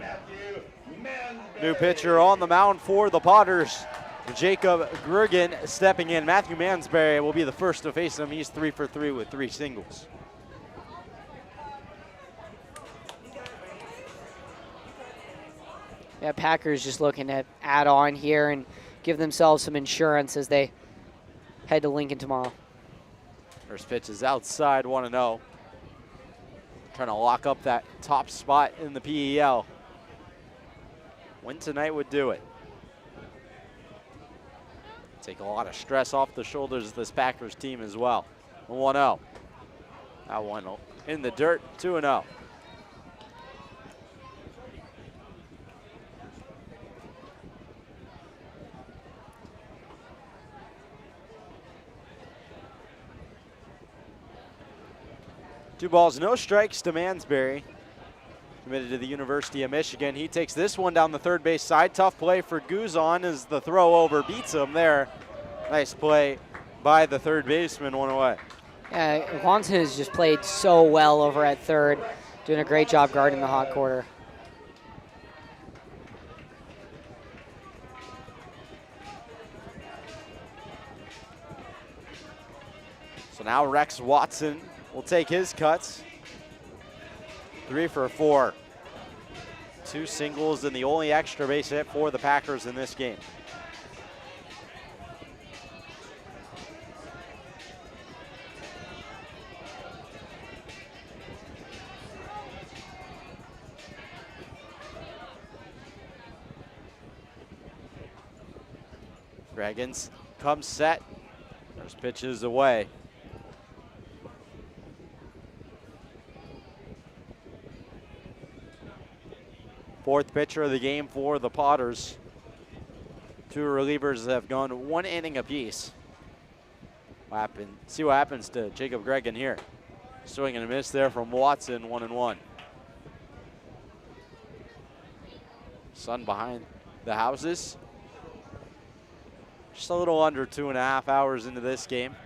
Matthew Mansberry. New pitcher on the mound for the Potters. Jacob Griggen stepping in. Matthew Mansberry will be the first to face him. He's 3 for 3 with 3 singles. Yeah, Packers just looking to add on here and give themselves some insurance as they head to Lincoln tomorrow. First pitch is outside, 1-0. Trying to lock up that top spot in the PEL. Win tonight would do it. Take a lot of stress off the shoulders of this Packers team as well. 1-0. That one in the dirt, 2-0. Two balls, no strikes to Mansberry. Committed to the University of Michigan. He takes this one down the third base side. Tough play for Guzon as the throw over beats him there. Nice play by the third baseman, one away. Yeah, Watson has just played so well over at third, doing a great job guarding the hot quarter. So now Rex Watson will take his cuts. 3 for 4. 2 singles and the only extra base hit for the Packers in this game. Dragons come set. First pitch is away. Fourth pitcher of the game for the Potters. 2 relievers have gone 1 inning apiece. See what happens to Jacob Griggen here. Swing and a miss there from Watson, 1-1. Sun behind the houses. Just a little under 2.5 hours into this game.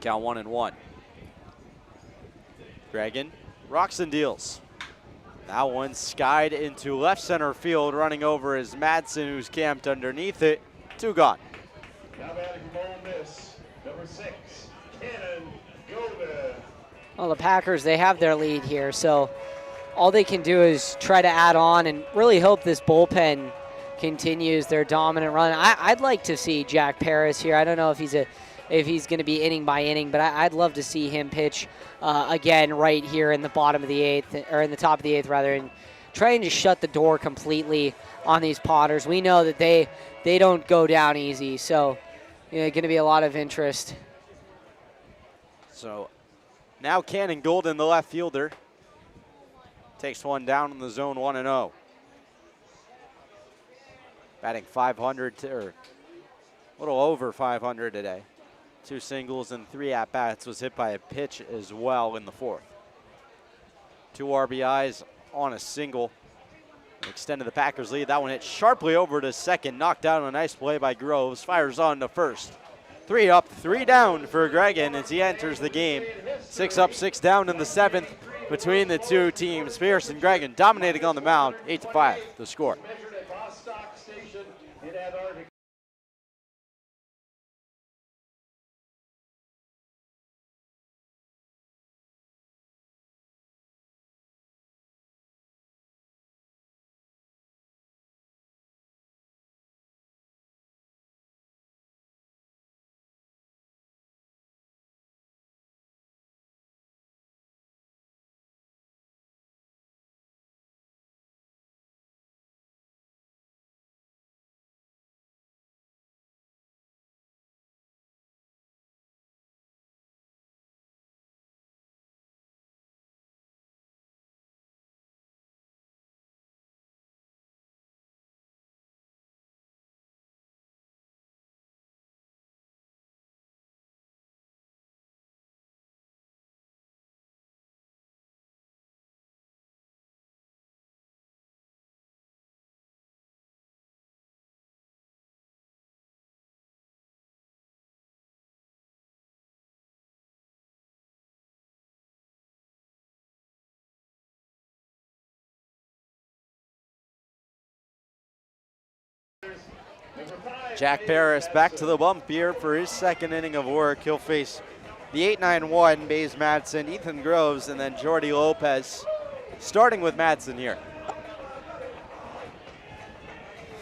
Count 1-1. Griggen rocks and deals. That one skied into left center field. Running over is Madsen, who's camped underneath it. 2 gone. Now batting from Ole Miss, number 6, Cannon Golden. Well, the Packers, they have their lead here, so all they can do is try to add on and really hope this bullpen continues their dominant run. I'd like to see Jack Paris here. I don't know if he's going to be inning by inning, but I'd love to see him pitch again right here in the bottom of the 8th, or in the top of the 8th rather, and trying to shut the door completely on these Potters. We know that they don't go down easy, so going to be a lot of interest. So now Cannon Golden, the left fielder, takes one down in the zone, 1-0. Batting 500 or a little over 500 today. 2 singles and 3 at-bats, was hit by a pitch as well in the 4th. 2 RBIs on a single. Extended the Packers lead. That one hit sharply over to second. Knocked down, a nice play by Groves. Fires on to first. 3 up, 3 down for Griggen as he enters the game. 6 up, 6 down in the 7th between the 2 teams. Pierce and Griggen dominating on the mound. 8-5 the score. Jack Paris back to the bump here for his second inning of work. He'll face the 8-9-1, Baze Madsen, Ethan Groves, and then Jordy Lopez, starting with Madsen here.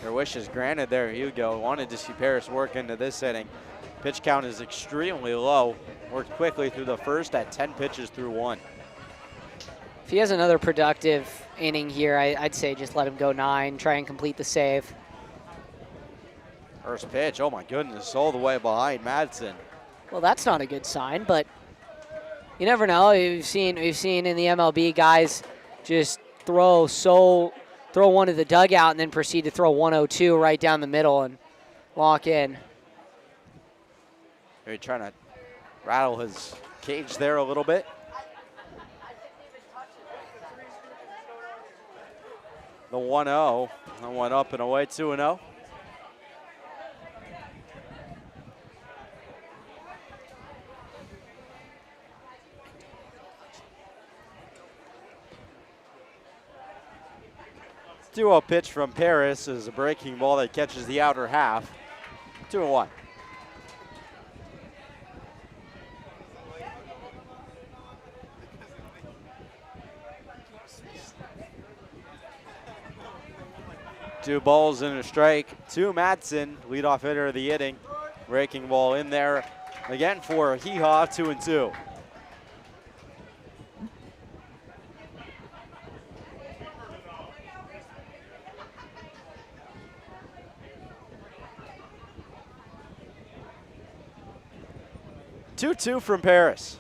Your wish is granted there, Hugo. Wanted to see Paris work into this inning. Pitch count is extremely low. Worked quickly through the first at 10 pitches through 1. If he has another productive inning here, I'd say just let him go 9, try and complete the save. First pitch, oh my goodness, all the way behind Madsen. Well, that's not a good sign, but you never know. We've seen in the MLB guys just throw one to the dugout and then proceed to throw 102 right down the middle and lock in. They're trying to rattle his cage there a little bit. The 1-0, that went up and away, 2-0. Duo pitch from Paris is a breaking ball that catches the outer half. 2-1. Two balls and a strike to Madsen, leadoff hitter of the inning. Breaking ball in there again for Hee-Haw, 2-2. Two from Paris.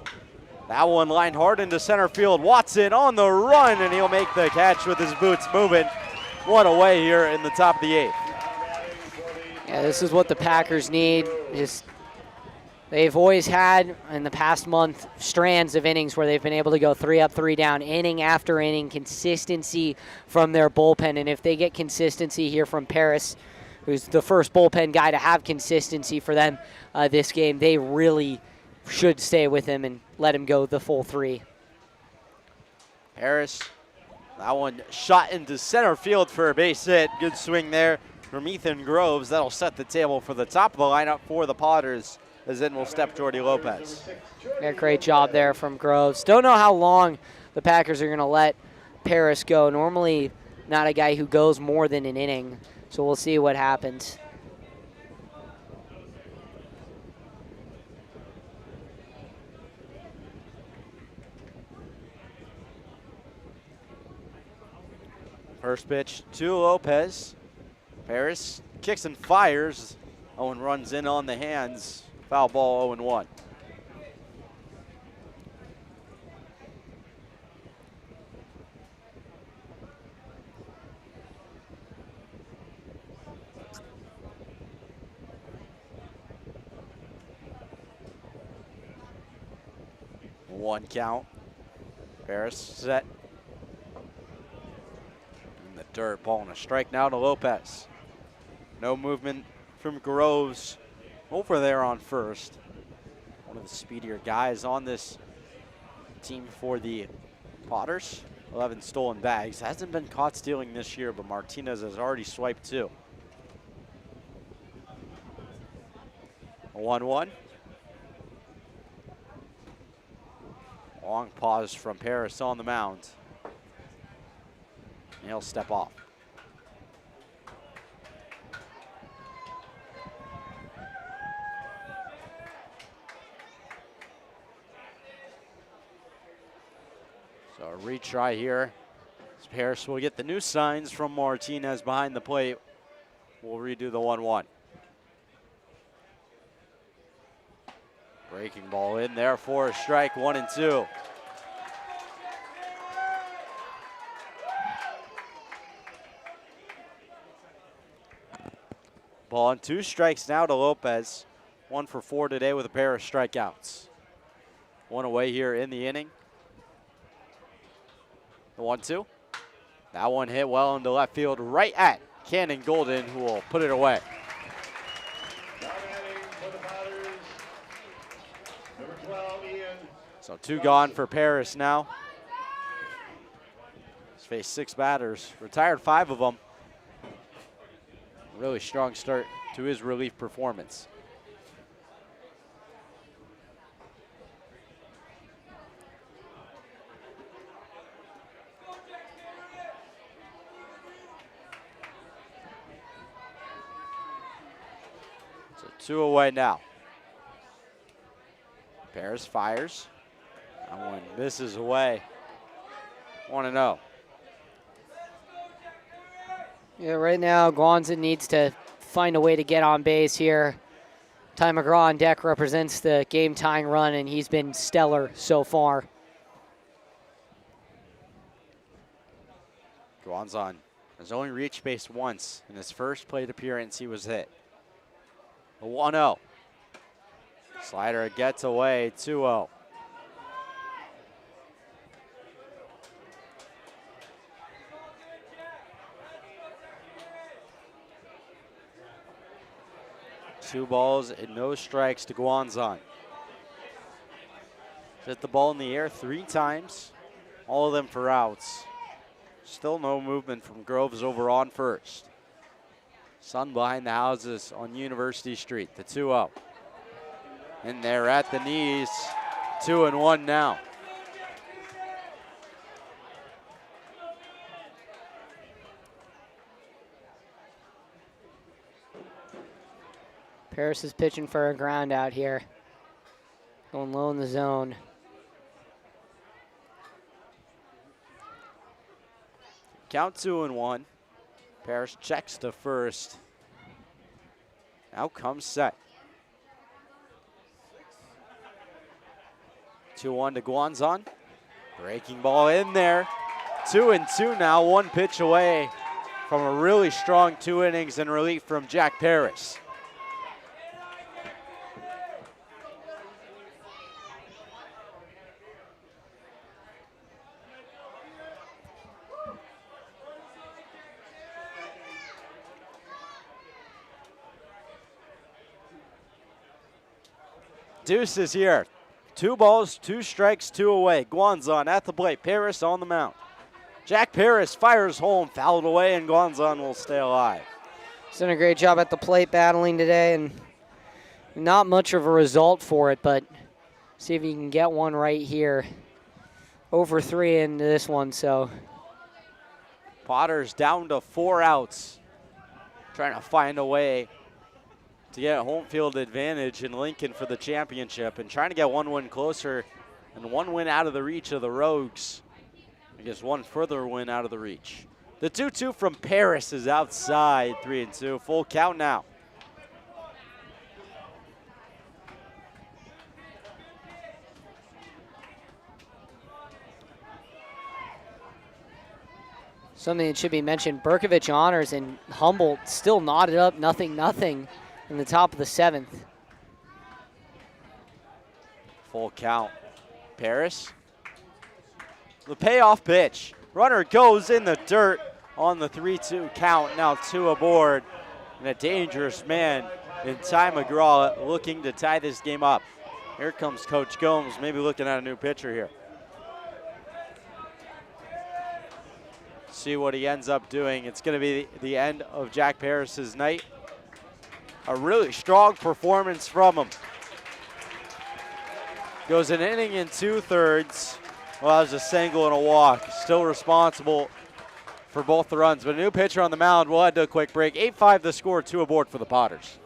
That one lined hard into center field. Watson on the run, and he'll make the catch with his boots moving. One away here in the top of the 8th. Yeah, this is what the Packers need. They've always had, in the past month, strands of innings where they've been able to go 3 up, 3 down, inning after inning, consistency from their bullpen. And if they get consistency here from Paris, who's the first bullpen guy to have consistency for them this game, they really should stay with him and let him go the full 3. Paris, that one shot into center field for a base hit. Good swing there from Ethan Groves. That'll set the table for the top of the lineup for the Potters, as in will step Jordy Lopez. Yeah, great job there from Groves. Don't know how long the Packers are going to let Paris go. Normally not a guy who goes more than an inning, so we'll see what happens. First pitch to Lopez. Paris kicks and fires. Owen runs in on the hands. Foul ball, 0-1. One count. Paris set. In the dirt, ball and a strike now to Lopez. No movement from Groves over there on first. One of the speedier guys on this team for the Potters. 11 stolen bags. Hasn't been caught stealing this year, but Martinez has already swiped 2. 1-1. Long pause from Paris on the mound. And he'll step off. So a retry here. Paris will get the new signs from Martinez behind the plate. We'll redo the 1-1. Breaking ball in there for a strike, 1-2. Ball on 2 strikes now to Lopez. 1 for 4 today with a pair of strikeouts. 1 away here in the inning. The 1-2. That one hit well into left field, right at Cannon Golden, who will put it away. So 2 gone for Paris now. He's faced 6 batters, retired 5 of them. Really strong start to his relief performance. So 2 away now. Paris fires. That one misses away. 1-0. Yeah, right now, Guanza needs to find a way to get on base here. Ty McGraw on deck represents the game-tying run, and he's been stellar so far. Guanzon has only reached base once. In his first plate appearance, he was hit. A 1-0. Slider gets away, 2-0. Two balls and no strikes to Guanzon. Hit the ball in the air 3 times, all of them for outs. Still no movement from Groves over on first. Sun behind the houses on University Street, the 2-0. And they're at the knees, 2-1 now. Paris is pitching for a ground out here. Going low in the zone. Count 2-1. Paris checks to first. Now comes set. 2-1 to Guanzon. Breaking ball in there. 2-2 now, 1 pitch away from a really strong 2 innings in relief from Jack Paris. Deuce is here. 2 balls, 2 strikes, 2 away. Guanzon at the plate. Paris on the mound. Jack Paris fires home, fouled away, and Guanzon will stay alive. He's done a great job at the plate battling today, and not much of a result for it, but see if he can get one right here. Over 3 into this one, so. Potter's down to 4 outs. Trying to find a way to get a home field advantage in Lincoln for the championship and trying to get 1 win closer and 1 win out of the reach of the Rogues. I guess 1 further win out of the reach. The 2-2 from Paris is outside, 3-2. Full count now. Something that should be mentioned, Berkovich honors and Humboldt still knotted up 0-0 in the top of the 7th. Full count. Paris. The payoff pitch. Runner goes in the dirt on the 3-2 count. Now 2 aboard. And a dangerous man in Ty McGraw looking to tie this game up. Here comes Coach Gomes, maybe looking at a new pitcher here. See what he ends up doing. It's going to be the end of Jack Paris's night. A really strong performance from him. Goes an inning and 2/3. Well, that was a single and a walk. Still responsible for both the runs. But a new pitcher on the mound. We'll head to a quick break. 8-5 the score, 2 aboard for the Potters.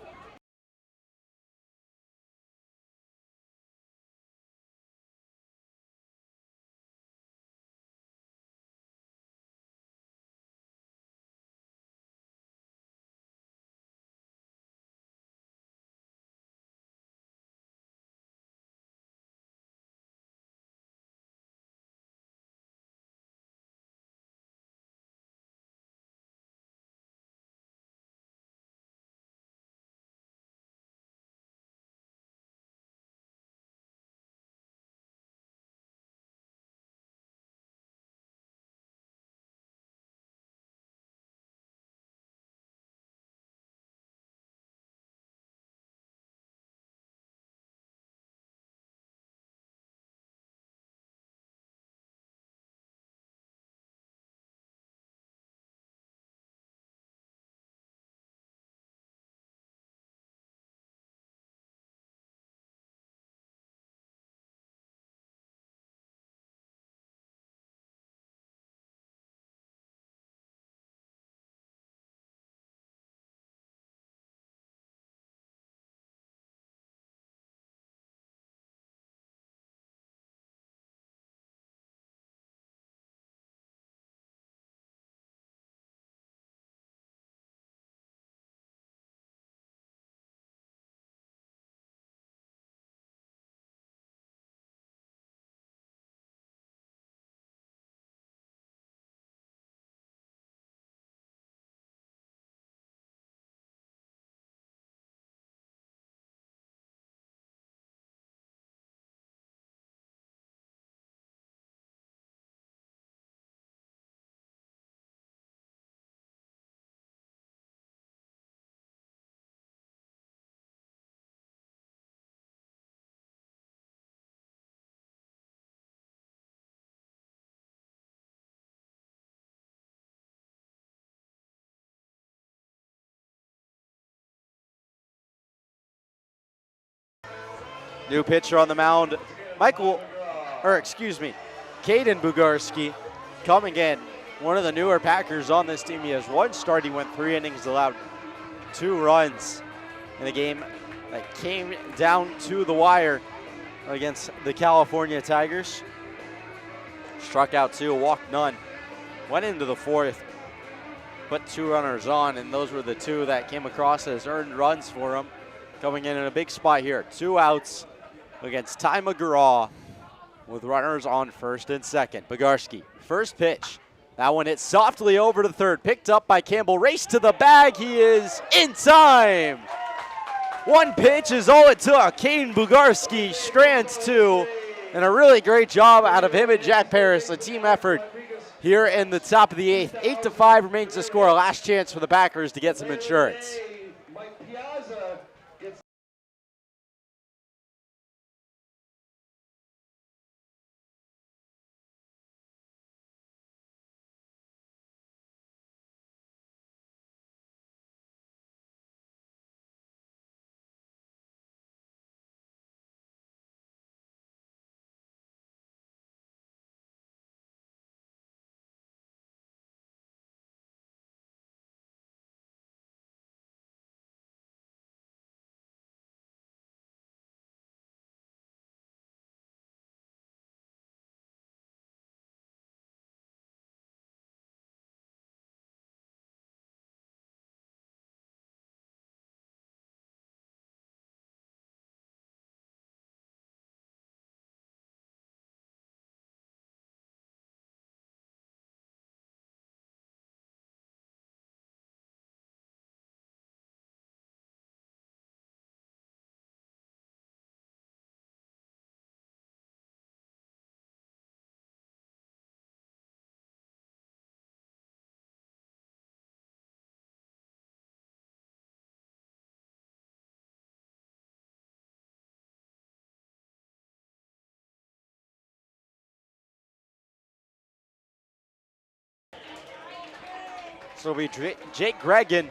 New pitcher on the mound, Caden Bugarski coming in. One of the newer Packers on this team. He has one start. He went 3 innings, allowed 2 runs in a game that came down to the wire against the California Tigers. Struck out 2, walked none. Went into the 4th, put 2 runners on, and those were the 2 that came across as earned runs for him. Coming in a big spot here. 2 outs against Ty McGraw with runners on first and second. Bugarski, first pitch. That one hit softly over to third. Picked up by Campbell. Race to the bag. He is in time. 1 pitch is all it took. Caden Bugarski strands 2. And a really great job out of him and Jack Paris. A team effort here in the top of the 8th. 8-5 remains the score. Last chance for the Packers to get some insurance. So it'll be Jake Gregan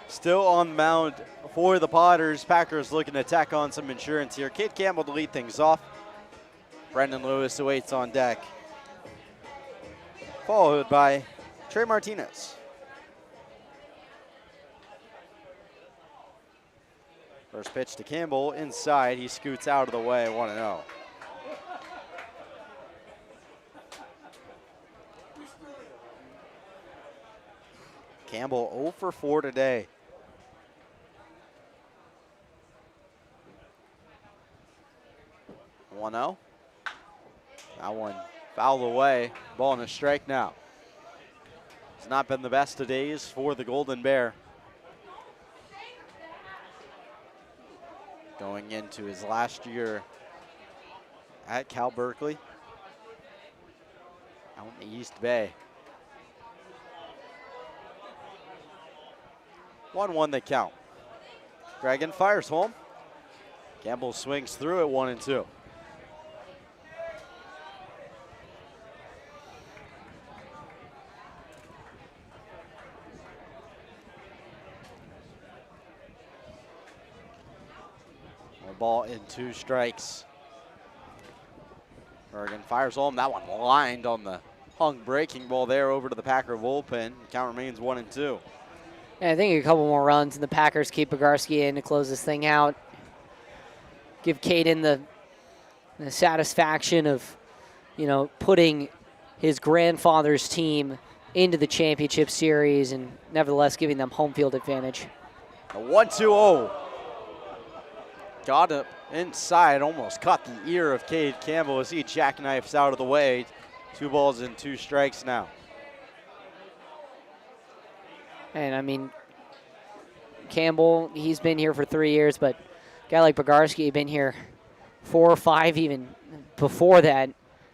still on the mound for the Potters. Packers looking to tack on some insurance here. Cade Campbell to lead things off. Brendan Lewis awaits on deck. Followed by Trey Martinez. First pitch to Campbell inside. He scoots out of the way, 1-0. Campbell 0 for 4 today. One 0. That one fouled away. Ball and a strike now. It's not been the best of days for the Golden Bear. Going into his last year at Cal Berkeley out in the East Bay. 1-1 they count. Gregan fires home. Campbell swings through it 1-2. A ball in 2 strikes. Gregan fires home. That one lined on the hung breaking ball there over to the Packer bullpen. Count remains 1-2. Yeah, I think a couple more runs and the Packers keep Bugarski in to close this thing out. Give Caden the satisfaction of, putting his grandfather's team into the championship series and nevertheless giving them home field advantage. A 1-2-0. Got up inside, almost caught the ear of Cade Campbell as he jackknifes out of the way. 2 balls and 2 strikes now. And Campbell, he's been here for 3 years, but a guy like Bugarski, been here 4 or 5 even before that,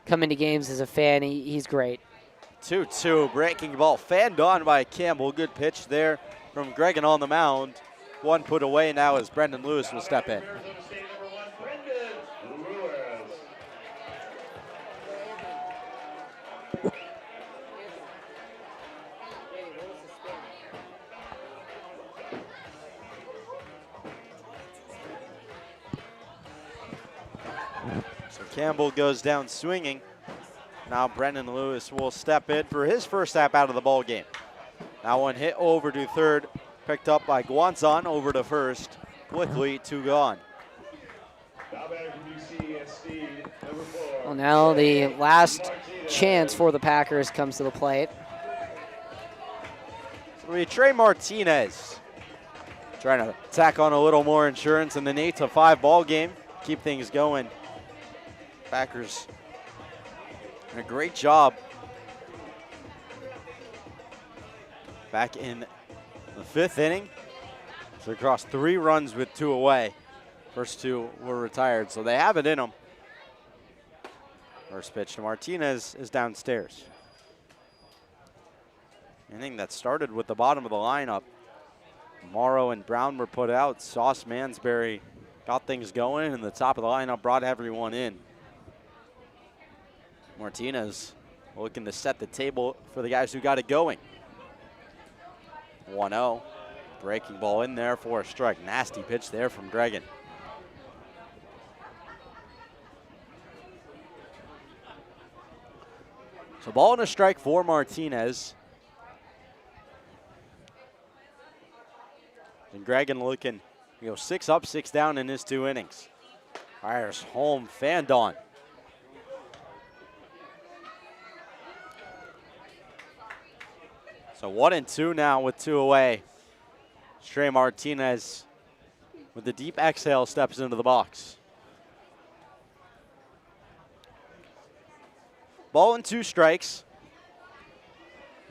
coming to games as a fan. He's great. 2-2, breaking ball fanned on by Campbell. Good pitch there from Gregan on the mound. 1 put away now as Brendan Lewis will step in. Campbell goes down swinging. Now Brendan Lewis will step in for his first step out of the ball game. That one hit over to third, picked up by Guanzon over to first. Quickly, 2 gone. Well, now the last chance for the Packers comes to the plate. So we Trey Martinez trying to tack on a little more insurance in an 8-5 ball game. Keep things going. Packers doing a great job back in the 5th inning. So they crossed 3 runs with 2 away. First 2 were retired, so they have it in them. First pitch to Martinez is downstairs. Inning that started with the bottom of the lineup. Morrow and Brown were put out. Sauce Mansberry got things going, and the top of the lineup brought everyone in. Martinez looking to set the table for the guys who got it going. 1-0. Breaking ball in there for a strike. Nasty pitch there from Gregan. So ball and a strike for Martinez. And Gregan looking, 6 up, 6 down in his 2 innings. Fires home, Fandon. So 1-2 now with 2 away. Trey Martinez with the deep exhale steps into the box. Ball and 2 strikes.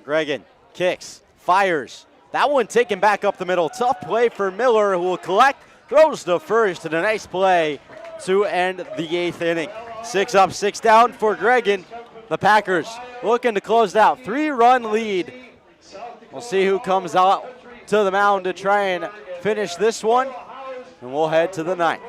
Gregan kicks, fires. That one taken back up the middle. Tough play for Miller, who will collect, throws to first, and a nice play to end the 8th inning. 6 up, 6 down for Gregan. The Packers looking to close out. 3-run lead. We'll see who comes out to the mound to try and finish this one, and we'll head to the 9th.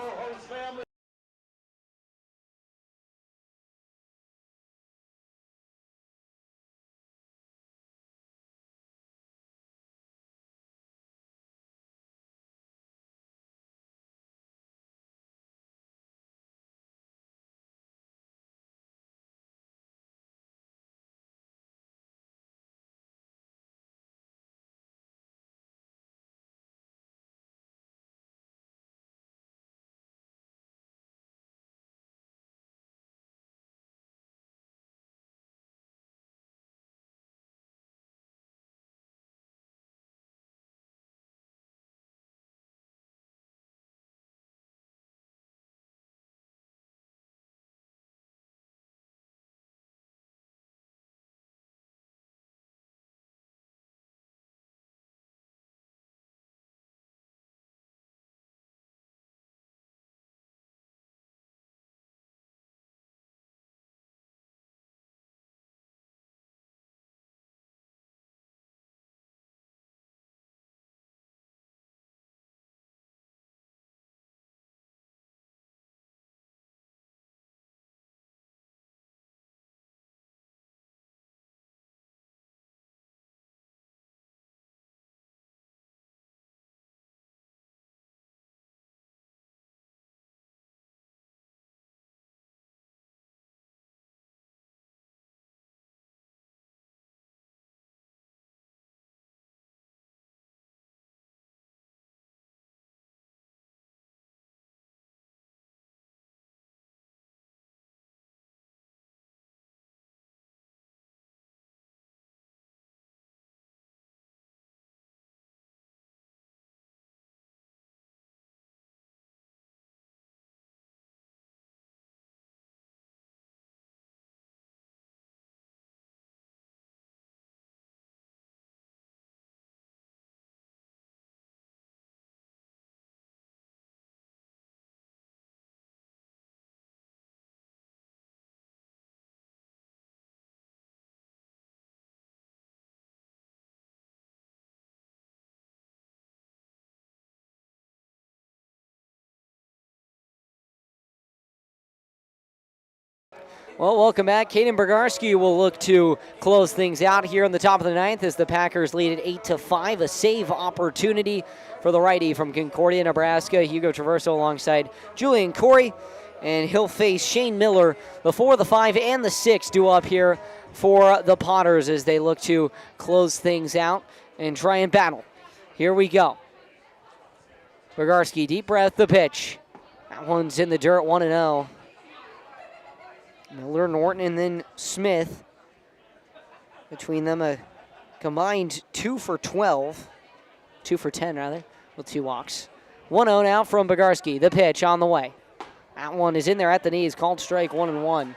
Well, welcome back. Caden Bergarski will look to close things out here in the top of the 9th as the Packers lead at 8-5. A save opportunity for the righty from Concordia, Nebraska. Hugo Traverso alongside Julian Corey. and he'll face Shane Miller. The 4, the 5, and the 6 due up here for the Potters as they look to close things out and try and battle. Here we go. Bogarski, deep breath, the pitch. That one's in the dirt, 1-0. Miller, Norton, and then Smith. Between them, a combined 2 for 12. 2 for 10, rather, with 2 walks. 1-0 now from Bogarski. The pitch on the way. That one is in there at the knees, called strike, 1-1.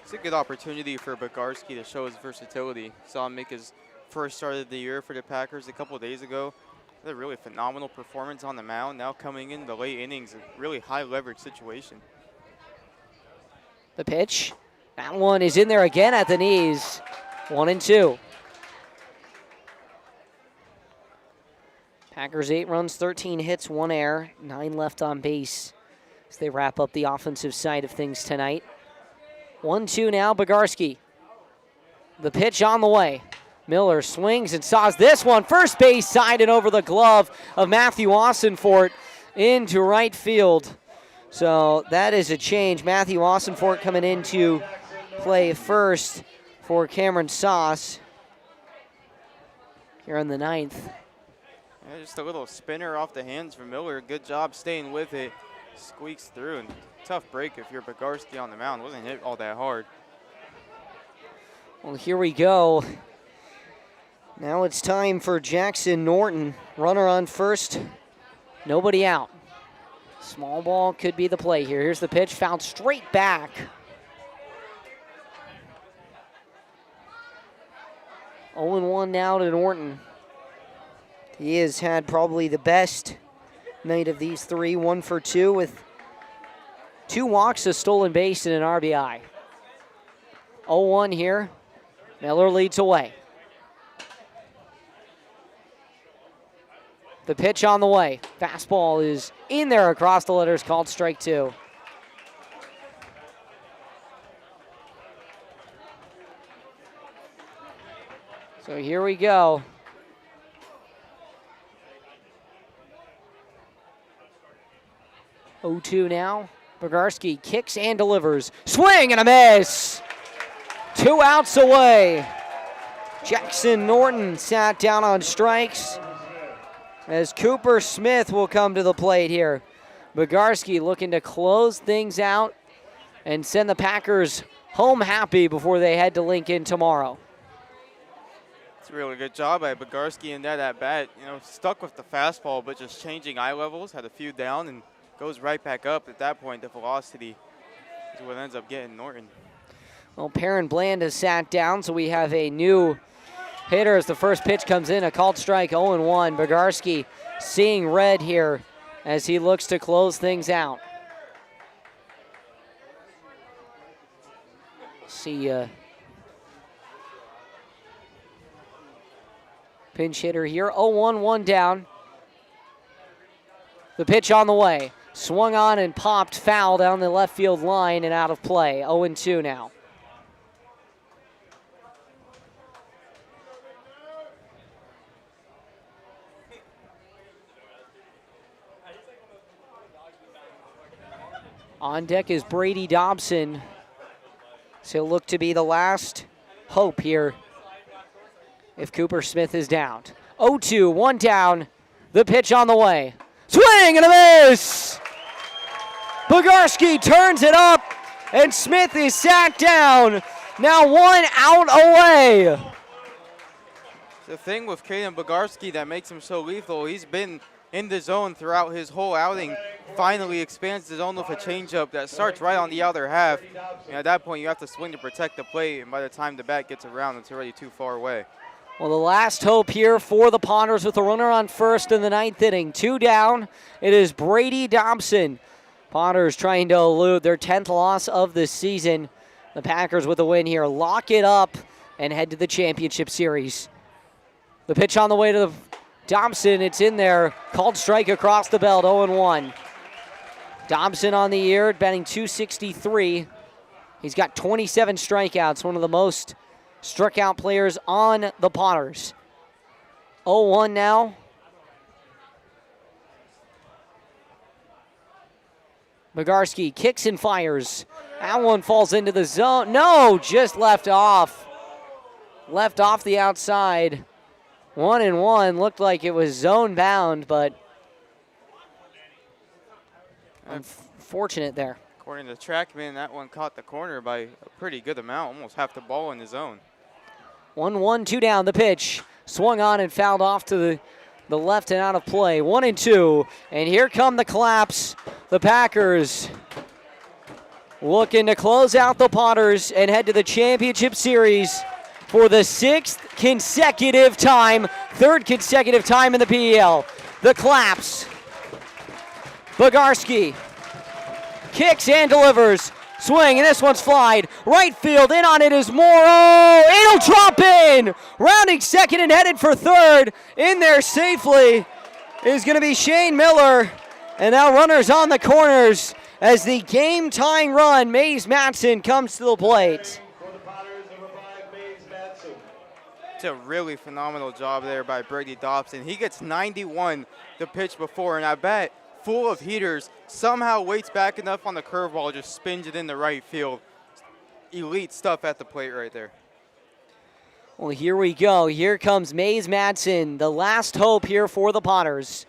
It's a good opportunity for Bogarski to show his versatility. Saw him make his first start of the year for the Packers a couple of days ago. Had a really phenomenal performance on the mound. Now coming in the late innings, a really high leverage situation. The pitch. That one is in there again at the knees. 1-2. Packers 8 runs, 13 hits, 1 error, 9 left on base as they wrap up the offensive side of things tonight. 1-2 now, Bogarski. The pitch on the way. Miller swings and saws this one. First base side and over the glove of Matthew Austinfort into right field. So that is a change. Matthew Austinfort coming in to play first for Cameron Sauce here in the 9th. Yeah, just a little spinner off the hands from Miller. Good job staying with it. Squeaks through, and tough break if you're Bogarski on the mound. Wasn't hit all that hard. Well, here we go. Now it's time for Jackson Norton. Runner on first, nobody out. Small ball could be the play here. Here's the pitch, fouled straight back. Oh, 0-1 now to Norton. He has had probably the best night of these 3, 1 for 2 with 2 walks, a stolen base, and an RBI. 0-1 here. Miller leads away. The pitch on the way. Fastball is in there across the letters, called strike 2. So here we go. Oh-2 now. Bogarski kicks and delivers. Swing and a miss. 2 outs away. Jackson Norton sat down on strikes as Cooper Smith will come to the plate here. Bogarski looking to close things out and send the Packers home happy before they head to Lincoln tomorrow. It's a really good job by Bogarski in that at-bat. You know, stuck with the fastball, but just changing eye levels, had a few down, and goes right back up. At that point, the velocity is what ends up getting Norton. Well, Perrin Bland has sat down, so we have a new hitter as the first pitch comes in, a called strike, 0-1. Bogarski seeing red here as he looks to close things out. See pinch hitter here, 0-1, 1 down. The pitch on the way. Swung on and popped foul down the left field line and out of play. 0-2 now. On deck is Brady Dobson. So look to be the last hope here if Cooper Smith is down. 0-2, 1 down. The pitch on the way. Swing and a miss! Bogarski turns it up, and Smith is sat down. Now 1 out away. The thing with Caden Bogarski that makes him so lethal, he's been in the zone throughout his whole outing. Finally expands the zone with a changeup that starts right on the outer half. And at that point, you have to swing to protect the plate, and by the time the bat gets around, it's already too far away. Well, the last hope here for the Potters with a runner on first in the 9th inning. 2 down. It is Brady Dobson. Potters trying to elude their 10th loss of the season. The Packers with a win here. Lock it up and head to the championship series. The pitch on the way to the Dobson. It's in there. Called strike across the belt. 0-1. Dobson on the year, batting .263. He's got 27 strikeouts, one of the most struck out players on the Potters. 0-1 now. Bogarski kicks and fires. That one falls into the zone. No, just left off. Left off the outside. 1-1. Looked like it was zone bound, but unfortunate there. According to TrackMan, that one caught the corner by a pretty good amount, almost half the ball in the zone. 1-1, 2 down. The pitch swung on and fouled off to the left and out of play. 1-2, and here come the claps. The Packers looking to close out the Potters and head to the championship series for the 6th consecutive time, 3rd consecutive time in the PEL. The claps. Bogarski kicks and delivers. Swing, and this one's flied. Right field, in on it is Morrow. It'll drop in. Rounding second and headed for third. In there safely is going to be Shane Miller. And now runners on the corners as the game-tying run, Mays Matson, comes to the plate. It's a really phenomenal job there by Brady Dobson. He gets 91 the pitch before, and I bet full of heaters, somehow waits back enough on the curveball, just spins it in the right field. Elite stuff at the plate right there. Well, here we go. Here comes Mays Madsen, the last hope here for the Potters.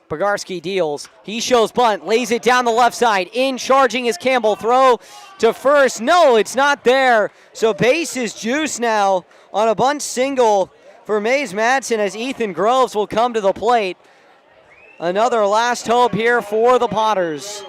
Bogarski deals. He shows bunt, lays it down the left side. In charging is Campbell. Throw to first. No, it's not there. So base is juice now on a bunt single for Mays Madsen as Ethan Groves will come to the plate. Another last hope here for the Potters.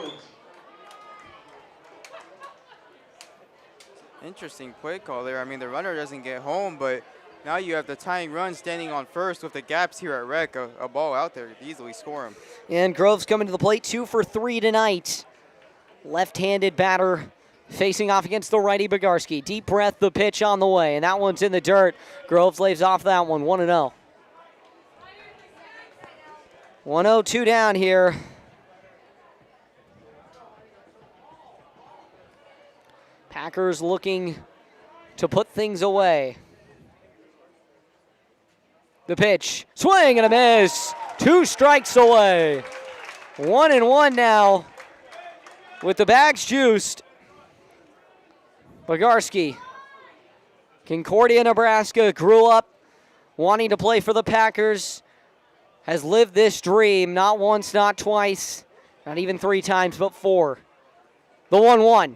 Interesting play call there. I mean, the runner doesn't get home, but now you have the tying run standing on first with the gaps here at rec. A ball out there to easily score him. And Groves coming to the plate, 2 for 3 tonight. Left-handed batter facing off against the righty Bogarski. Deep breath, the pitch on the way, and that one's in the dirt. Groves lays off that one, 1-0. 1-0, 2 down here. Packers looking to put things away. The pitch, swing and a miss. 2 strikes away. 1-1 now with the bags juiced. Bogarski, Concordia, Nebraska, grew up wanting to play for the Packers. Has lived this dream not once, not twice, not even 3 times, but 4. The 1-1.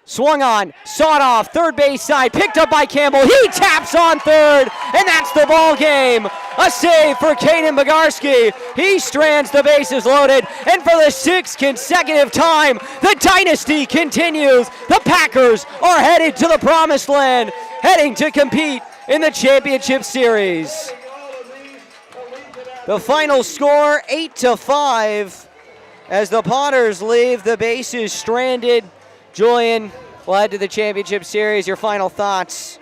Swung on, sawed off, third base side, picked up by Campbell. He taps on third, and that's the ball game. A save for Caden Bogarski. He strands the bases loaded, and for the 6th consecutive time, the dynasty continues. The Packers are headed to the promised land, heading to compete in the championship series. The final score, 8-5, as the Potters leave the bases stranded. Julian, we'll head to the championship series. Your final thoughts?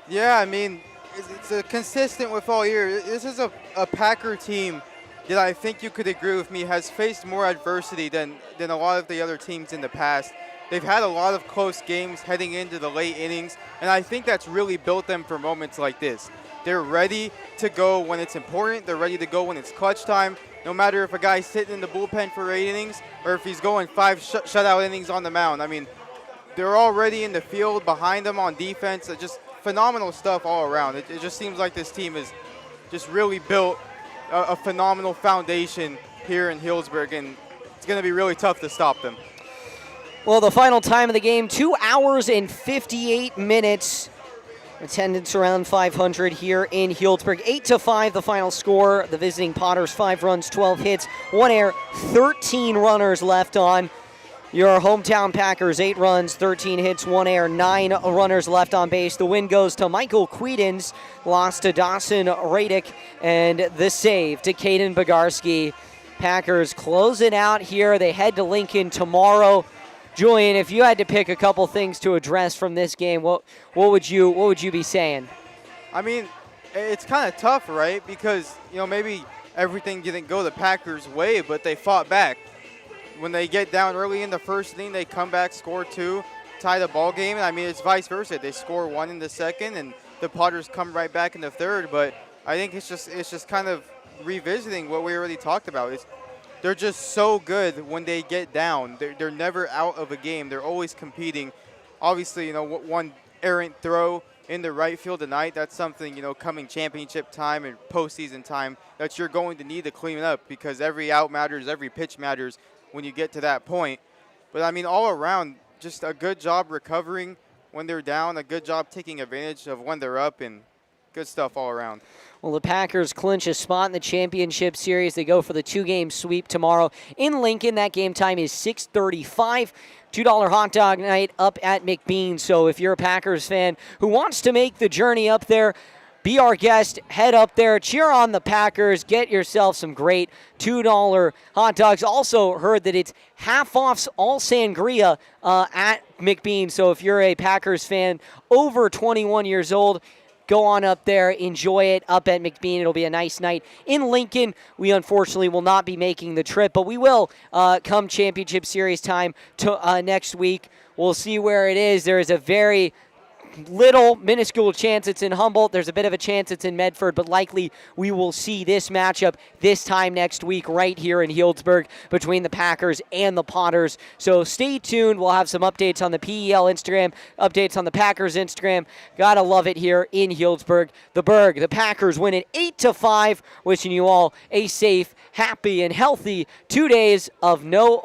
Yeah, I mean, it's consistent with all year. This is a Packer team that I think you could agree with me has faced more adversity than a lot of the other teams in the past. They've had a lot of close games heading into the late innings, and I think that's really built them for moments like this. They're ready to go when it's important. They're ready to go when it's clutch time. No matter if a guy's sitting in the bullpen for 8 innings or if he's going 5 shutout innings on the mound. I mean, they're already in the field behind them on defense. Just phenomenal stuff all around. It just seems like this team is just really built a phenomenal foundation here in Healdsburg, and it's going to be really tough to stop them. Well, the final time of the game, 2 hours and 58 minutes. Attendance around 500 here in Healdsburg. 8-5 the final score. The visiting Potters, 5 runs, 12 hits, 1 error, 13 runners left on. Your hometown Packers, 8 runs, 13 hits, 1 error, 9 runners left on base. The win goes to Michael Quedens, lost to Dawson Radick, and the save to Caden Bogarski. Packers close it out here. They head to Lincoln tomorrow. Julian, if you had to pick a couple things to address from this game, what would you be saying? I mean, it's kind of tough, right? Because, maybe everything didn't go the Packers' way, but they fought back. When they get down early in the first inning, they come back, score 2, tie the ball game. And I mean, it's vice versa. They score 1 in the second, and the Potters come right back in the third. But I think it's just kind of revisiting what we already talked about. they're just so good when they get down. They're never out of a game. They're always competing. Obviously, one errant throw in the right field tonight, that's something, coming championship time and postseason time that you're going to need to clean up, because every out matters, every pitch matters when you get to that point. But, I mean, all around, just a good job recovering when they're down, a good job taking advantage of when they're up, and good stuff all around. Well, the Packers clinch a spot in the championship series. They go for the 2-game sweep tomorrow in Lincoln. That game time is 6:35. $2 hot dog night up at McBean. So if you're a Packers fan who wants to make the journey up there, be our guest, head up there, cheer on the Packers, get yourself some great $2 hot dogs. Also heard that it's half off all sangria at McBean. So if you're a Packers fan over 21 years old, go on up there, enjoy it up at McBean. It'll be a nice night in Lincoln. We unfortunately will not be making the trip, but we will come championship series time to next week. We'll see where it is. There is a very minuscule chance it's in Humboldt. There's a bit of a chance it's in Medford, but likely we will see this matchup this time next week right here in Healdsburg between the Packers and the Potters. So stay tuned. We'll have some updates on the PEL Instagram, updates on the Packers Instagram. Gotta love it here in Healdsburg. The Packers win it 8-5. Wishing you all a safe, happy, and healthy 2 days of no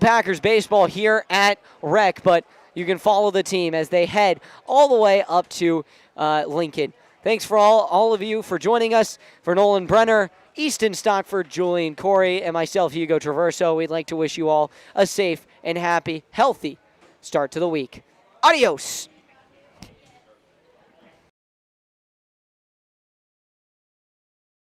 Packers baseball here at Rec, but you can follow the team as they head all the way up to Lincoln. Thanks for all of you for joining us. For Nolan Brenner, Easton Stockford, Julian Corey, and myself, Hugo Traverso, we'd like to wish you all a safe and happy, healthy start to the week. Adios.